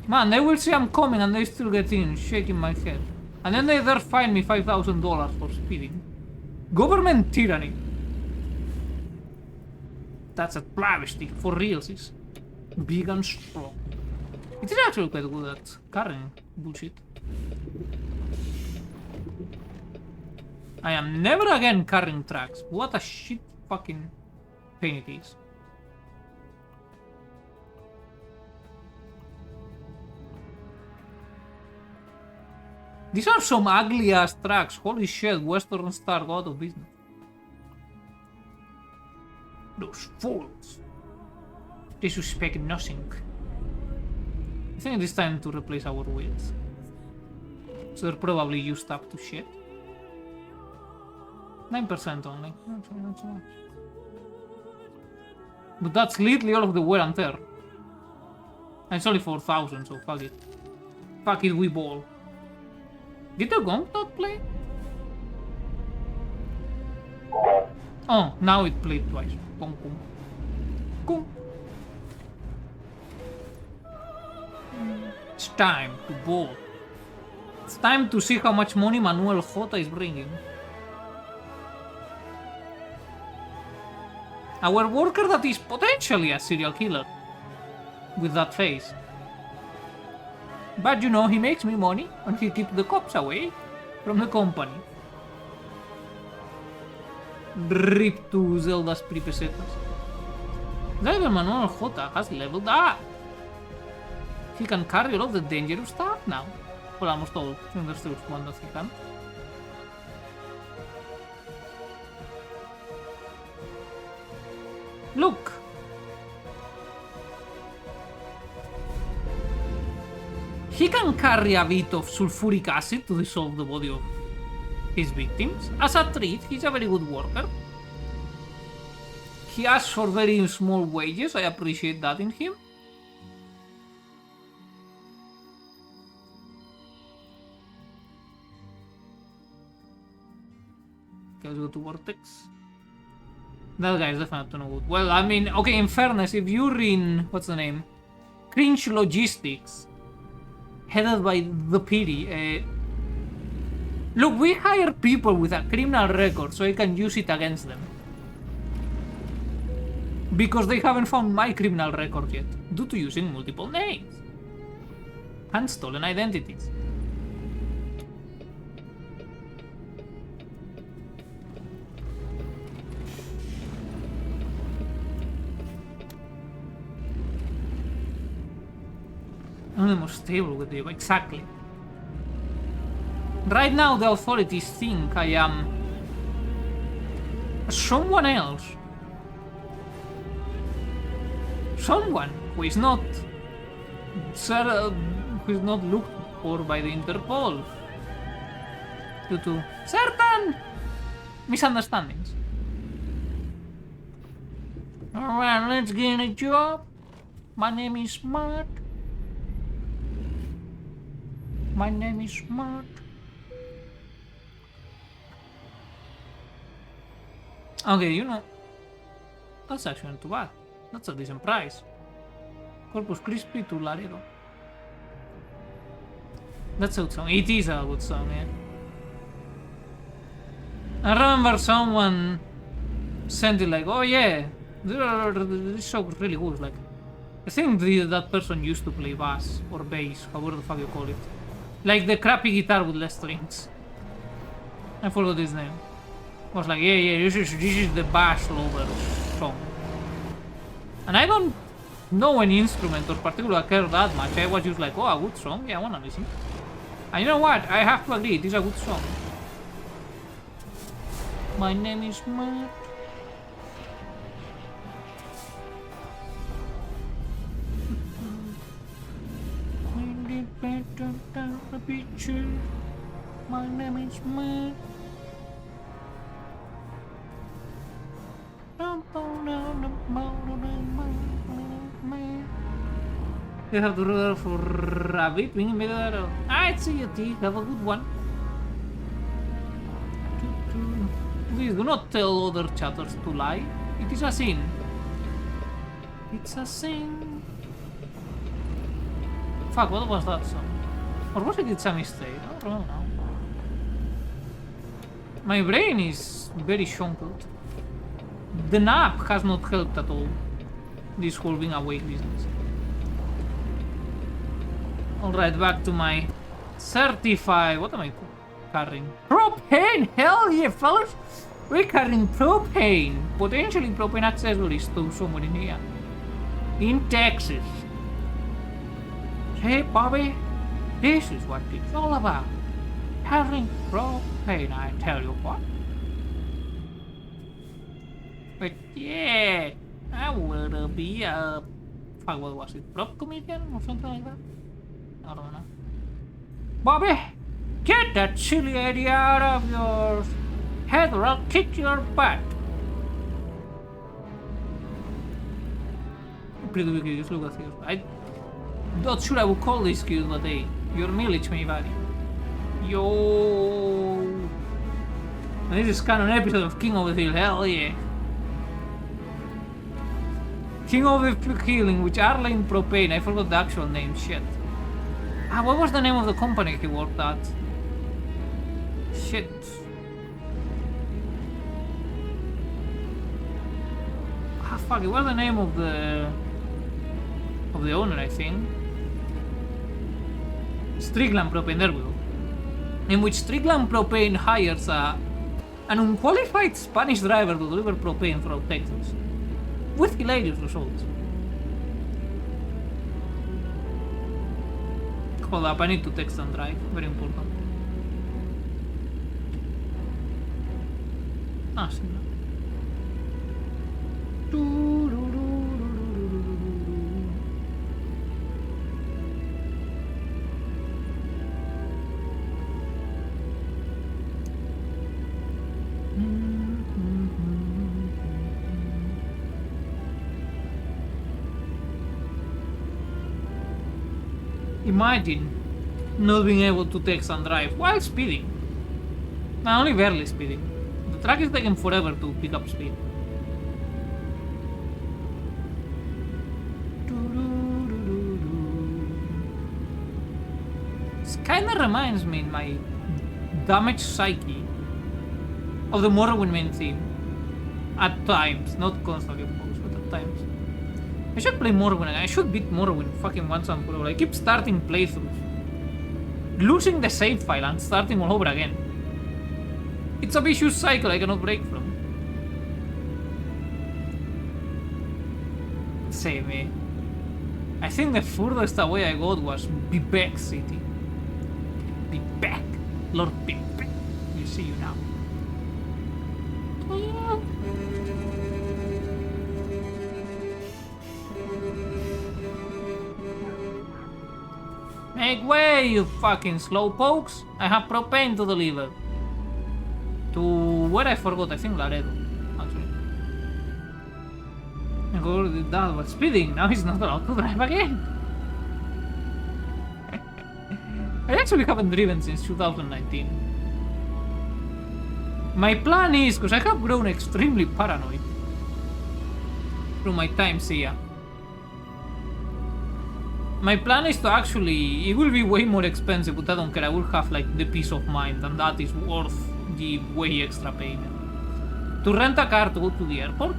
Man, they will see I'm coming and they still get in, shaking my head. And then they there fine me $5,000 for speeding. Government tyranny. That's a travesty, for realsies. Big and strong. It is actually quite good at carrying bullshit. I am never again carrying tracks. What a shit fucking pain it is. These are some ugly ass tracks. Holy shit, Western Star got out of business. Those fools. They suspect nothing. I think it is time to replace our wheels. So they're probably used up to shit. 9% only. Not so much. But that's literally all of the wear and tear. And it's only 4,000, so fuck it. Fuck it, we ball. Did the gong not play? Oh, now it played twice. Gong, gong. Gong. It's time to ball. It's time to see how much money Manuel Jota is bringing. Our worker that is potentially a serial killer. With that face. But you know, he makes me money and he keeps the cops away from the company. Rip to Zelda's prepesetas. Driver Manuel Jota has leveled up. He can carry all of the dangerous stuff now. Well, almost all. I think there's still one that he can. Look! He can carry a bit of sulfuric acid to dissolve the body of his victims. As a treat, he's a very good worker. He asks for very small wages, I appreciate that in him. Okay, let's go to Vortex. That guy is definitely no good. Well, I mean, okay, in fairness, if you're in, what's the name? Cringe Logistics, headed by the Pity, look, we hire people with a criminal record so I can use it against them. Because they haven't found my criminal record yet, due to using multiple names. And stolen identities. I'm the most stable with you, exactly. Right now the authorities think I am someone else. Someone who is not looked for by the Interpol due to certain misunderstandings. Alright, let's get a job. My name is Matt. My name is Matt. Okay, you know, that's actually not too bad. That's a decent price. Corpus Christi to Laredo. That's a good song. It is a good song, yeah. I remember someone sent it like, oh yeah, this song is really good. Like, I think that person used to play bass or bass, however the fuck you call it. Like the crappy guitar with less strings. I forgot his name. I was like, yeah, this is the bass lover song. And I don't know any instrument or particularly care that much. I was just like, oh, a good song, yeah, I wanna listen. And you know what? I have to agree, it is a good song. My name is Matt. My name is Matt. You have to roll for rabbit, wing middle. I'd see you, T. Have a good one. Please do not tell other chatters to lie. It is a sin. It's a sin. Fuck, what was that song? Or was it a mistake? I don't know. My brain is very shonkled. The nap has not helped at all. This whole being awake business. Alright, back to my certified. What am I carrying? Propane! Hell yeah, fellas! We're carrying propane! Potentially propane accessories to somewhere in here. In Texas. Hey, Bobby, this is what it's all about. Carrying propane, I tell you what. But yeah, I would be a... Fuck, what was it? Prop comedian or something like that? I don't know. Bobby, get that silly idea out of your head or I'll kick your butt. Pretty weak, look at this. I'm not sure I would call this cute, but hey, you're milage me, buddy. Yo. And this is kind of an episode of King of the Hill, hell yeah. King of the Healing, which Arlene Propane, I forgot the actual name, shit. Ah, what was the name of the company he worked at? Shit. Ah, fuck, it was the name of the owner, I think. Strickland Propane, there we go. In which Strickland Propane hires an unqualified Spanish driver to deliver propane throughout Texas. With hilarious results. Hold up, I need to text and drive. Very important. Ah, sí. Imagine not being able to text and drive while speeding. Nah, only barely speeding. The truck is taking forever to pick up speed. This kinda reminds me in my damaged psyche of the Morrowind main theme. At times, not constantly of course, but at times. I should play Morrowind again. I should beat Morrowind fucking once and for all. I keep starting playthroughs, losing the save file and starting all over again. It's a vicious cycle I cannot break from. Save me. I think the furthest away I got was Bebek City. Bebek. Lord Bebek. We see you now. Make way, you fucking slowpokes! I have propane to deliver. To where I forgot, I think Laredo, actually. I already did that while speeding, now he's not allowed to drive again. I actually haven't driven since 2019. My plan is, because I have grown extremely paranoid through my times here. My plan is to actually, it will be way more expensive, but I don't care, I will have like the peace of mind, and that is worth the way extra payment. To rent a car to go to the airport,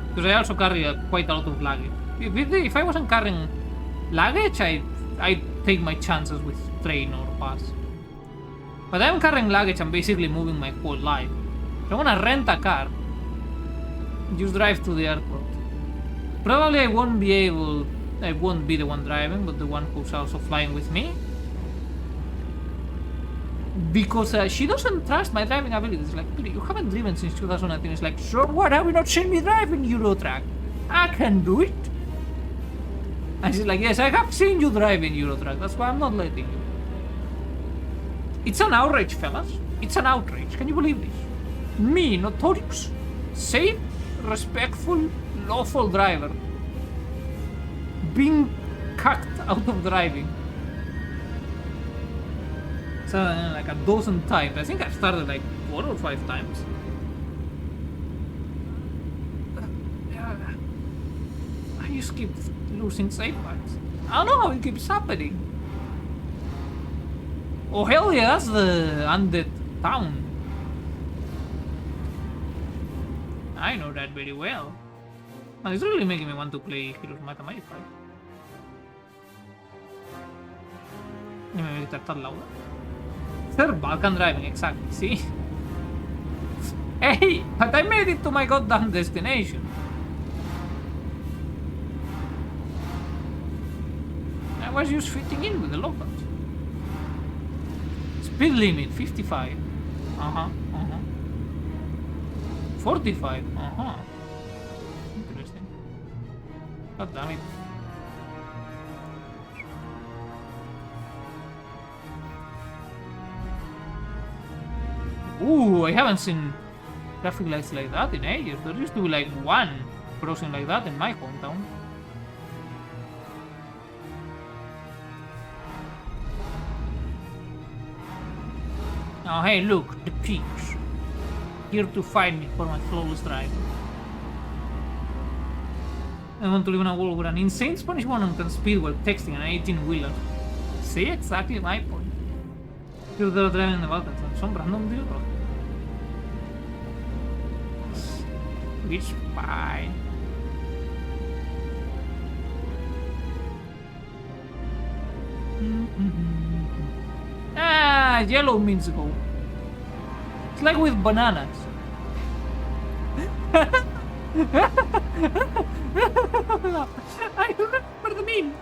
because I also carry quite a lot of luggage. If I wasn't carrying luggage, I'd take my chances with train or bus. But I'm carrying luggage, I'm basically moving my whole life. If I wanna rent a car, just drive to the airport. Probably I won't be the one driving, but the one who's also flying with me. Because she doesn't trust my driving abilities. Like, you haven't driven since 2019. It's like, so what? Have you not seen me drive in Eurotrack? I can do it. And she's like, yes, I have seen you drive in Eurotrack. That's why I'm not letting you. It's an outrage, fellas. It's an outrage. Can you believe this? Me, notorious, safe, respectful, lawful driver, being cucked out of driving. So like a dozen times. I think I've started like 4 or 5 times. I just keep losing save files. I don't know how it keeps happening. Oh hell yeah, that's the undead town. I know that very well. And it's really making me want to play Heroes Mathematical. Y me voy a quitar esta lauda. Third Balkan driving, exactly, see? Hey, but I made it to my goddamn destination. I was just fitting in with the locals. Speed limit 55. 45. Interesting. God damn it. Ooh, I haven't seen traffic lights like that in ages. There used to be like one crossing like that in my hometown. Oh hey, look, the peaks. Here to find me for my flawless drive. I want to live in a world with an insane Spanish woman can speed while texting an 18-wheeler. See, exactly my point. Here they're driving in the Balkans and some random deal. Which fine. Ah, yellow means go. It's like with bananas. I remember the meme.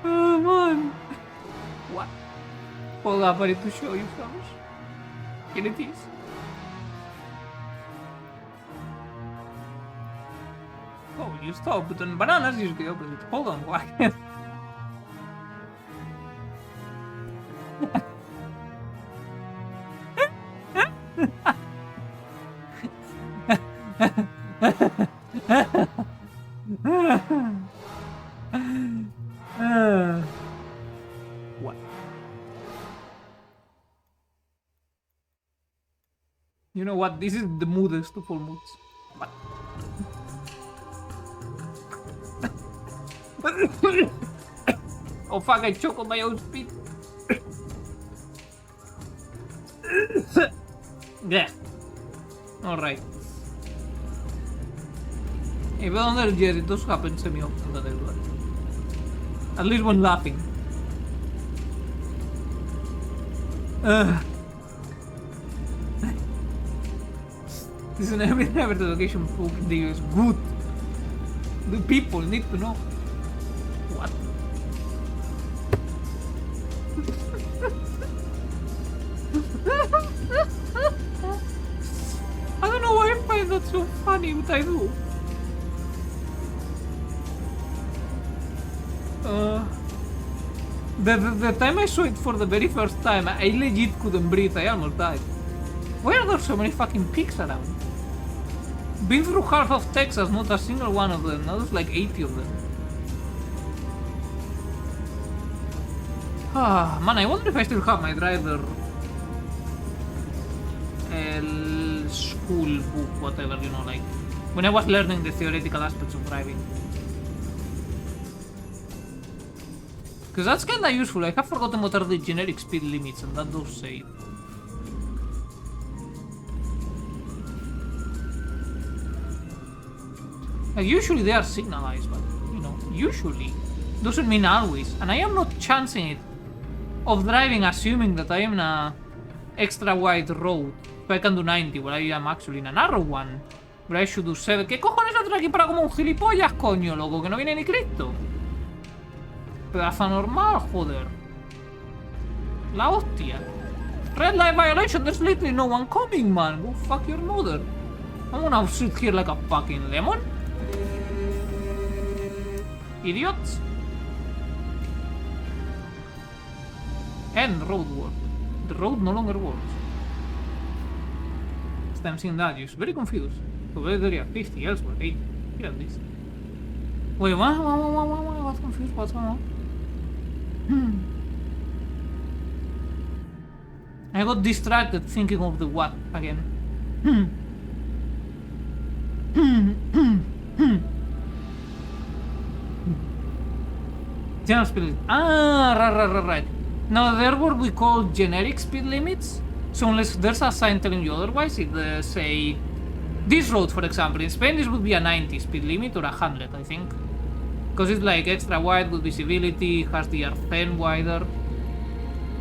Oh man. What? Hold up, I need to show you fellas. Here it is. Oh, you stop, but on bananas is the opposite. Hold on, what? What? You know what? This is the moodest of all moods. What? Oh fuck, I choke on my own spit. Yeah. Alright. Even on the jet, it does happen semi-often that I do that. At least when laughing. This is never the location for the US. Good. The people need to know. What? I don't know why I find that so funny, but I do. The time I saw it for the very first time, I legit couldn't breathe. I almost died. Why are there so many fucking pigs around? Been through half of Texas, not a single one of them. Now there's like 80 of them. Ah, man, I wonder if I still have my driver school book, whatever, you know, like when I was learning the theoretical aspects of driving. Because that's kinda useful. I have forgotten what are the generic speed limits, and that does say. Like, usually they are signalized, but, you know, usually doesn't mean always. And I am not chancing it of driving assuming that I am in a extra wide road, so I can do 90, where I am actually in a narrow one, where I should do 7. ¿Qué cojones haces aquí para como un gilipollas, coño, loco? Que no viene ni Cristo. Pedazo normal, joder. La hostia. Red light violation, there's literally no one coming, man. Go fuck your mother. I'm gonna sit here like a fucking lemon. Idiots. End road work. The road no longer works. I'm seeing that, you're very confused. So area 50 elsewhere, 80. Here at least. Wait, what? What's confused? What's going on? I got distracted thinking of the what again. General speed limit. Right. Now, there what we call generic speed limits. So unless there's a sign telling you otherwise, if they say... This road, for example, in Spain, this would be a 90 speed limit or 100, I think. Because it's like extra wide, good visibility, has the R10 wider.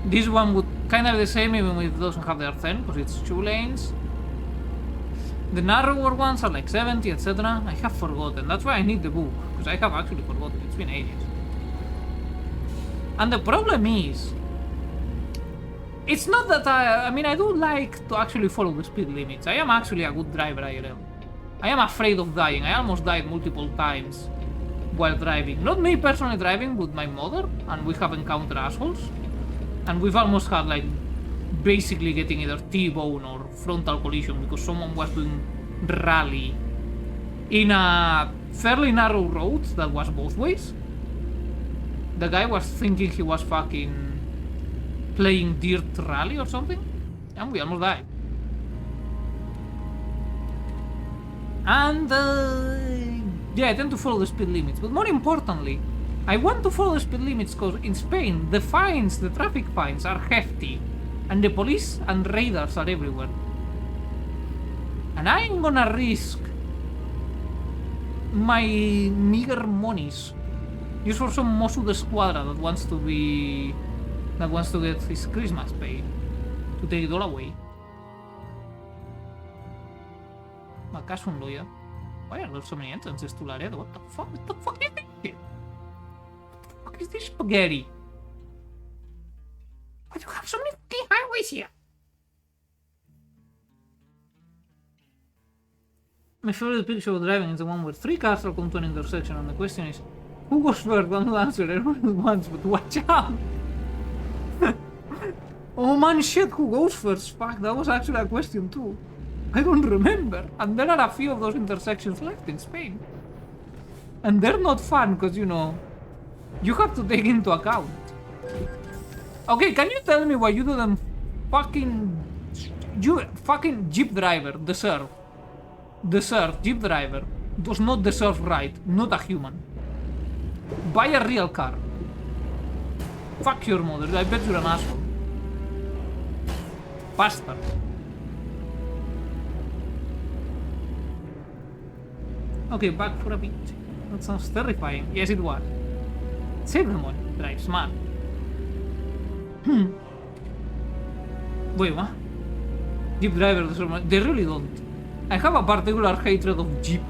This one would kind of be the same even if it doesn't have the R10, because it's 2 lanes. The narrower ones are like 70, etc. I have forgotten. That's why I need the book, because I have actually forgotten. It's been ages. And the problem is, it's not that I mean, I do like to actually follow the speed limits. I am actually a good driver, IRL. I am afraid of dying. I almost died multiple times while driving. Not me personally driving, but my mother, and we have encountered assholes. And we've almost had, like, basically getting either T-bone or frontal collision because someone was doing rally in a fairly narrow road that was both ways. The guy was thinking he was fucking playing dirt rally or something, and we almost died. And yeah, I tend to follow the speed limits, but more importantly, I want to follow the speed limits because in Spain the fines, the traffic fines are hefty, and the police and radars are everywhere. And I ain't gonna risk my meager monies just for some Mosu de Squadra that wants to get his Christmas pay to take it all away. Me caso en Loya. Why are there so many entrances to Laredo? What the fuck? What the fuck is this shit? What the fuck is this spaghetti? Why do you have so many fucking highways here? My favorite picture of driving is the one where 3 cars are come to an intersection and the question is, who goes first? One will answer everyone at once, but watch out! Oh man, shit, who goes first? Fuck, that was actually a question too. I don't remember. And there are a few of those intersections left in Spain. And they're not fun, because, you know, you have to take into account. Okay, can you tell me why you do them fucking... You fucking Jeep driver deserve, Jeep driver does not deserve right, not a human. Buy a real car. Fuck your mother, I bet you're an asshole. Bastard. Okay, back for a bit. That sounds terrifying. Yes, it was. Save the money. Drive smart. Wait, what? Jeep drivers, they really don't. I have a particular hatred of Jeep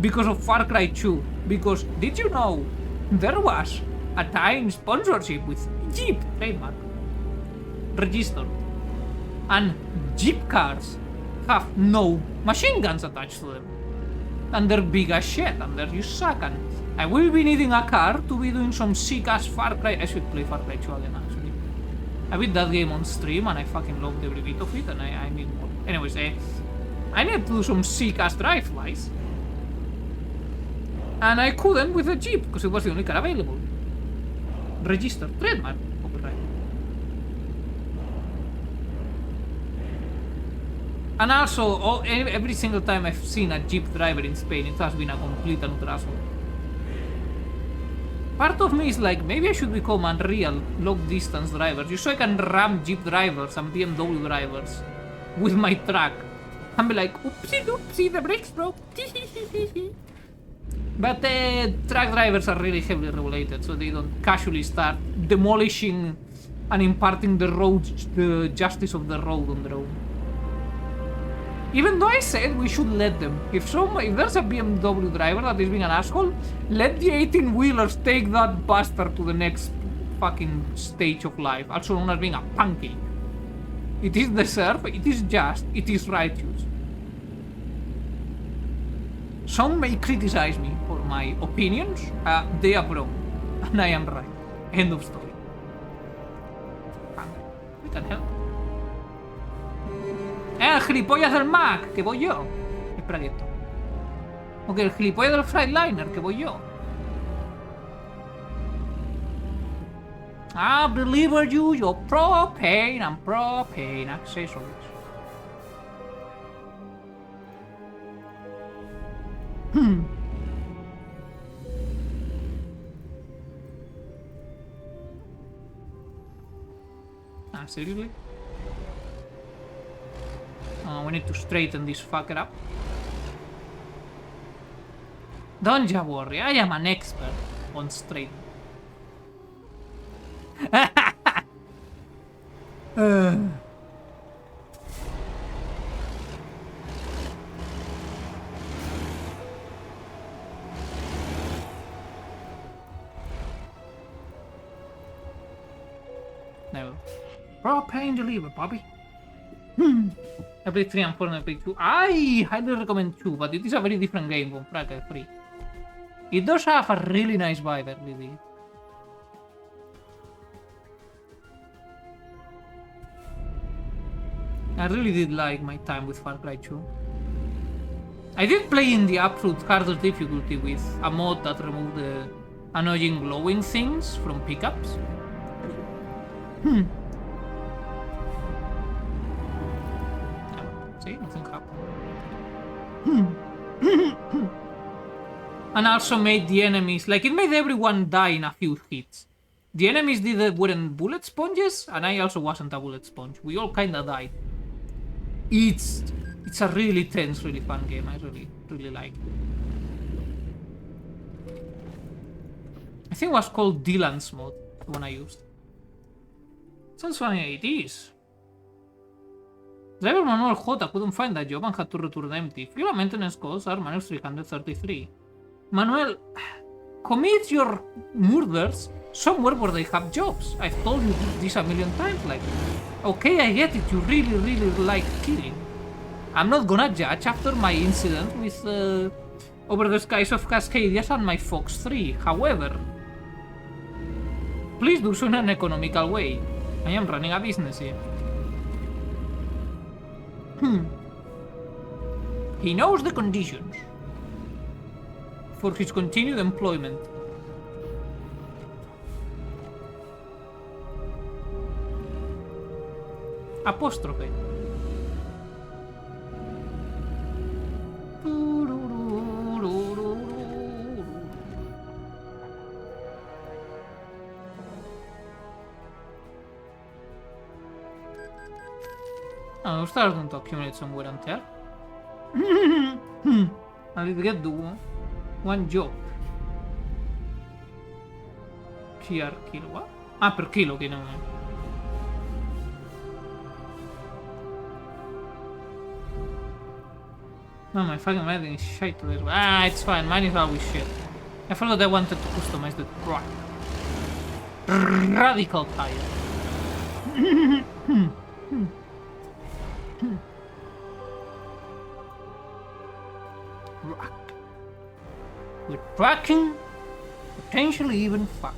because of Far Cry 2. Because, did you know, there was a time sponsorship with Jeep, trademark, registered. And Jeep cars have no machine guns attached to them. And they're big as shit, and they're just suck. And I will be needing a car to be doing some sick ass Far Cry. I should play Far Cry 2 again, actually. I beat that game on stream and I fucking loved every bit of it, and I need more. Anyways, I need to do some sick ass drive-bys. And I couldn't with a Jeep, because it was the only car available. Registered, trademark, copyright. And also, every single time I've seen a Jeep driver in Spain, it has been a complete and utter asshole. Part of me is like, maybe I should become a real long-distance driver, just so I can ram Jeep drivers and BMW drivers with my truck. And be like, oopsie doopsie, the brakes broke. But truck drivers are really heavily regulated, so they don't casually start demolishing and imparting the justice of the road on their own. Even though I said we should let them. If there's a BMW driver that is being an asshole, let the 18-wheelers take that bastard to the next fucking stage of life, also known as being a pancake. It is deserved, it is just, it is righteous. Some may criticize me for my opinions, they are wrong, and I am right. End of story. We can help. El gilipollas del Mac, que voy yo. Espera quieto. Ok, el gilipollas del Freightliner, que voy yo. I deliver you your propane and propane accessories. Ah, seriously? We need to straighten this fucker up. Don't you worry, I am an expert on straight. No. Bro, pain deliver, Bobby. I played 3 and 4 and I played 2. I highly recommend 2, but it is a very different game from Fractal 3. It does have a really nice vibe, really. I really did like my time with Far Cry 2. I did play in the absolute hardest difficulty with a mod that removed the annoying glowing things from pickups. See, nothing happened. And also made the enemies, like, it made everyone die in a few hits. The enemies weren't bullet sponges, and I also wasn't a bullet sponge. We all kinda died. It's a really tense, really fun game. I really like it. I think it was called Dylan's mod, the one I used. Sounds funny, it is. Driver Manuel J couldn't find a job and had to return empty. Fuel and maintenance costs are minus 333. Manuel, commit your murders somewhere where they have jobs. I've told you this a million times, like, okay, I get it, you really like killing. I'm not gonna judge after my incident with Over the Skies of Cascadias and my Fox 3. However, please do so in an economical way. I am running a business here. He knows the conditions for his continued employment. Apostrophe. I'm starting to accumulate some wear and tear. I did get the one job. PR kilo, what? Ah, per kilo, okay, no. No, my fucking wedding is shit to this. Ah, it's fine, mine is always shit. I forgot I wanted to customize the truck. Radical tire. Rock. With tracking, potentially even fuck.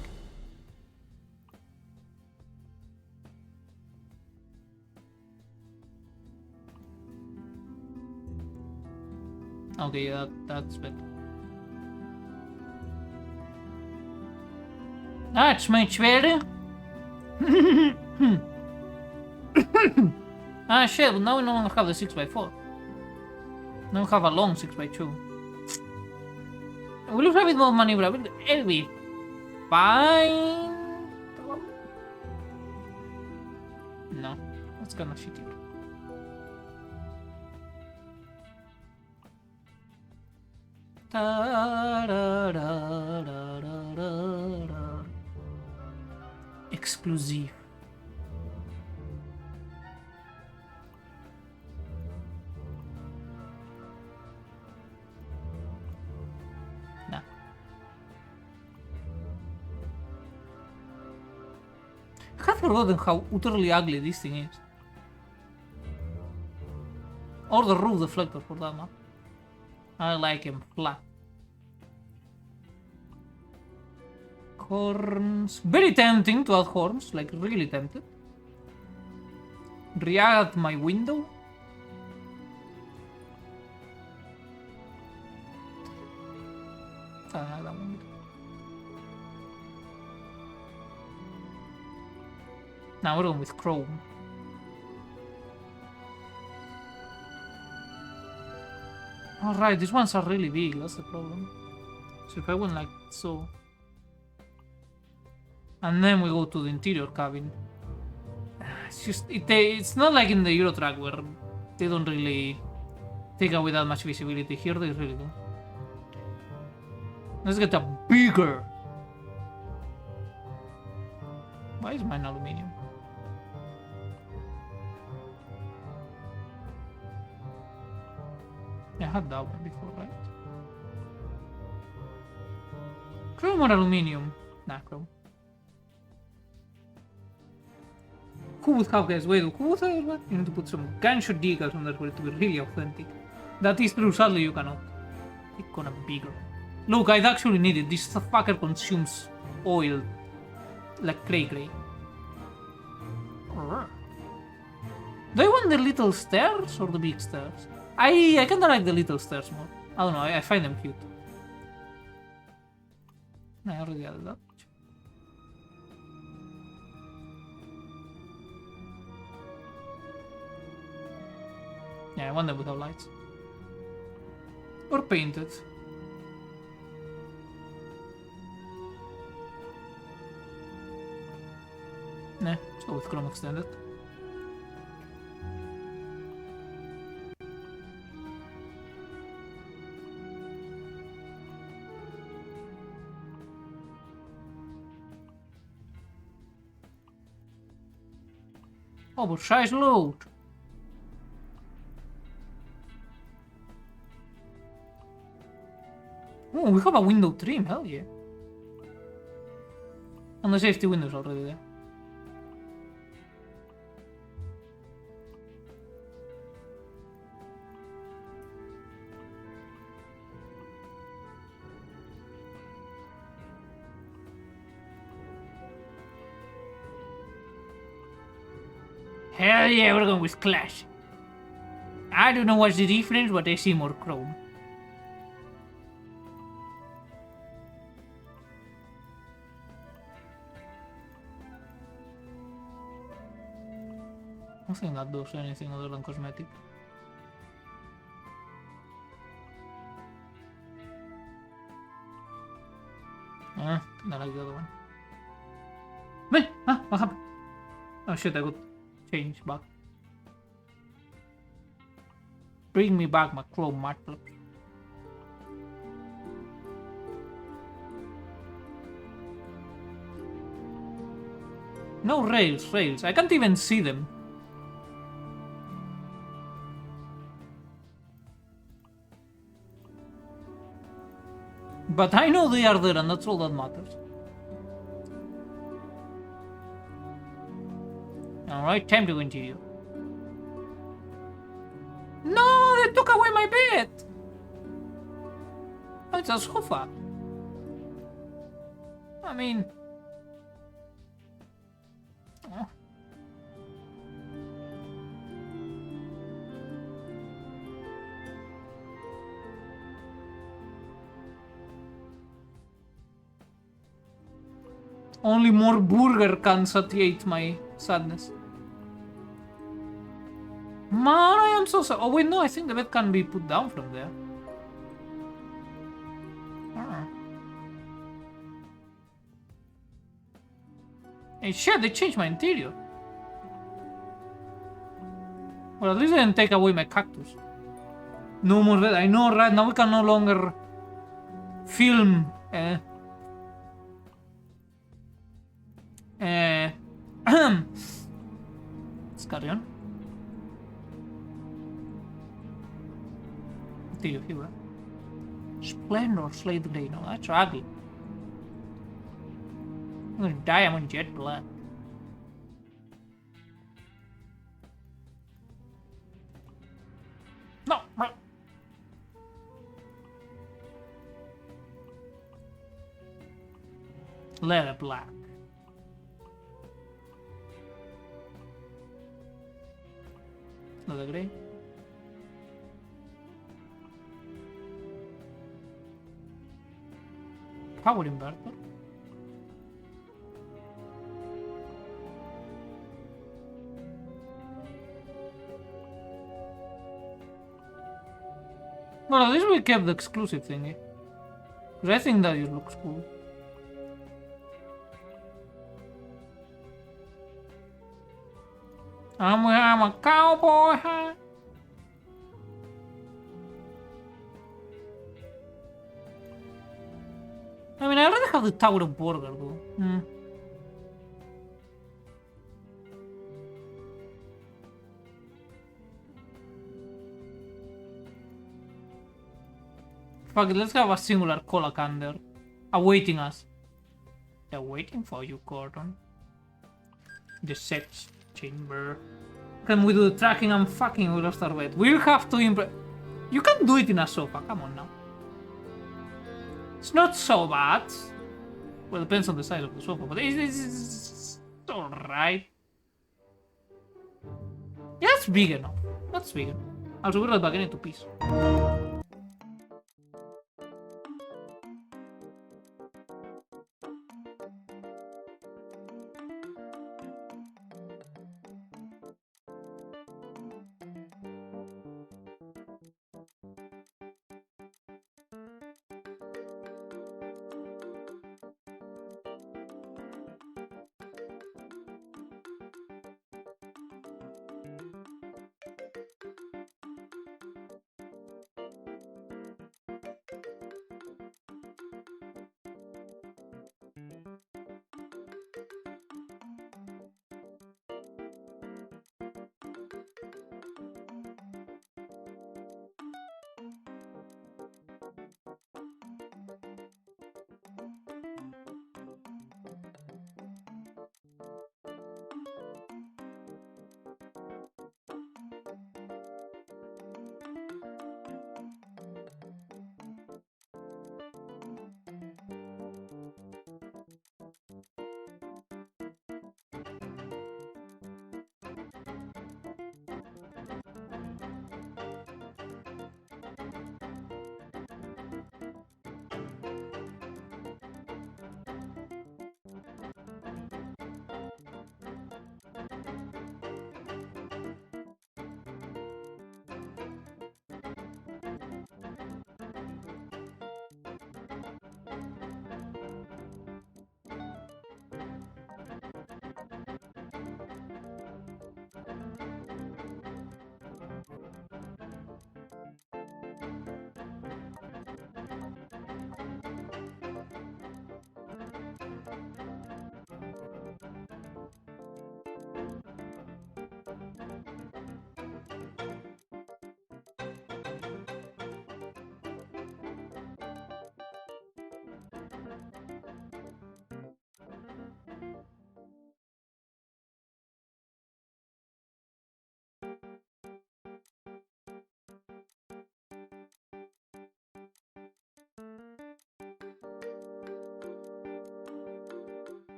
Okay, that's better. That's much better. Ah shit, but now we no longer have the 6x4. Now we have a long 6x2. We lose a bit more maneuverability. It'll be fine. No, that's kinda shitty. Exclusive. Nah. I have forgotten how utterly ugly this thing is. Or the roof deflector for that matter. I like him flat. Horns. Very tempting to add horns, like really tempted. React my window. That one. Now we're going with chrome. Alright, these ones are really big, that's the problem. So if I went like so. And then we go to the interior cabin. It's just it's not like in the Euro Truck where they don't really take away that much visibility. Here they really do. Let's get a bigger. Why is mine aluminium? I had that one before, right? Chrome or aluminium? Nah, chrome. Who would have guys? Wait, who would have what? You need to put some gunshot decals on that for it to be really authentic. That is true, sadly you cannot. It's gonna be bigger. Look, I'd actually need it. This fucker consumes oil like cray. Do I want the little stairs or the big stairs? I kinda like the little stairs more. I don't know, I find them cute. I already added that. Yeah, I want them without lights. Or painted. Nah, let's go with Chrome Extended. Oversized load. Oh, we have a window trim, hell yeah. And the safety windows already there. Hell yeah, we're going with Clash. I don't know what's the difference, but I see more chrome. I don't think that does anything other than cosmetic. I like the other one. Wait, what happened? Oh shit, I got change back. Bring me back my chrome marble. No rails. I can't even see them. But I know they are there and that's all that matters. Alright, time to continue. No, they took away my bed! Oh, it's a sofa. I mean... Oh. Only more burger can satiate my sadness. Man, I am so sad. Oh wait, no, I think the bed can be put down from there. Hey shit, they changed my interior. Well, at least they didn't take away my cactus. No more bed. I know, right? Now we can no longer film. Let's carry on. Interior here. Splendor slate grey. No, that's ugly. I'm gonna die. I'm on jet black. No. Leather black. Leather grey. Power inverter. Well, at least we kept the exclusive thingy. Because I think that it looks cool. I'm a cowboy hat. I mean, I already have the Tower of Burger, though. Fuck it, let's have a singular Colacander awaiting us. They're waiting for you, Gordon. The sex chamber. Can we do the tracking? I'm fucking we lost our bet. We'll have to impress. You can do it in a sofa, come on now. It's not so bad. Well, it depends on the size of the sofa, but it's alright. Yeah, that's big enough. That's big enough. Also, we're back into peace.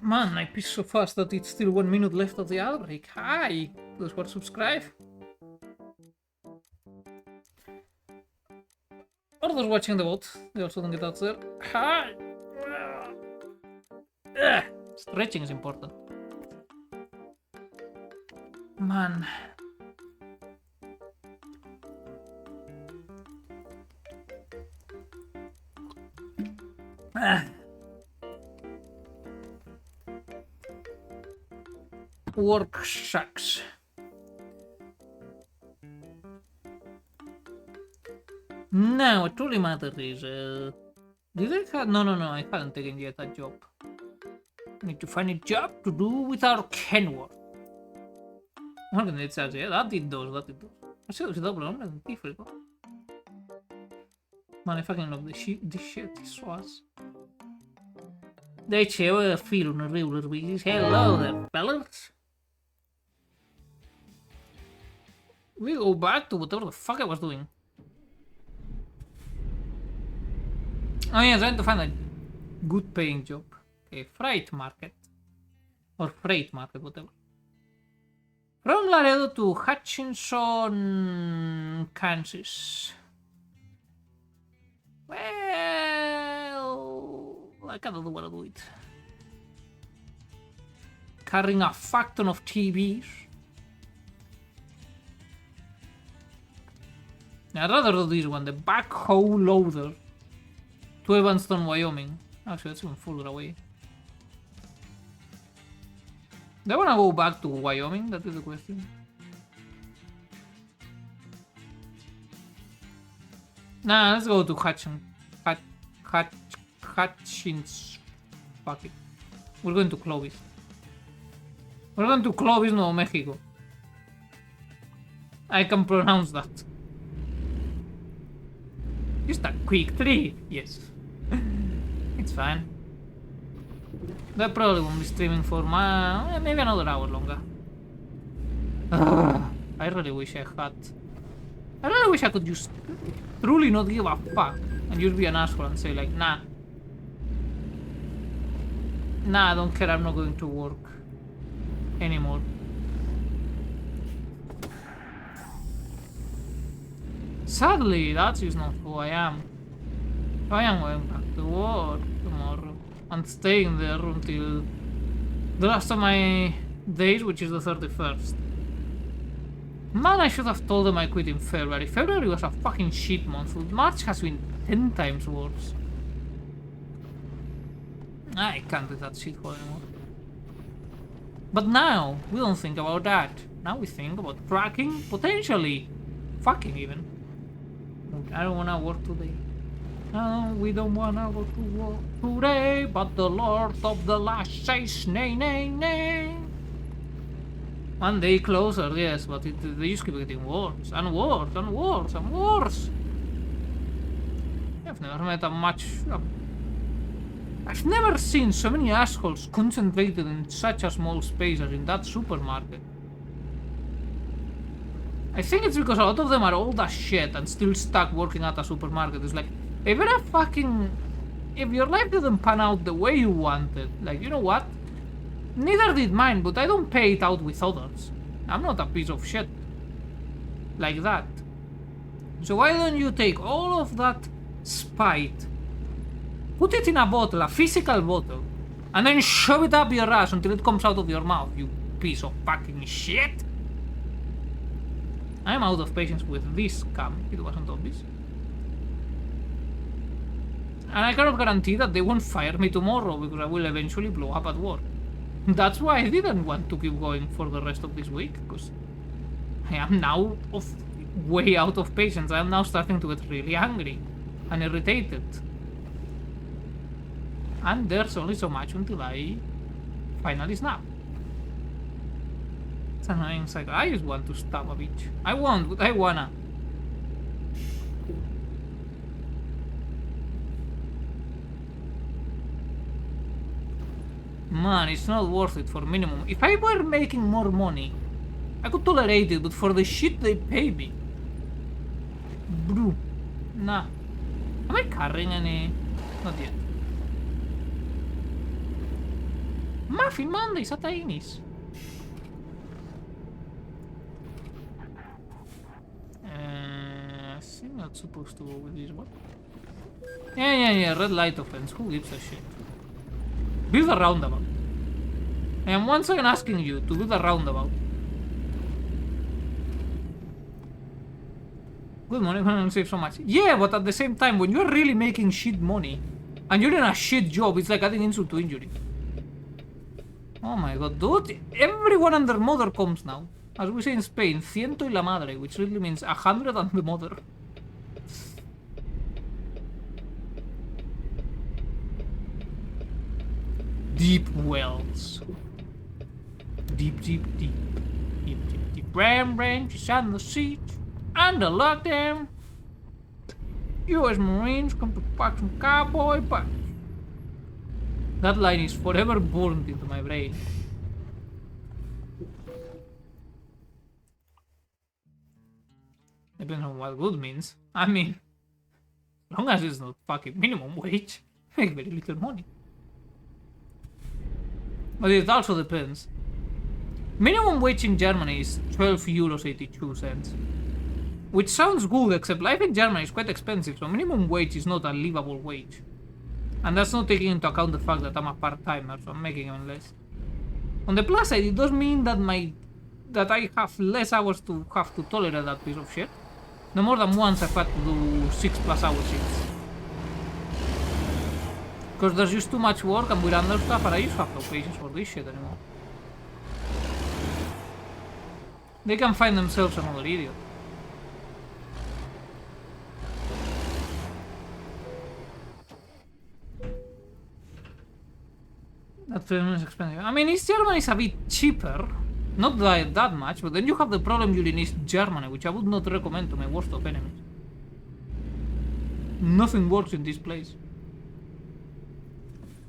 Man, I pissed so fast that it's still 1 minute left of the outbreak. Hi! Those who are subscribed. Or those watching the VOD. They also don't get out there. Hi! Stretching is important. Man. Work sucks. Now, what truly matters is, did I have... No, I haven't taken yet a job. I need to find a job to do with our Kenworth. Ora iniziare, dati dos, dati dos. Ma se si dopo non è un tifrico. Man, I fucking love this shit, this was. Deci, eu feel un regular week. Hello there, fellas. We go back to whatever the fuck I was doing. Oh yeah, trying to find a good paying job. Okay, freight market. Or freight market, whatever. From Laredo to Hutchinson, Kansas. Well, I kind of don't want to do it. Carrying a fuck ton of TVs. I'd rather do this one, the backhoe loader. To Evanston, Wyoming. Actually, that's even further away. Do I wanna go back to Wyoming? That is the question. Nah, let's go to Hutchins. Fuck it. We're going to Clovis. We're going to Clovis, Nuevo Mexico. I can pronounce that. Just a quick trip, yes. It's fine. That probably won't be streaming for maybe another hour longer. I really wish I had. I really wish I could just truly not give a fuck and just be an asshole and say like, nah. Nah, I don't care, I'm not going to work anymore. Sadly, that is not who I am. I am going back to work tomorrow and staying there until the last of my days, which is the 31st. Man, I should have told them I quit in February. February was a fucking shit month. March has been 10 times worse. I can't do that shithole anymore. But now, we don't think about that. Now we think about tracking, potentially fucking even. I don't wanna work today. No, we don't wanna go to work today, but the Lord of the Last says nay, nay, nay. One day closer, yes, but they just keep getting worse and worse and worse and worse. I've never met I've never seen so many assholes concentrated in such a small space as in that supermarket. I think it's because a lot of them are old as shit and still stuck working at a supermarket. It's like, if your life didn't pan out the way you wanted, like, you know what? Neither did mine, but I don't pay it out with others. I'm not a piece of shit like that. So why don't you take all of that spite, put it in a bottle, a physical bottle, and then shove it up your ass until it comes out of your mouth, you piece of fucking shit? I'm out of patience with this scam. It wasn't obvious. And I cannot guarantee that they won't fire me tomorrow because I will eventually blow up at work. That's why I didn't want to keep going for the rest of this week, because I am now way out of patience. I am now starting to get really angry and irritated. And there's only so much until I finally snap. It's annoying. It's like, I just want to stab a bitch. I wanna. Man, it's not worth it for minimum. If I were making more money, I could tolerate it, but for the shit they pay me, bro, nah. Am I carrying any? Not yet. Muffin Mondays at Amy's. I think that's supposed to go with this one. Yeah, red light offense. Who gives a shit? Build a roundabout. I am once again asking you to build a roundabout. Good money can save so much. Yeah, but at the same time, when you're really making shit money and you're in a shit job, it's like adding insult to injury. Oh my god, dude. Everyone and their mother comes now. As we say in Spain, ciento y la madre, which really means 100 and the mother. Deep wells. Deep. Ram ranges and the siege. Underlock them. US Marines come to pack some cowboy packs. That line is forever burned into my brain. Depends on what good means. I mean, as long as it's not fucking minimum wage, make very little money. But it also depends. Minimum wage in Germany is 12 euros 82 cents. Which sounds good, except life in Germany is quite expensive, so minimum wage is not a livable wage. And that's not taking into account the fact that I'm a part-timer, so I'm making even less. On the plus side, it does mean that I have less hours to have to tolerate that piece of shit. No more than once I've had to do 6+ hour shifts. Because there's just too much work and with understaff, and I just have no patience for this shit anymore. They can find themselves another idiot. That film is expensive. I mean, East Germany is a bit cheaper. Not that much, but then you have the problem you're in East Germany, which I would not recommend to my worst of enemies. Nothing works in this place.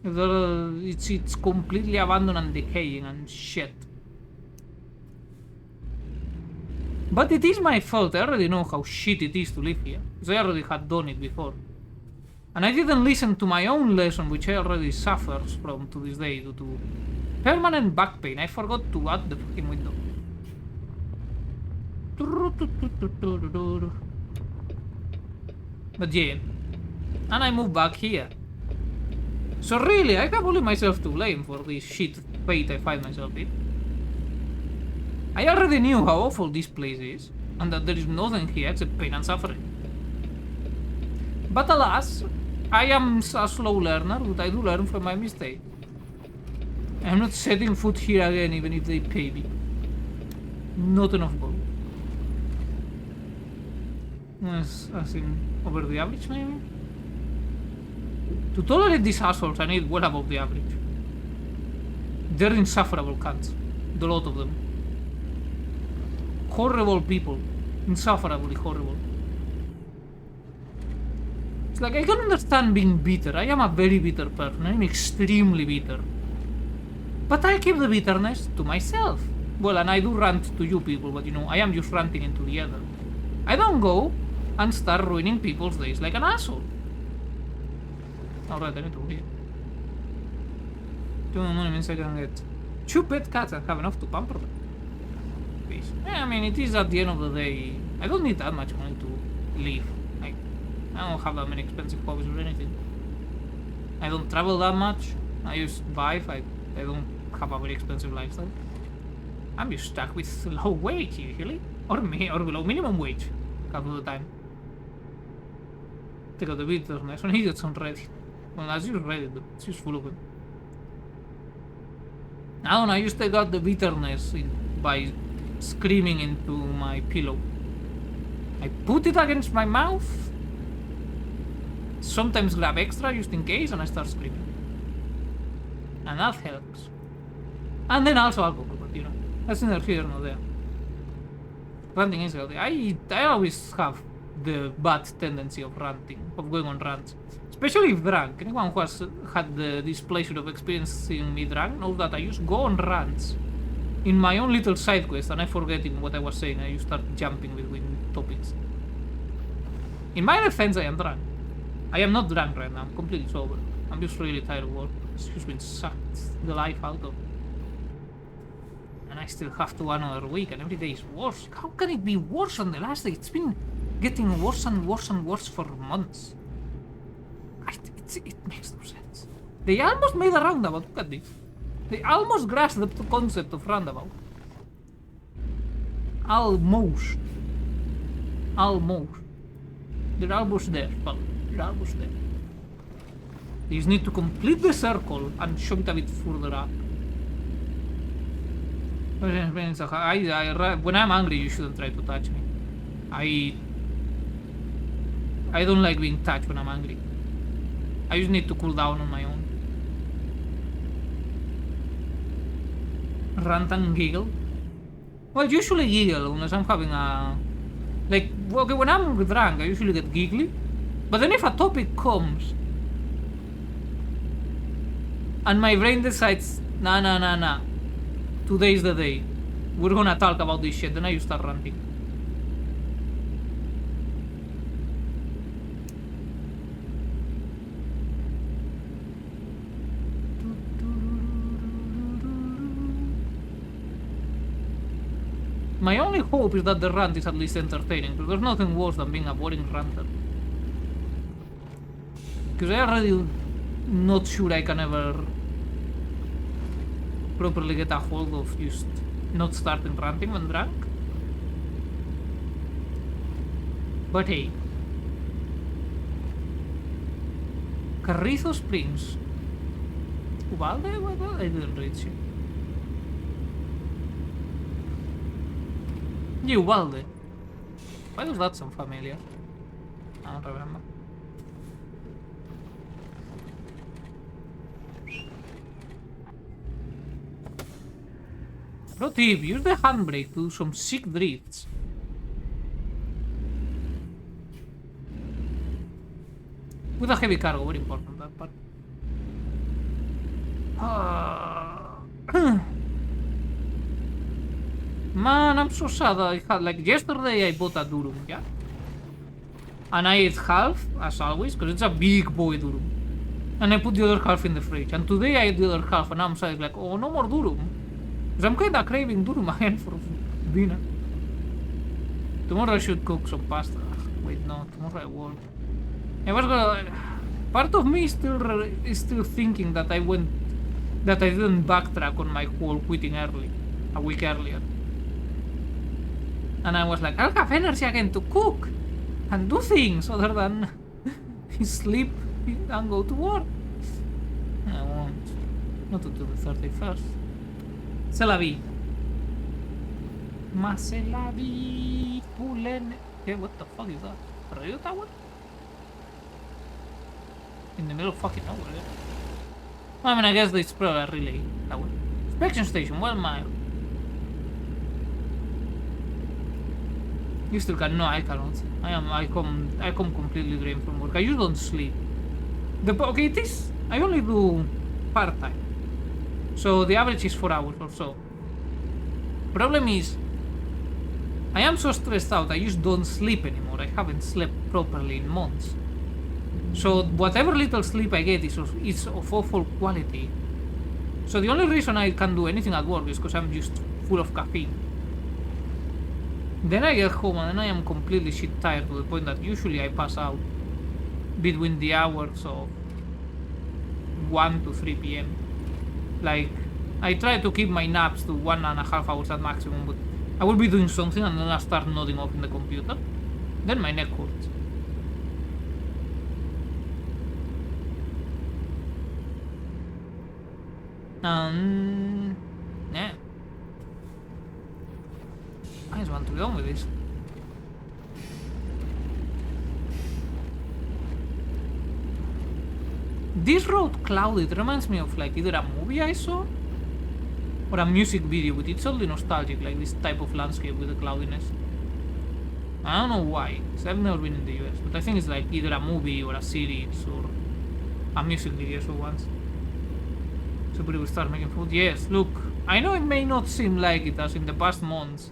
It's completely abandoned and decaying and shit. But it is my fault. I already know how shit it is to live here, because I already had done it before. And I didn't listen to my own lesson, which I already suffers from to this day due to permanent back pain. I forgot to add the fucking window. But yeah. And I moved back here. So really, I have only myself to blame for this shit fate I find myself in. I already knew how awful this place is, and that there is nothing here except pain and suffering. But alas, I am a slow learner, but I do learn from my mistakes. I'm not setting foot here again even if they pay me. Not enough gold. As in, over the average maybe? To tolerate these assholes I need well above the average. They're insufferable cunts. The lot of them. Horrible people. Insufferably horrible. It's like I can understand being bitter. I am a very bitter person. I'm extremely bitter. But I keep the bitterness to myself. Well, and I do rant to you people, but you know, I am just ranting into the ether. I don't go and start ruining people's days like an asshole. Alright, I need to leave. 2 money means I can get 2 pet cats and have enough to pamper them. Peace. Yeah, I mean, it is at the end of the day. I don't need that much money to live. Like, I don't have that many expensive hobbies or anything. I don't travel that much. I use Vive. I don't have a very expensive lifestyle. I'm just stuck with low wage usually. Or below minimum wage. Half of the time. Take out the bitterness. When idiots on Reddit. Well, that's just Reddit, but it's just full of it. I don't know, I just take out the bitterness by screaming into my pillow. I put it against my mouth. Sometimes grab extra just in case and I start screaming. And that helps. And then also alcohol, but you know, that's neither here nor there. Ranting is healthy. I always have the bad tendency of ranting, of going on rants. Especially if drunk. Anyone who has had the displeasure of experiencing me drunk knows that I just go on rants in my own little side quest and I forgetting what I was saying. I just start jumping between topics. In my defense, I am drunk. I am not drunk right now. I'm completely sober. I'm just really tired of work. It's just been sucked the life out of. And I still have to another week and every day is worse. How can it be worse than the last day? It's been getting worse and worse and worse for months. It makes no sense. They almost made a roundabout. Look at this. They almost grasped the concept of roundabout. Almost. Almost. They're almost there, but they're almost there. They just need to complete the circle and show it a bit further up. When I'm angry, you shouldn't try to touch me. I don't like being touched when I'm angry. I just need to cool down on my own. Rant and giggle. Well, usually giggle unless I'm having a... Like, okay, when I'm drunk, I usually get giggly. But then if a topic comes and my brain decides, nah, today's the day, we're gonna talk about this shit, then I just start ranting. My only hope is that the rant is at least entertaining, because there's nothing worse than being a boring ranter. Because I'm already not sure I can ever properly get a hold of just not starting ranting when drunk. But hey. Carrizo Springs. Uvalde? Well, I didn't reach it. Yeah, Uvalde. Why does that sound familiar? I don't remember. Pro tip, use the handbrake to do some sick drifts. With a heavy cargo, very important that part. Man, I'm so sad. I had, like, yesterday I bought a durum, yeah? And I ate half, as always, because it's a big boy durum. And I put the other half in the fridge. And today I ate the other half, and I'm sad, like, oh, no more durum. Because I'm kinda craving durum again for dinner. Tomorrow I should cook some pasta. Wait, no, tomorrow I won't. I was gonna... Part of me is still thinking that I didn't backtrack on my whole quitting early, a week earlier. And I was like, I'll have energy again to cook and do things other than sleep and go to work. I won't. Not until the 31st. C'est la vie. Ma c'est la vie. Yeah, what the fuck is that? A radio tower? In the middle of fucking nowhere, yeah. I mean, I guess it's probably a relay tower. Inspection station, 1 mile. You still can? No, I cannot. I come completely drained from work. I just don't sleep. Okay, it is. I only do part-time. So the average is 4 hours or so. Problem is, I am so stressed out, I just don't sleep anymore. I haven't slept properly in months. So whatever little sleep I get is of awful quality. So the only reason I can do anything at work is because I'm just full of caffeine. Then I get home and then I am completely shit tired to the point that usually I pass out between the hours of 1 to 3 p.m. Like, I try to keep my naps to 1.5 hours at maximum, but I will be doing something and then I start nodding off in the computer. Then my neck hurts. Yeah. I just want to be done with this. This road clouded reminds me of like either a movie I saw or a music video, but it's oddly nostalgic, like this type of landscape with the cloudiness. I don't know why, because I've never been in the US, but I think it's like either a movie or a series or a music video so once. So we will start making food. Yes, look, I know it may not seem like it, as in the past months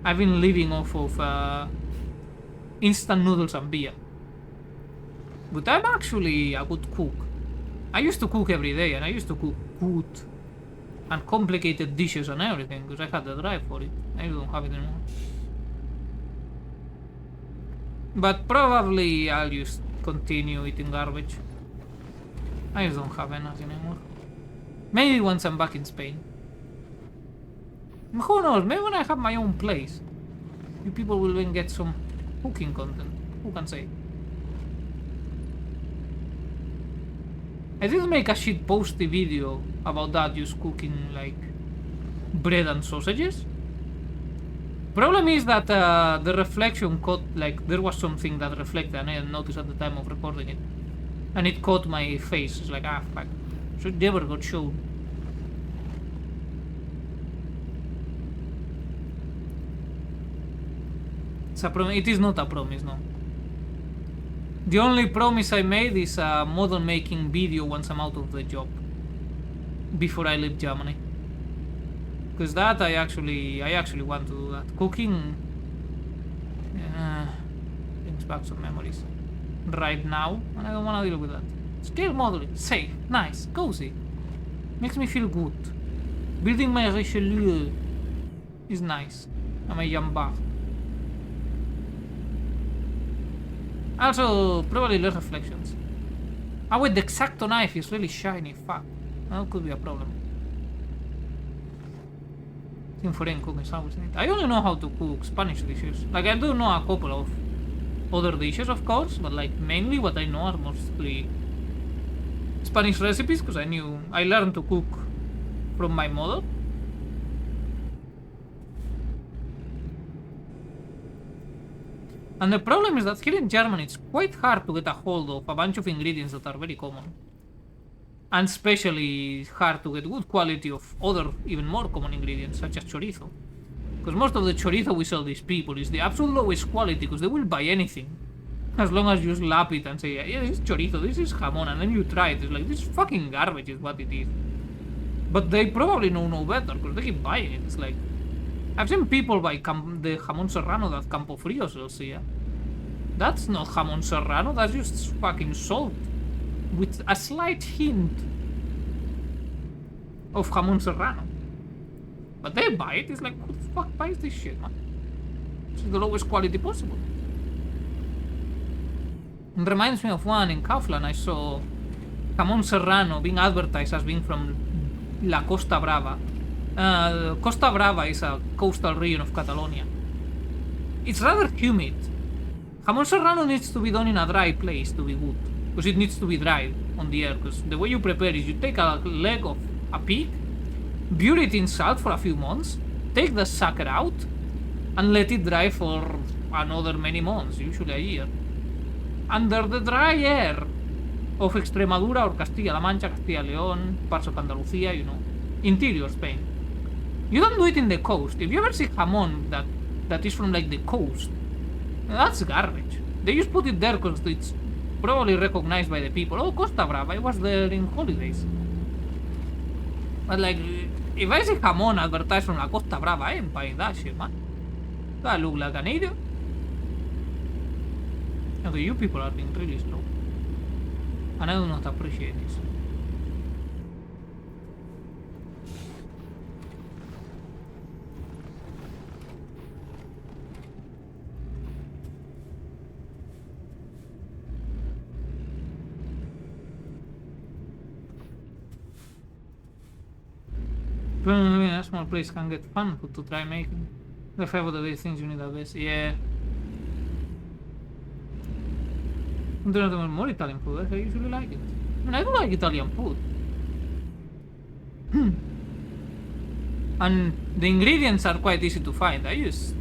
I've been living off of instant noodles and beer. But I'm actually a good cook. I used to cook every day, and I used to cook good and complicated dishes and everything, because I had the drive for it. I don't have it anymore. But probably I'll just continue eating garbage. I just don't have energy anymore. Maybe once I'm back in Spain. Who knows, maybe when I have my own place, you people will then get some cooking content. Who can say? I did make a shit posty video about that, just cooking like bread and sausages. Problem is that the reflection caught, like, there was something that reflected and I didn't notice at the time of recording it. And it caught my face. It's like, ah, fuck. So it never got shown. It's a promise. It is not a promise, no. The only promise I made is a model making video once I'm out of the job. Before I leave Germany. Because that I actually want to do that. Cooking brings back some memories. Right now, and I don't want to deal with that. Scale modeling, safe, nice, cozy. Makes me feel good. Building my Richelieu is nice. I'm a Jambard. Also, probably less reflections. Ah, wait, the X-Acto knife is really shiny. Fuck. That could be a problem. In foreign cooking is always neat. I only know how to cook Spanish dishes. Like, I do know a couple of other dishes, of course, but like mainly what I know are mostly Spanish recipes, because I learned to cook from my mother. And the problem is that here in Germany it's quite hard to get a hold of a bunch of ingredients that are very common. And especially hard to get good quality of other, even more common ingredients, such as chorizo. Because most of the chorizo we sell these people is the absolute lowest quality, because they will buy anything. As long as you slap it and say, yeah, this is chorizo, this is jamon, and then you try it, it's like, this fucking garbage is what it is. But they probably know no better, because they keep buying it. It's like, I've seen people buy the jamon serrano that Campo Frio sells here. That's not jamon serrano, that's just fucking salt. With a slight hint of jamon serrano. But they buy it, it's like, who the fuck buys this shit, man? This is the lowest quality possible. It reminds me of one in Kaufland. I saw jamon serrano being advertised as being from La Costa Brava. Costa Brava is a coastal region of Catalonia. It's rather humid. Jamon serrano needs to be done in a dry place to be good. Because it needs to be dried on the air. Because the way you prepare is you take a leg of a pig, bury it in salt for a few months, take the sucker out, and let it dry for another many months, usually a year. Under the dry air of Extremadura or Castilla-La Mancha, Castilla-León, parts of Andalusia, you know, interior Spain. You don't do it in the coast. If you ever see jamon that is from like the coast, that's garbage. They just put it there because it's probably recognized by the people. Oh, Costa Brava, I was there in holidays. But like, if I see jamon advertised from La Costa Brava, I ain't buying that shit, man. That look like an idiot. Okay, you people are being really slow. And I do not appreciate this. Probably a small place can get fun food to try making. The 5 of the best things you need at best. Yeah. I don't know more Italian food. I usually like it. I mean, I do like Italian food. And the ingredients are quite easy to find. I just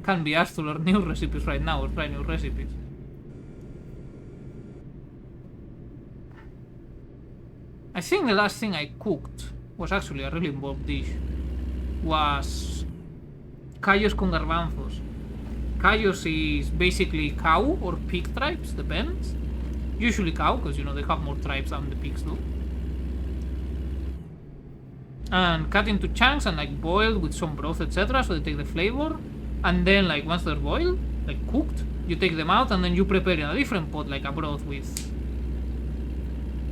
can't be asked to learn new recipes right now or try new recipes. I think the last thing I cooked was actually a really involved dish. Was callos con garbanzos. Callos is basically cow or pig tribes, depends. Usually cow, because you know they have more tribes than the pigs do. And cut into chunks and like boiled with some broth, etc. So they take the flavor. And then like once they're boiled, like cooked, you take them out and then you prepare in a different pot, like a broth with,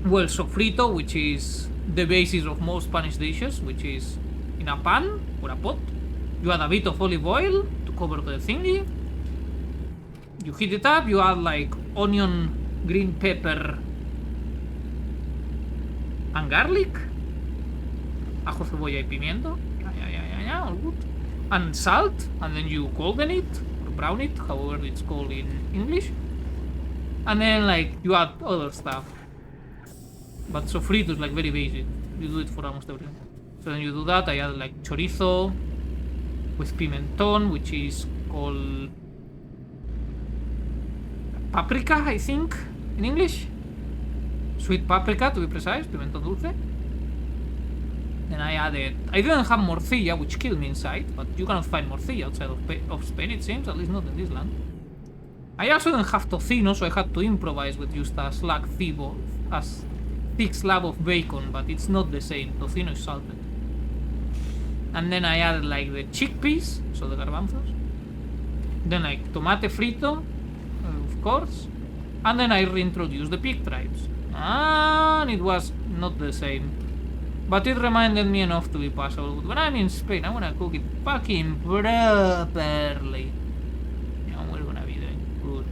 well, sofrito, which is the basis of most Spanish dishes, which is in a pan or a pot. You add a bit of olive oil to cover the thingy. You heat it up, you add like onion, green pepper, and garlic. Ajo, cebolla y pimiento. Yeah, all good. And salt, and then you golden it, or brown it, however it's called in English. And then like you add other stuff. But sofrito is like very basic. You do it for almost everything. So then you do that, I add like chorizo with pimenton, which is called paprika, I think, in English. Sweet paprika, to be precise, pimentón dulce. Then I added... I didn't have morcilla, which killed me inside, but you cannot find morcilla outside of Spain, it seems, at least not in this land. I also didn't have tocino, so I had to improvise with just a thick slab of bacon, but it's not the same. Tocino is salted. And then I added like the chickpeas, so the garbanzos. Then like tomate frito, of course. And then I reintroduced the pig tribes. And it was not the same. But it reminded me enough to be passable. But when I'm in Spain, I wanna cook it fucking properly. Yeah, we're gonna be doing good.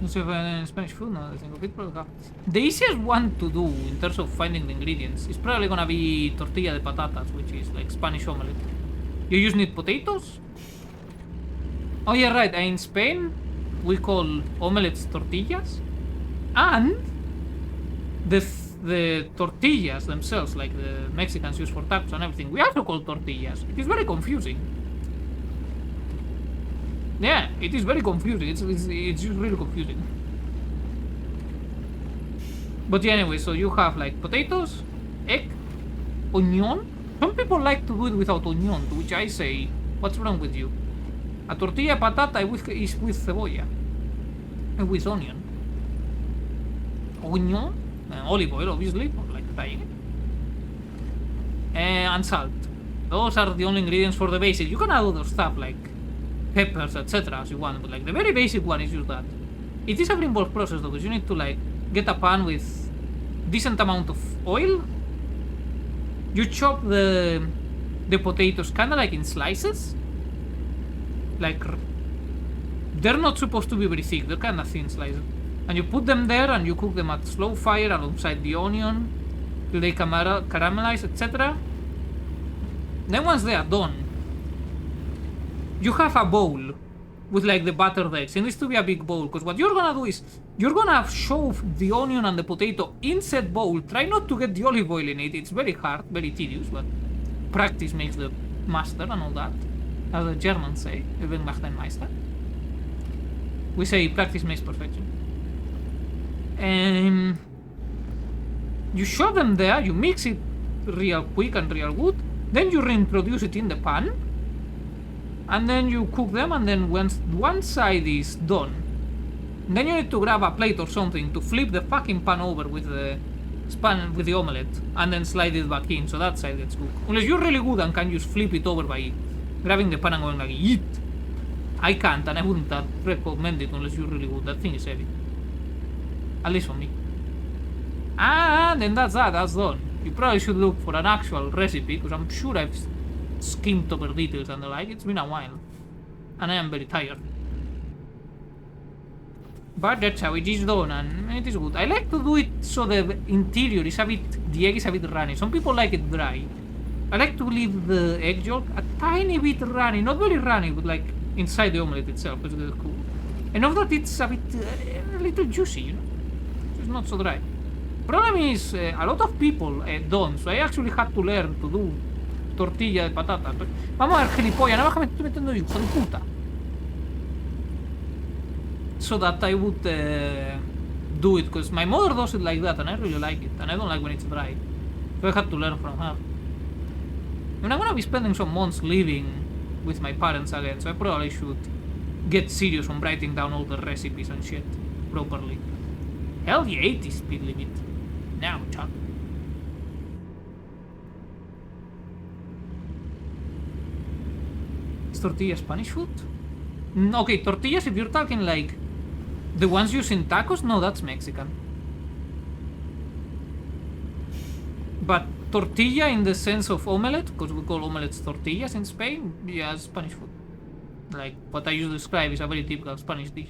So if I in Spanish food now, I think of it probably. The easiest one to do in terms of finding the ingredients is probably gonna be tortilla de patatas, which is like Spanish omelette. You just need potatoes. Oh yeah, right. In Spain, we call omelettes tortillas, and the tortillas themselves, like the Mexicans use for tacos and everything, we also call tortillas. It is very confusing. Yeah, it is very confusing. It's just really confusing. But yeah, anyway, so you have like potatoes, egg, onion. Some people like to do it without onion, to which I say, what's wrong with you? A tortilla patata is with cebolla and with onion. Onion, olive oil, obviously, for like frying it, and salt. Those are the only ingredients for the basic. You can add other stuff like peppers, etc. as you want, but like the very basic one is just that. It is a very involved process though, because you need to like get a pan with decent amount of oil. You chop the potatoes kind of like in slices. Like, they're not supposed to be very thick, they're kind of thin slices. And you put them there and you cook them at slow fire alongside the onion till they caramelize, etc. Then once they are done, you have a bowl with like the battered eggs. It needs to be a big bowl, because what you're gonna do is you're gonna shove the onion and the potato in said bowl. Try not to get the olive oil in it. It's very hard, very tedious, but practice makes the master and all that. As the Germans say, Übung macht den Meister. We say practice makes perfection. And you shove them there, you mix it real quick and real good, then you reintroduce it in the pan, and then you cook them, and then once one side is done, then you need to grab a plate or something to flip the fucking pan over with the omelette, and then slide it back in, so that side gets cooked. Unless you're really good and can just flip it over by grabbing the pan and going like, yeet. I can't, and I wouldn't recommend it unless you're really good. That thing is heavy. At least for me. And then that's done. You probably should look for an actual recipe, because I'm sure I've skimmed over details and the like. It's been a while. And I am very tired. But that's how it is done, and it is good. I like to do it so the interior is the egg is a bit runny. Some people like it dry. I like to leave the egg yolk a tiny bit runny, not very runny, but like inside the omelette itself, which is cool. Enough that it's a bit, a little juicy, you know? It's not so dry. Problem is, a lot of people don't, so I actually had to learn to do tortilla de patata. Vamos a ver, gilipollas, nada más que me estoy metiendo yo, hijo de puta. So that I would do it, because my mother does it like that, and I really like it, and I don't like when it's dry. So I had to learn from her. And I'm gonna be spending some months living with my parents again, so I probably should get serious on writing down all the recipes and shit properly. Hell yeah, 80 speed limit. Now, Chuck. Is tortilla Spanish food? Okay, tortillas, if you're talking like the ones used in tacos, no, that's Mexican. But tortilla in the sense of omelette, because we call omelettes tortillas in Spain, yeah, Spanish food. Like, what I usually describe is a very typical Spanish dish.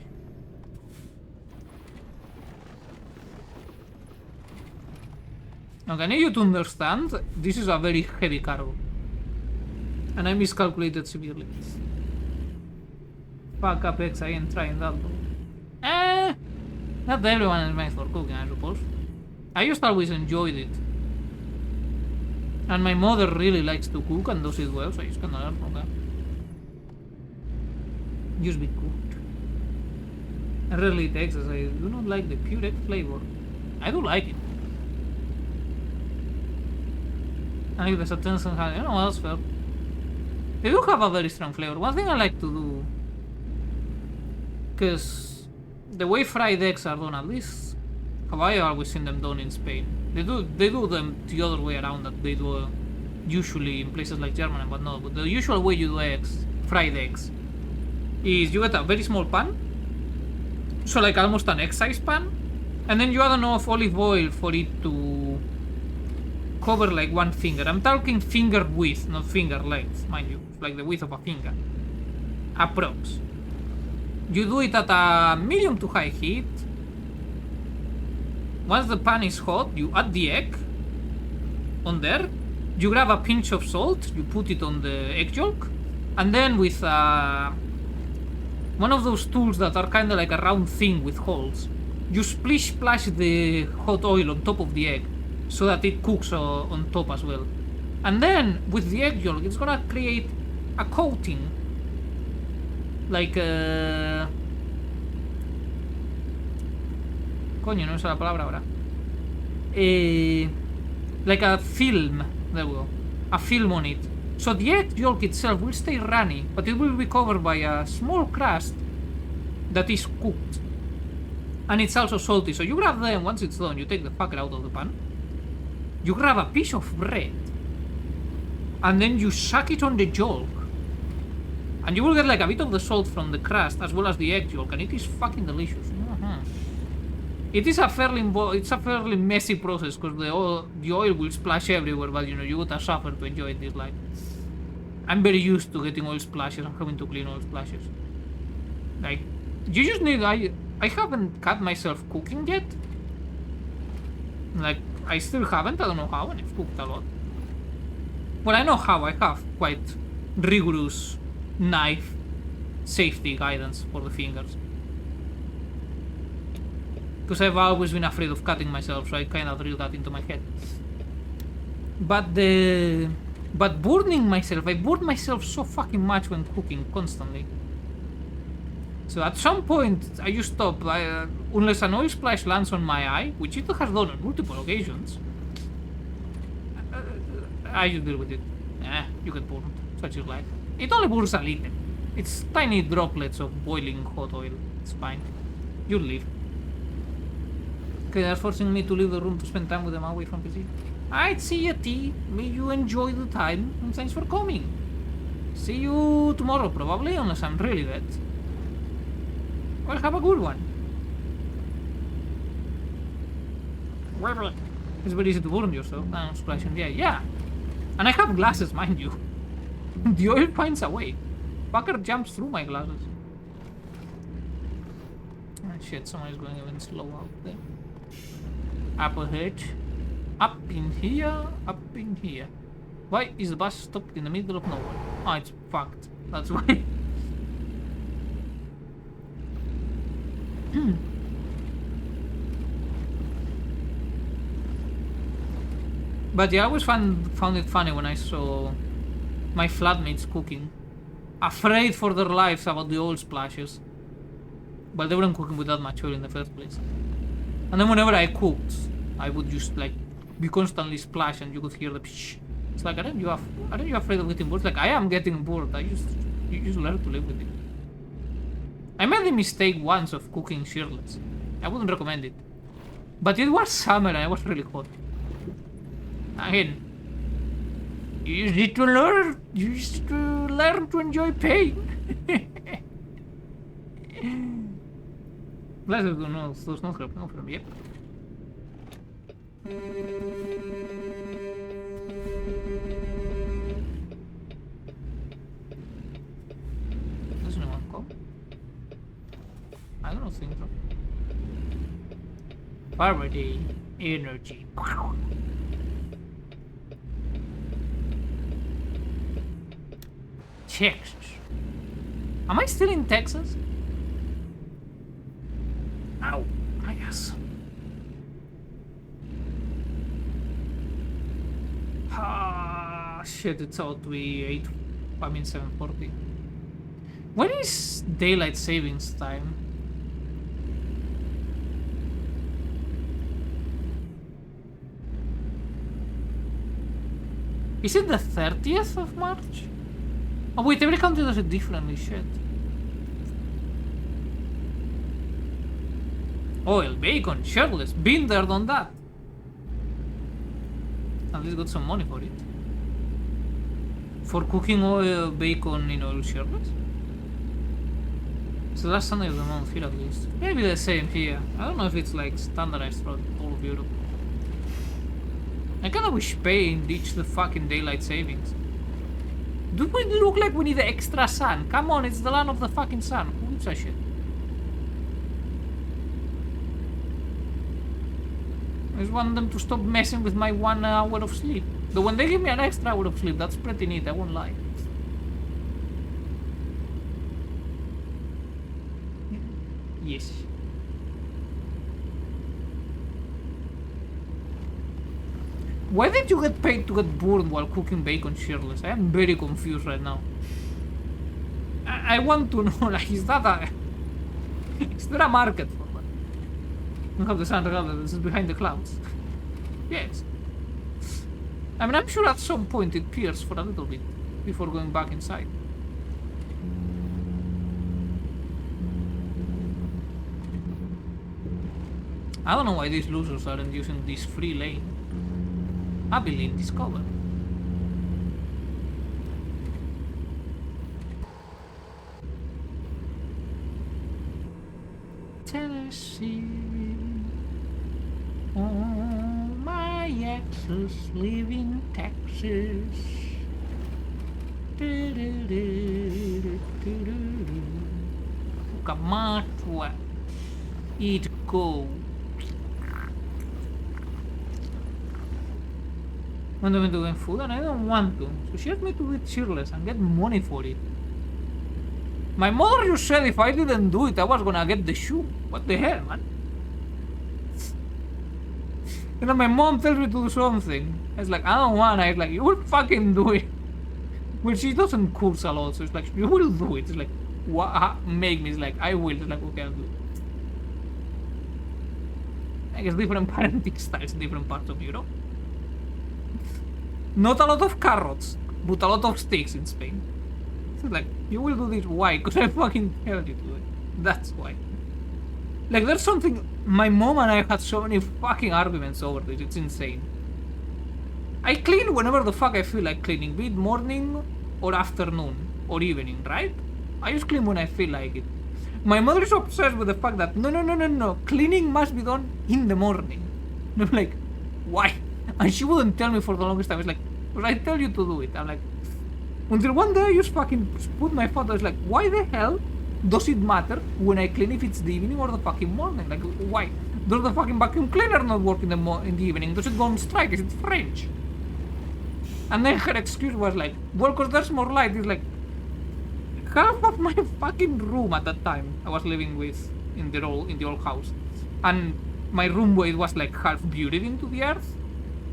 Okay, I need you to understand, this is a very heavy cargo. And I miscalculated severely. Fuck up eggs again, trying that though. Not everyone is made for cooking, I suppose. I just always enjoyed it. And my mother really likes to cook and does it well, so I just kinda learn from that. Just be cooked. I rarely eat eggs as I do not like the pure egg flavor. I do like it. I think there's a Tencent hand. You know, that's fair. They do have a very strong flavor. One thing I like to do, because the way fried eggs are done, at least have I always seen them done in Spain. They do them the other way around that they do usually in places like Germany, but no. But the usual way you do eggs, fried eggs, is you get a very small pan, so like almost an egg-sized pan, and then you add enough olive oil for it to cover like one finger. I'm talking finger width, not finger length, mind you. It's like the width of a finger. Approx. You do it at a medium to high heat. Once the pan is hot, you add the egg on there. You grab a pinch of salt, you put it on the egg yolk, and then with one of those tools that are kind of like a round thing with holes, you splash the hot oil on top of the egg so that it cooks on top as well. And then with the egg yolk, it's gonna create a coating, like coño, no sé la palabra ahora. Like a film. There we go. A film on it. So the egg yolk itself will stay runny, but it will be covered by a small crust that is cooked. And it's also salty. So you grab them, once it's done, you take the fucker out of the pan. You grab a piece of bread. And then you suck it on the yolk. And you will get like a bit of the salt from the crust as well as the egg yolk, and it is fucking delicious. It is a fairly messy process because the oil will splash everywhere, but you know you gotta suffer to enjoy it this life. I'm very used to getting oil splashes and having to clean oil splashes. Like, you just need. I haven't cut myself cooking yet. Like, I still haven't. I don't know how, and I've cooked a lot. Well, I know how. I have quite rigorous knife safety guidance for the fingers. Because I've always been afraid of cutting myself, so I kind of drilled that into my head. But burning myself, I burn myself so fucking much when cooking, constantly. So at some point, I just stop, unless an oil splash lands on my eye, which it has done on multiple occasions. I just deal with it. You get burned, such is life. It only burns a little. It's tiny droplets of boiling hot oil. It's fine. You'll live. Okay, they're forcing me to leave the room to spend time with them away from PC. I'd see you, T. May you enjoy the time, and thanks for coming. See you tomorrow, probably, unless I'm really dead. Well, have a good one. It's very easy to burn yourself. I'm splashing. Yeah. And I have glasses, mind you. The oil finds a way. Fucker jumps through my glasses. Oh, shit, someone is going even slow out there. Up ahead. Up in here. Why is the bus stopped in the middle of nowhere? Oh, it's fucked. That's why. But yeah, I always found it funny when I saw my flatmates cooking, afraid for their lives about the oil splashes. But they weren't cooking with that much oil in the first place. And then whenever I cooked, I would just like be constantly splash, and you could hear the psh. It's like, aren't you afraid of getting bored? Like, I am getting bored. You just learn to live with it. I made the mistake once of cooking shirtless. I wouldn't recommend it. But it was summer and it was really hot. Again, you need to learn to enjoy pain. Bless you, those not helping from yep. Does anyone come? I don't think so. Poverty, energy. Texas. Am I still in Texas? Ow, I guess. Ah, shit, it's out to be 7:40. When is daylight savings time? Is it the 30th of March? Oh wait, every country does it differently, shit. Oil, bacon, shirtless. Been there, done that. At least got some money for it. For cooking oil, bacon in oil shirtless? It's the last Sunday of the month here at least. Maybe the same here. I don't know if it's like standardized throughout all of Europe. I kinda wish Spain ditched the fucking daylight savings. Do we look like we need extra sun? Come on, it's the land of the fucking sun. Who gives a shit? I just want them to stop messing with my 1 hour of sleep. Though when they give me an extra hour of sleep, that's pretty neat, I won't lie. Yes. Why did you get paid to get burned while cooking bacon shirtless? I am very confused right now. I want to know, like, is there a market for that? You have the sun regardless, this is behind the clouds. Yes. I mean, I'm sure at some point it peers for a little bit before going back inside. I don't know why these losers aren't using this free lane. Happily discovered. Tennessee. Oh, my exes live in Texas. Look at my twat. Eat go. Want me to get food and I don't want to. So she asked me to eat shirtless and get money for it. My mother just said if I didn't do it, I was gonna get the shoe. What the hell, man? You know, my mom tells me to do something. It's like, I don't want. It's like, you will fucking do it. Well, she doesn't curse a lot, so it's like, you will do it. It's like, what? Make me. It's like, I will. It's like, okay, I'll do it. I guess different parenting styles in different parts of Europe. Not a lot of carrots, but a lot of sticks in Spain. So like, you will do this, why? Because I fucking tell you to do it. That's why. Like, there's something, my mom and I had so many fucking arguments over this, it's insane. I clean whenever the fuck I feel like cleaning, be it morning or afternoon or evening, right? I just clean when I feel like it. My mother is obsessed with the fact that, no, cleaning must be done in the morning. And I'm like, why? And she wouldn't tell me for the longest time. It's like, because I tell you to do it. I'm like, until one day I just fucking put my phone. It's like, why the hell does it matter when I clean if it's the evening or the fucking morning? Like, why? Does the fucking vacuum cleaner not work in the evening? Does it go on strike? Is it French? And then her excuse was like, well, because there's more light. It's like, half of my fucking room at that time I was living with in the old house, and my room was like half buried into the earth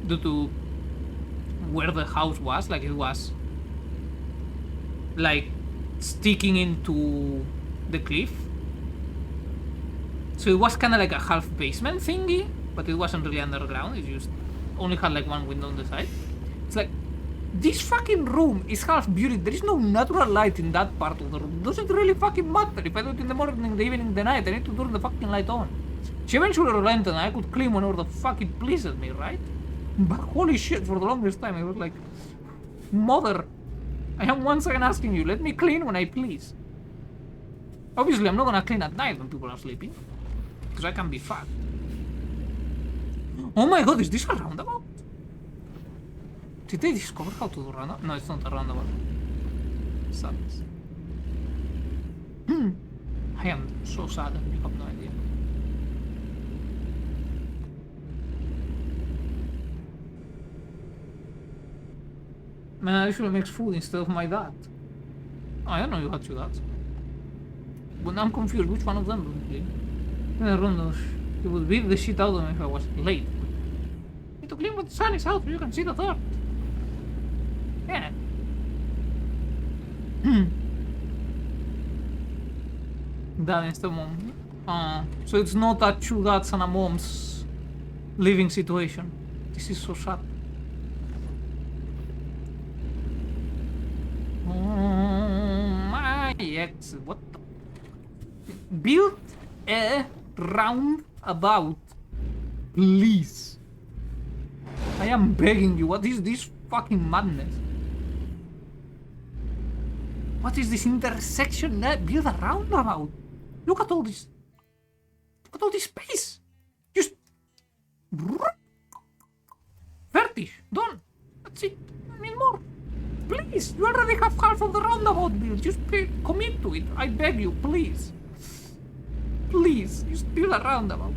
due to where the house was. Like, it was like sticking into the cliff, so it was kind of like a half basement thingy, but it wasn't really underground. It just only had like one window on the side. It's like, this fucking room is half buried. There is no natural light in that part of the room. Does it really fucking matter if I do it in the morning, the evening, the night? I need to turn the fucking light on. She eventually relented and I could clean whenever the fuck it pleases me, right? But holy shit, for the longest time I was like, mother, I am once again asking you, let me clean when I please. Obviously I'm not gonna clean at night when people are sleeping, because I can be fucked. Oh my god, is this a roundabout? Did they discover how to do roundabout? No, it's not a roundabout. Sadness. I am so sad and you have no idea. Man, I usually make food instead of my dad. I don't know you had two dads. But I'm confused which one of them would be. It would beat the shit out of me if I was late. Need to clean with the sun is out so you can see the dirt. Yeah. Dad instead of mom. So it's not a two dads and a mom's living situation. This is so sad. X, what the... Build a roundabout. Please. I am begging you, what is this fucking madness? What is this intersection that build a roundabout? Look at all this. Look at all this space. Just... Vertish, done. That's it. I need more. Please, you already have half of the roundabout build. Just commit to it. I beg you, please. Please, just build a roundabout.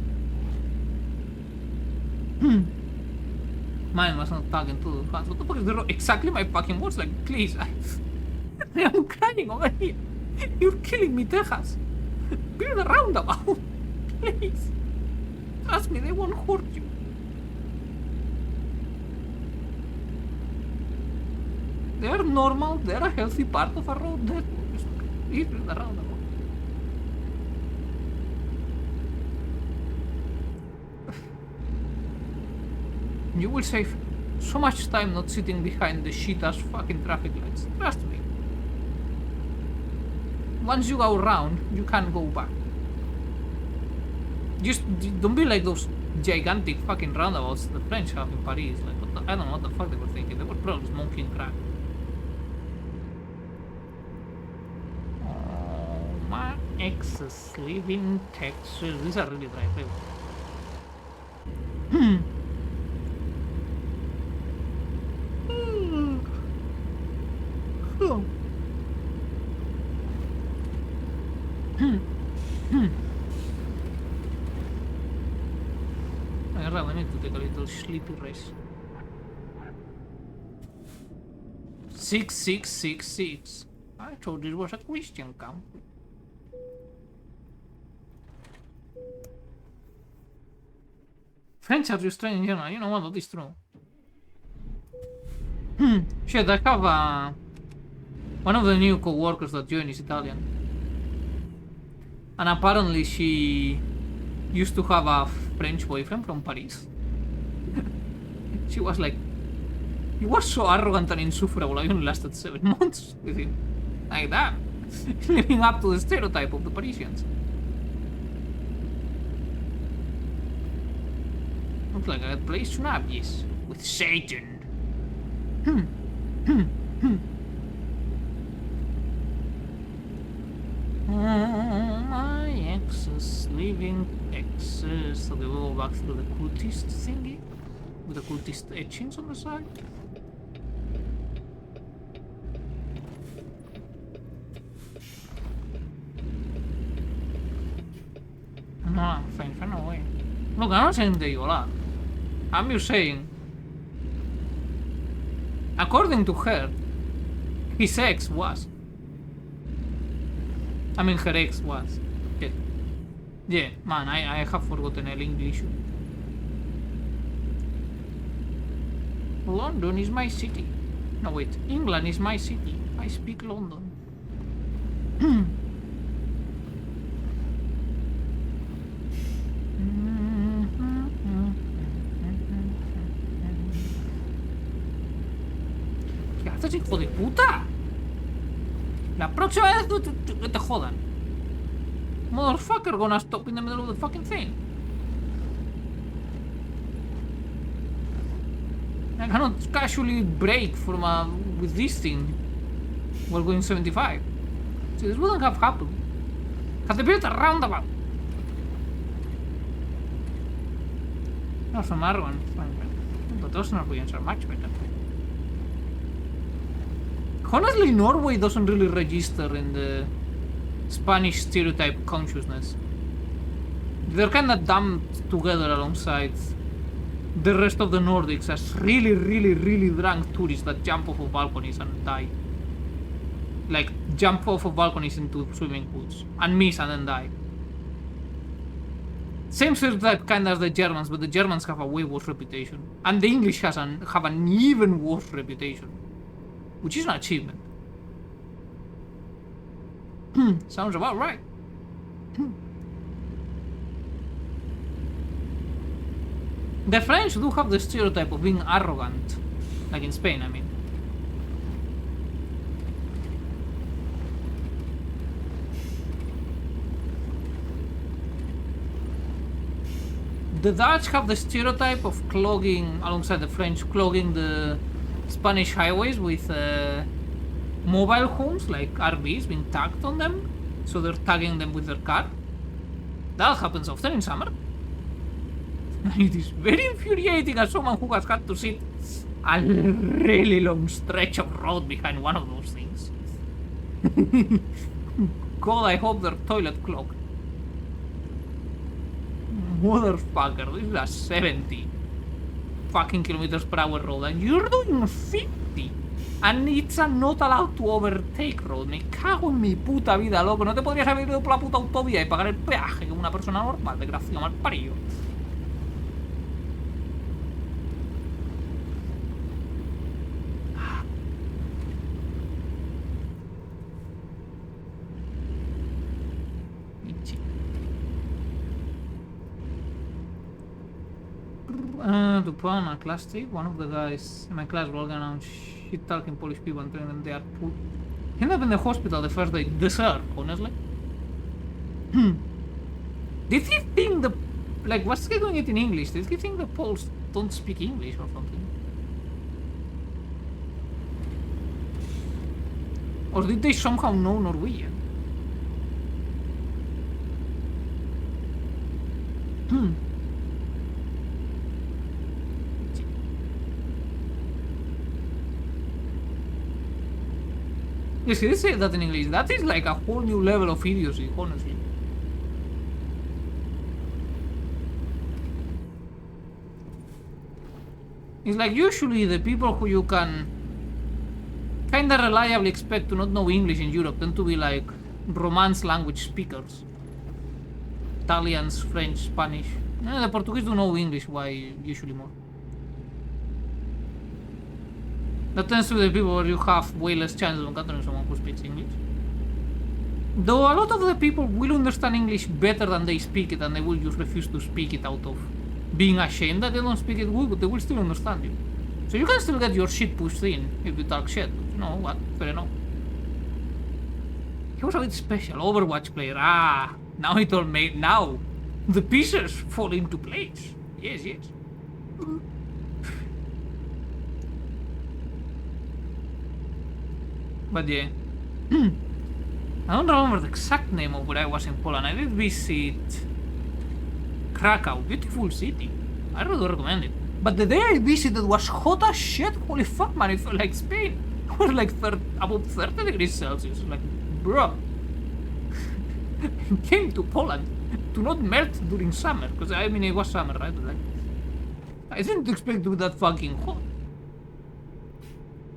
Mine was not talking to the fans. What the fuck is the exactly my fucking words? Like, please, I am crying over here. You're killing me, Texas. Build a roundabout. Please. Trust me, they won't hurt you. They are normal, they are a healthy part of a road network. Just please build a roundabout. You will save so much time not sitting behind the shit-ass fucking traffic lights. Trust me. Once you go around, you can't go back. Just don't be like those gigantic fucking roundabouts the French have in Paris. Like, what the, I don't know what the fuck they were thinking. They were probably smoking crack. Oh, my exes live in Texas. These are really dry. I really need to take a little sleepy rest. 6666. I thought this was a Christian country. French are just strange in general, you know what, that is true. Shit, I have one of the new co-workers that joined is Italian. And apparently she used to have a French boyfriend from Paris. She was like, he was so arrogant and insufferable, I only lasted 7 months with him. Like that. Living up to the stereotype of the Parisians. Looks like a place to nap, yes. With Satan. My exes living Texas. So we will go back through the cultist thingy with the cultist etchings on the side. No, I'm fine, no way. Look, I'm not saying that you're allowed. I'm just saying, according to her, his ex was. I mean, her ex was. Yeah, yeah, man, I have forgotten el English. London is my city. No, wait, England is my city. I speak London. ¿Qué haces, hijo de puta? La próxima vez que te jodan. Motherfucker gonna stop in the middle of the fucking thing. I cannot casually brake from with this thing while going 75. See, this wouldn't have happened. Had they built a roundabout. Not from Arwan, but those Norwegians are much better. Honestly, Norway doesn't really register in the Spanish stereotype consciousness. They're kinda dumped together alongside the rest of the Nordics as really, really, really drunk tourists that jump off of balconies and die. Like, jump off of balconies into swimming pools and miss and then die. Same stereotype kinda as the Germans, but the Germans have a way worse reputation. And the English have an even worse reputation. Which is an achievement. Sounds about right. The French do have the stereotype of being arrogant. Like in Spain, I mean. The Dutch have the stereotype of clogging, alongside the French, clogging the Spanish highways with mobile homes like RVs being tagged on them, so they're tagging them with their car. That happens often in summer. It is very infuriating as someone who has had to sit a really long stretch of road behind one of those things. God, I hope their toilet clogged. Motherfucker, this is a 70 fucking kilometers per hour road and you're doing 50. And it's a not allowed to overtake road. Me cago en mi puta vida, loco. No te podrías haber ido por la puta autovía y pagar el peaje como una persona normal, desgraciado mal parido. To put on a class trip, one of the guys in my class were walking around shit talking Polish people and telling them they are poor. He ended up in the hospital the first day. Deserved, honestly. Did he think the... Like, what's he doing it in English? Did he think the Poles don't speak English or something? Or did they somehow know Norwegian? Yes, he did say that in English. That is like a whole new level of idiocy, honestly. It's like usually the people who you can kinda reliably expect to not know English in Europe tend to be like Romance language speakers. Italians, French, Spanish. The Portuguese do know English, why usually more. That tends to be the people where you have way less chance of encountering someone who speaks English. Though a lot of the people will understand English better than they speak it, and they will just refuse to speak it out of being ashamed that they don't speak it good, but they will still understand you. So you can still get your shit pushed in if you talk shit. But you know what? Fair enough. He was a bit special. Overwatch player. Ah, now it all made. Now the pieces fall into place. Yes, yes. But yeah. I don't remember the exact name of where I was in Poland. I did visit Krakow. Beautiful city. I really recommend it. But the day I visited was hot as shit. Holy fuck, man. It felt like Spain. It was like about 30 degrees Celsius. Like, bro. I came to Poland to not melt during summer. Because, I mean, it was summer, right? But, like, I didn't expect to be that fucking hot.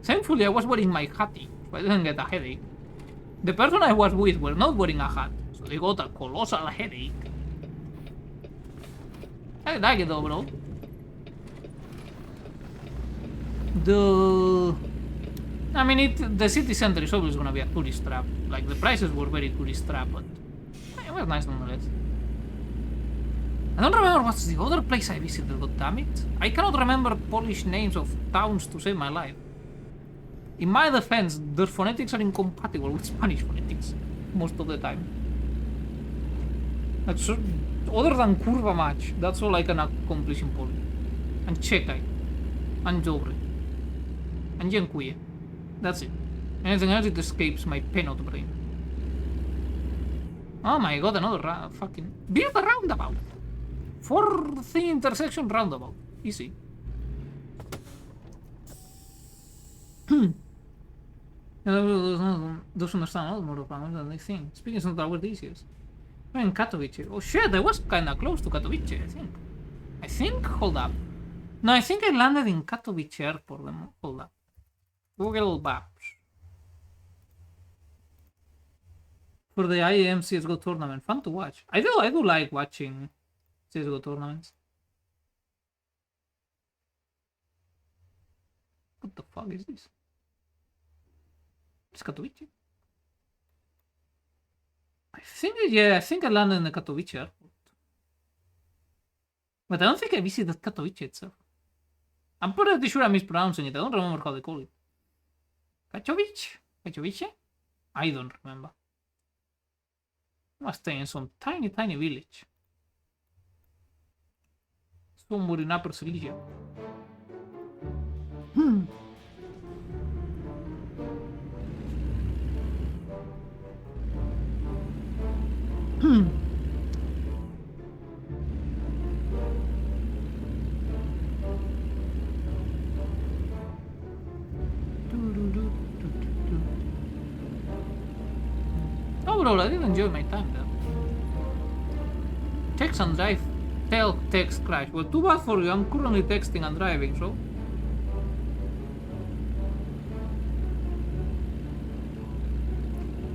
Thankfully, I was wearing my hattie, so I didn't get a headache. The person I was with were not wearing a hat, so they got a colossal headache. I like it overall. I mean, the city center is always gonna be a tourist trap. Like, the prices were very tourist trap, but it was nice nonetheless. I don't remember what's the other place I visited, god damn it. I cannot remember Polish names of towns to save my life. In my defense, their phonetics are incompatible with Spanish phonetics most of the time. That's other than Kurva Mać, that's all I can accomplish in Polish. And Czechai, and Dobre, and Dziękuję. That's it. Anything else, it escapes my penot brain. Oh my god, another fucking... Build a roundabout! 4th intersection roundabout. Easy. Those understand all more than they think. Speaking of that, were the easiest. I'm in Katowice. Oh shit, I was kinda close to Katowice, I think. Hold up. No, I think I landed in Katowice airport. Hold up. Google Maps. For the IAM CSGO tournament. Fun to watch. I do like watching CSGO tournaments. What the fuck is this? It's Katowice. I think I landed in the Katowice airport. But I don't think I visited Katowice itself. I'm pretty sure I'm mispronouncing it. I don't remember how they call it. Katowice? Katowice? I don't remember. I must stay in some tiny village. Somewhere in Upper Silesia. Overall, I did enjoy my time there. Text and drive. Tell text crash. Well, too bad for you. I'm currently texting and driving, so.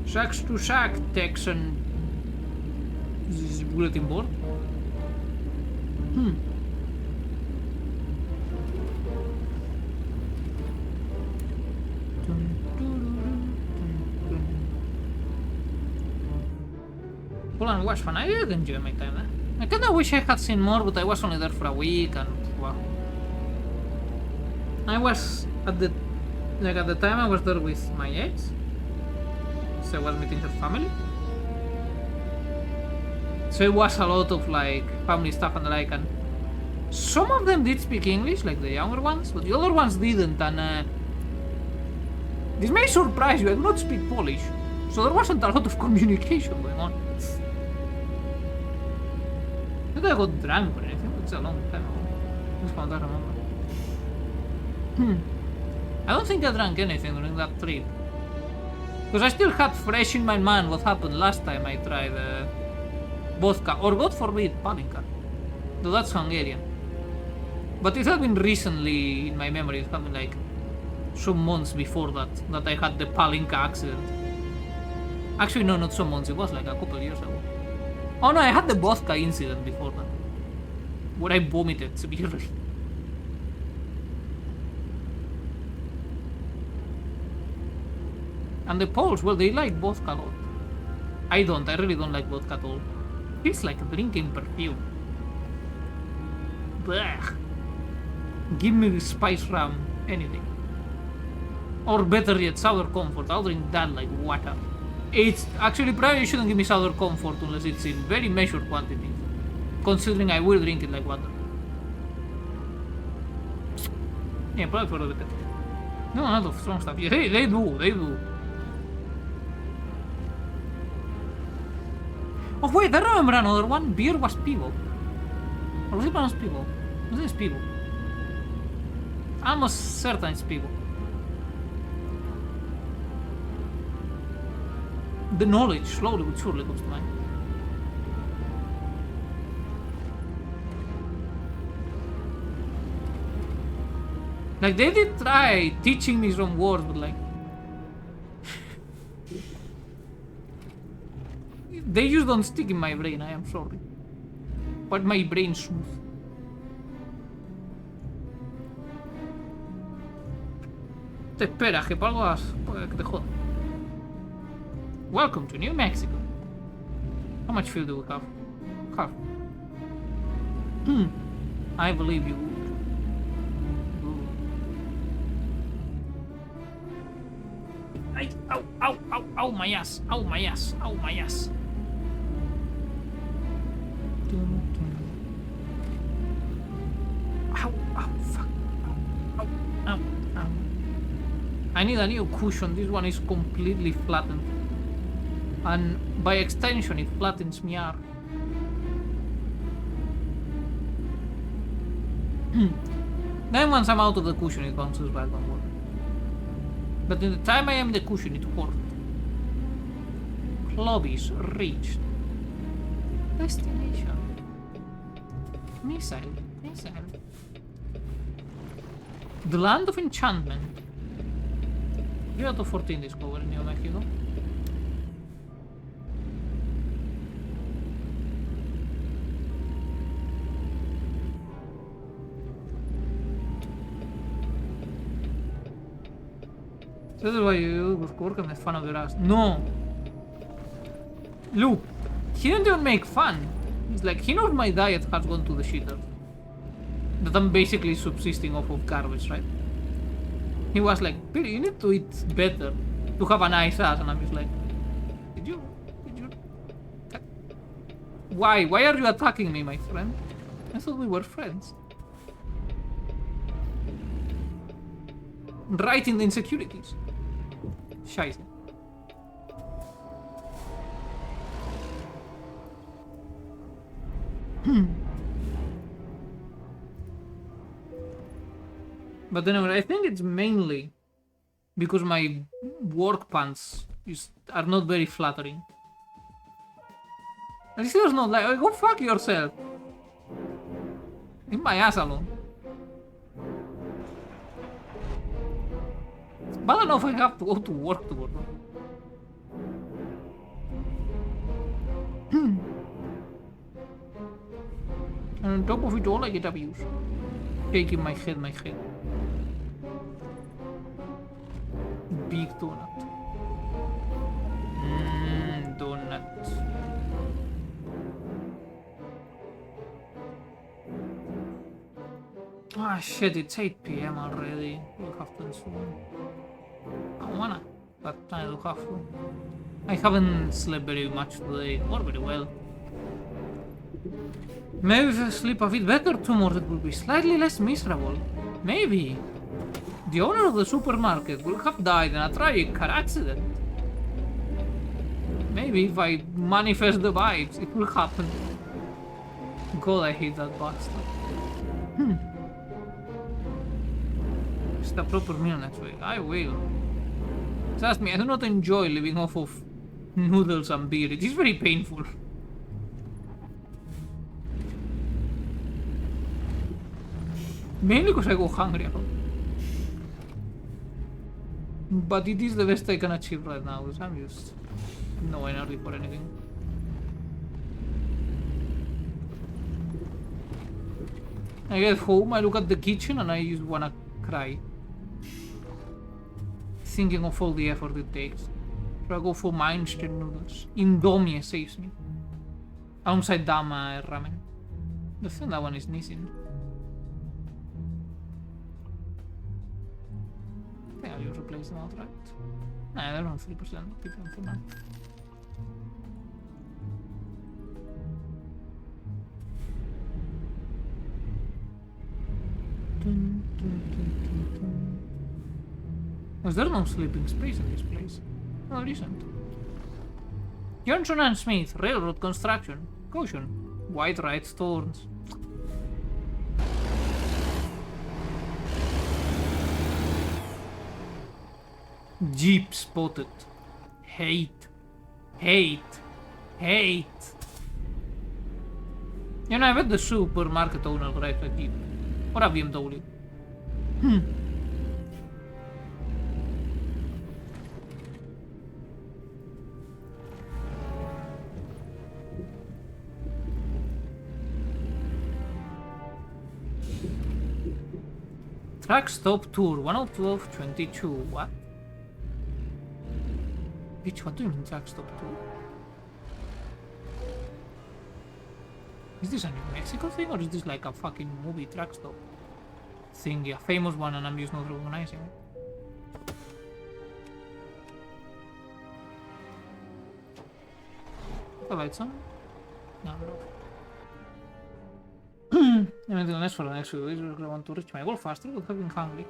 Shacks to shack text and this bulletin board. Poland was fun. I did enjoy my time there. I kinda wish I had seen more, but I was only there for a week and well. I was at the time I was there with my ex. So I was meeting her family. So it was a lot of like family stuff and like, and some of them did speak English, like the younger ones, but the other ones didn't, and this may surprise you, I do not speak Polish, so there wasn't a lot of communication going on. I think I got drunk or anything, but it's a long time ago. Just can't remember. I don't think I drank anything during that trip. Because I still had fresh in my mind what happened last time I tried vodka, or God forbid, palinka. Though that's Hungarian. But it had been recently in my memory, it had been like some months before that I had the palinka accident. Actually, no, not some months, it was like a couple years ago. Oh no, I had the vodka incident before that, where I vomited severely. And the Poles, well, they like vodka a lot. I don't, I really don't like vodka at all. It's like drinking perfume. Blech. Give me the spice rum, anything. Or better yet, sour comfort, I'll drink that like water. It's actually probably you shouldn't give me sour comfort unless it's in very measured quantities. Considering I will drink it like water. Yeah, probably for a bit. No, not of strong stuff. Yeah, they do. Oh wait, I remember another one. Beer was Pivo. Or was it pronounced Pivo? Was it Pivo? I'm almost certain it's Pivo. The knowledge slowly but surely comes to mind. Like they did try teaching me some words, but like they just don't stick in my brain, I am sorry. But my brain's smooth. Te esperas que palgas que te jodan. Welcome to New Mexico. How much fuel do we have? Half. I believe you would. Ow, my ass. Ow, my ass. Ow, my ass. Ow, fuck. Ow. I need a new cushion. This one is completely flattened. And by extension, it flattens me out. Then once I'm out of the cushion, it bounces back on board. But in the time I am the cushion, it worked. Club is reached. Destination. Missile. The Land of Enchantment. 3 out of 14 discovered in New Mexico. This is why you with work and make fun of your ass. No! Look, he didn't even make fun. It's like, he knows my diet has gone to the shitter. That I'm basically subsisting off of garbage, right? He was like, Billy, you need to eat better to have a nice ass. And I'm just like, did you? Why? Why are you attacking me, my friend? I thought we were friends. Right in the insecurities. Scheiße. But anyway, I think it's mainly because my work pants are not very flattering. At least there's not like, go fuck yourself. Leave my ass alone. It's bad enough I have to go to work tomorrow. And on top of it all, I get abused. Shaking my head. Big donut. Donut. Ah shit, it's 8 PM already. We'll have to soon. I wanna, but I will have to. I haven't slept very much today, or very well. Maybe if I sleep a bit better tomorrow, it will be slightly less miserable. Maybe. The owner of the supermarket will have died in a tragic car accident. Maybe if I manifest the vibes, it will happen. God, I hate that bastard. Just a proper meal next week. I will. Trust me, I do not enjoy living off of noodles and beer. It is very painful. Mainly because I go hungry a lot. But it is the best I can achieve right now, because I'm just no energy for anything. I get home, I look at the kitchen and I just wanna cry. Thinking of all the effort it takes. So I go for my instant noodles. Indomie saves me. Alongside Dama ramen. I think that one is Nissin. I think I'll just replace them outright. Nah, they're on 3%. Keep them for now. Was there no sleeping space in this place? No, there isn't. Johnson and Smith, railroad construction. Caution. White right thorns. Jeep spotted. Hate. You know, I bet the supermarket owner drives a Jeep. Or a BMW. Truck stop tour 11222. What? Bitch, what do you mean truck stop tour? Is this a New Mexico thing or is this like a fucking movie truck stop thing? Yeah, famous one and I'm just not recognizing it. The lights on? No, no. Anything else for the next few days? I want to reach my goal faster without having hungry.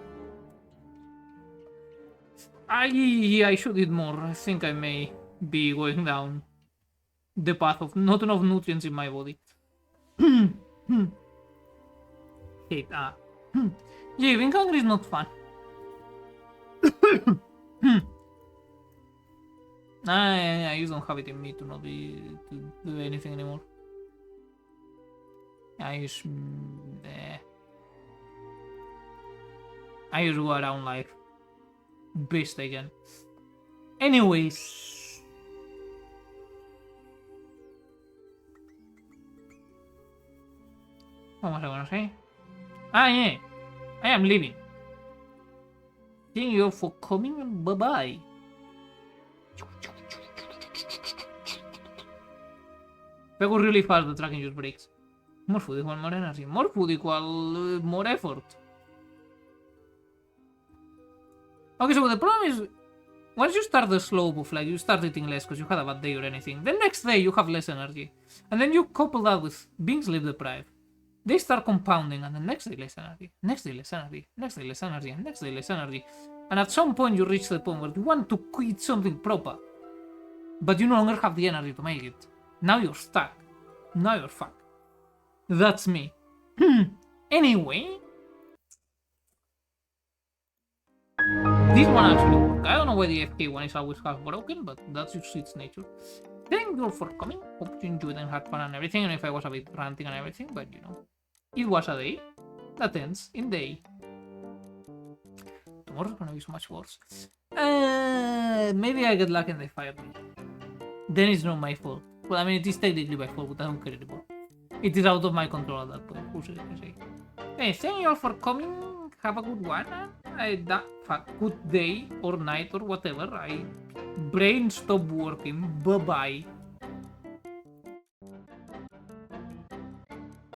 I should eat more. I think I may be going down the path of not enough nutrients in my body. Hate yeah, being hungry is not fun. I just don't have it in me to not be to do anything anymore. I just go around life best I can. Anyways, what was I gonna say? Yeah, I am leaving. Thank you for coming and bye bye. If I go really fast, the tracking just breaks. More food equal more energy. More food equal more effort. Okay, so the problem is, once you start the slope of like, you start eating less because you had a bad day or anything, the next day you have less energy. And then you couple that with being sleep deprived. They start compounding, and the next day less energy, next day less energy, next day less energy, and next day less energy. And at some point you reach the point where you want to quit something proper, but you no longer have the energy to make it. Now you're stuck. Now you're fucked. That's me. Anyway, this one actually worked. I don't know why the FK one is always half broken, but that's just its nature. Thank you all for coming. Hope you enjoyed and had fun and everything. And if I was a bit ranting and everything, but you know, it was a day that ends in day. Tomorrow's gonna be so much worse. Maybe I get lucky and they fire me. Then it's not my fault. Well, I mean, it is technically my fault, but I don't care anymore. It is out of my control at that point. Who's it gonna say? Hey, thank you all for coming. Have a good one. Good day or night or whatever. Brain stop working. Bye bye.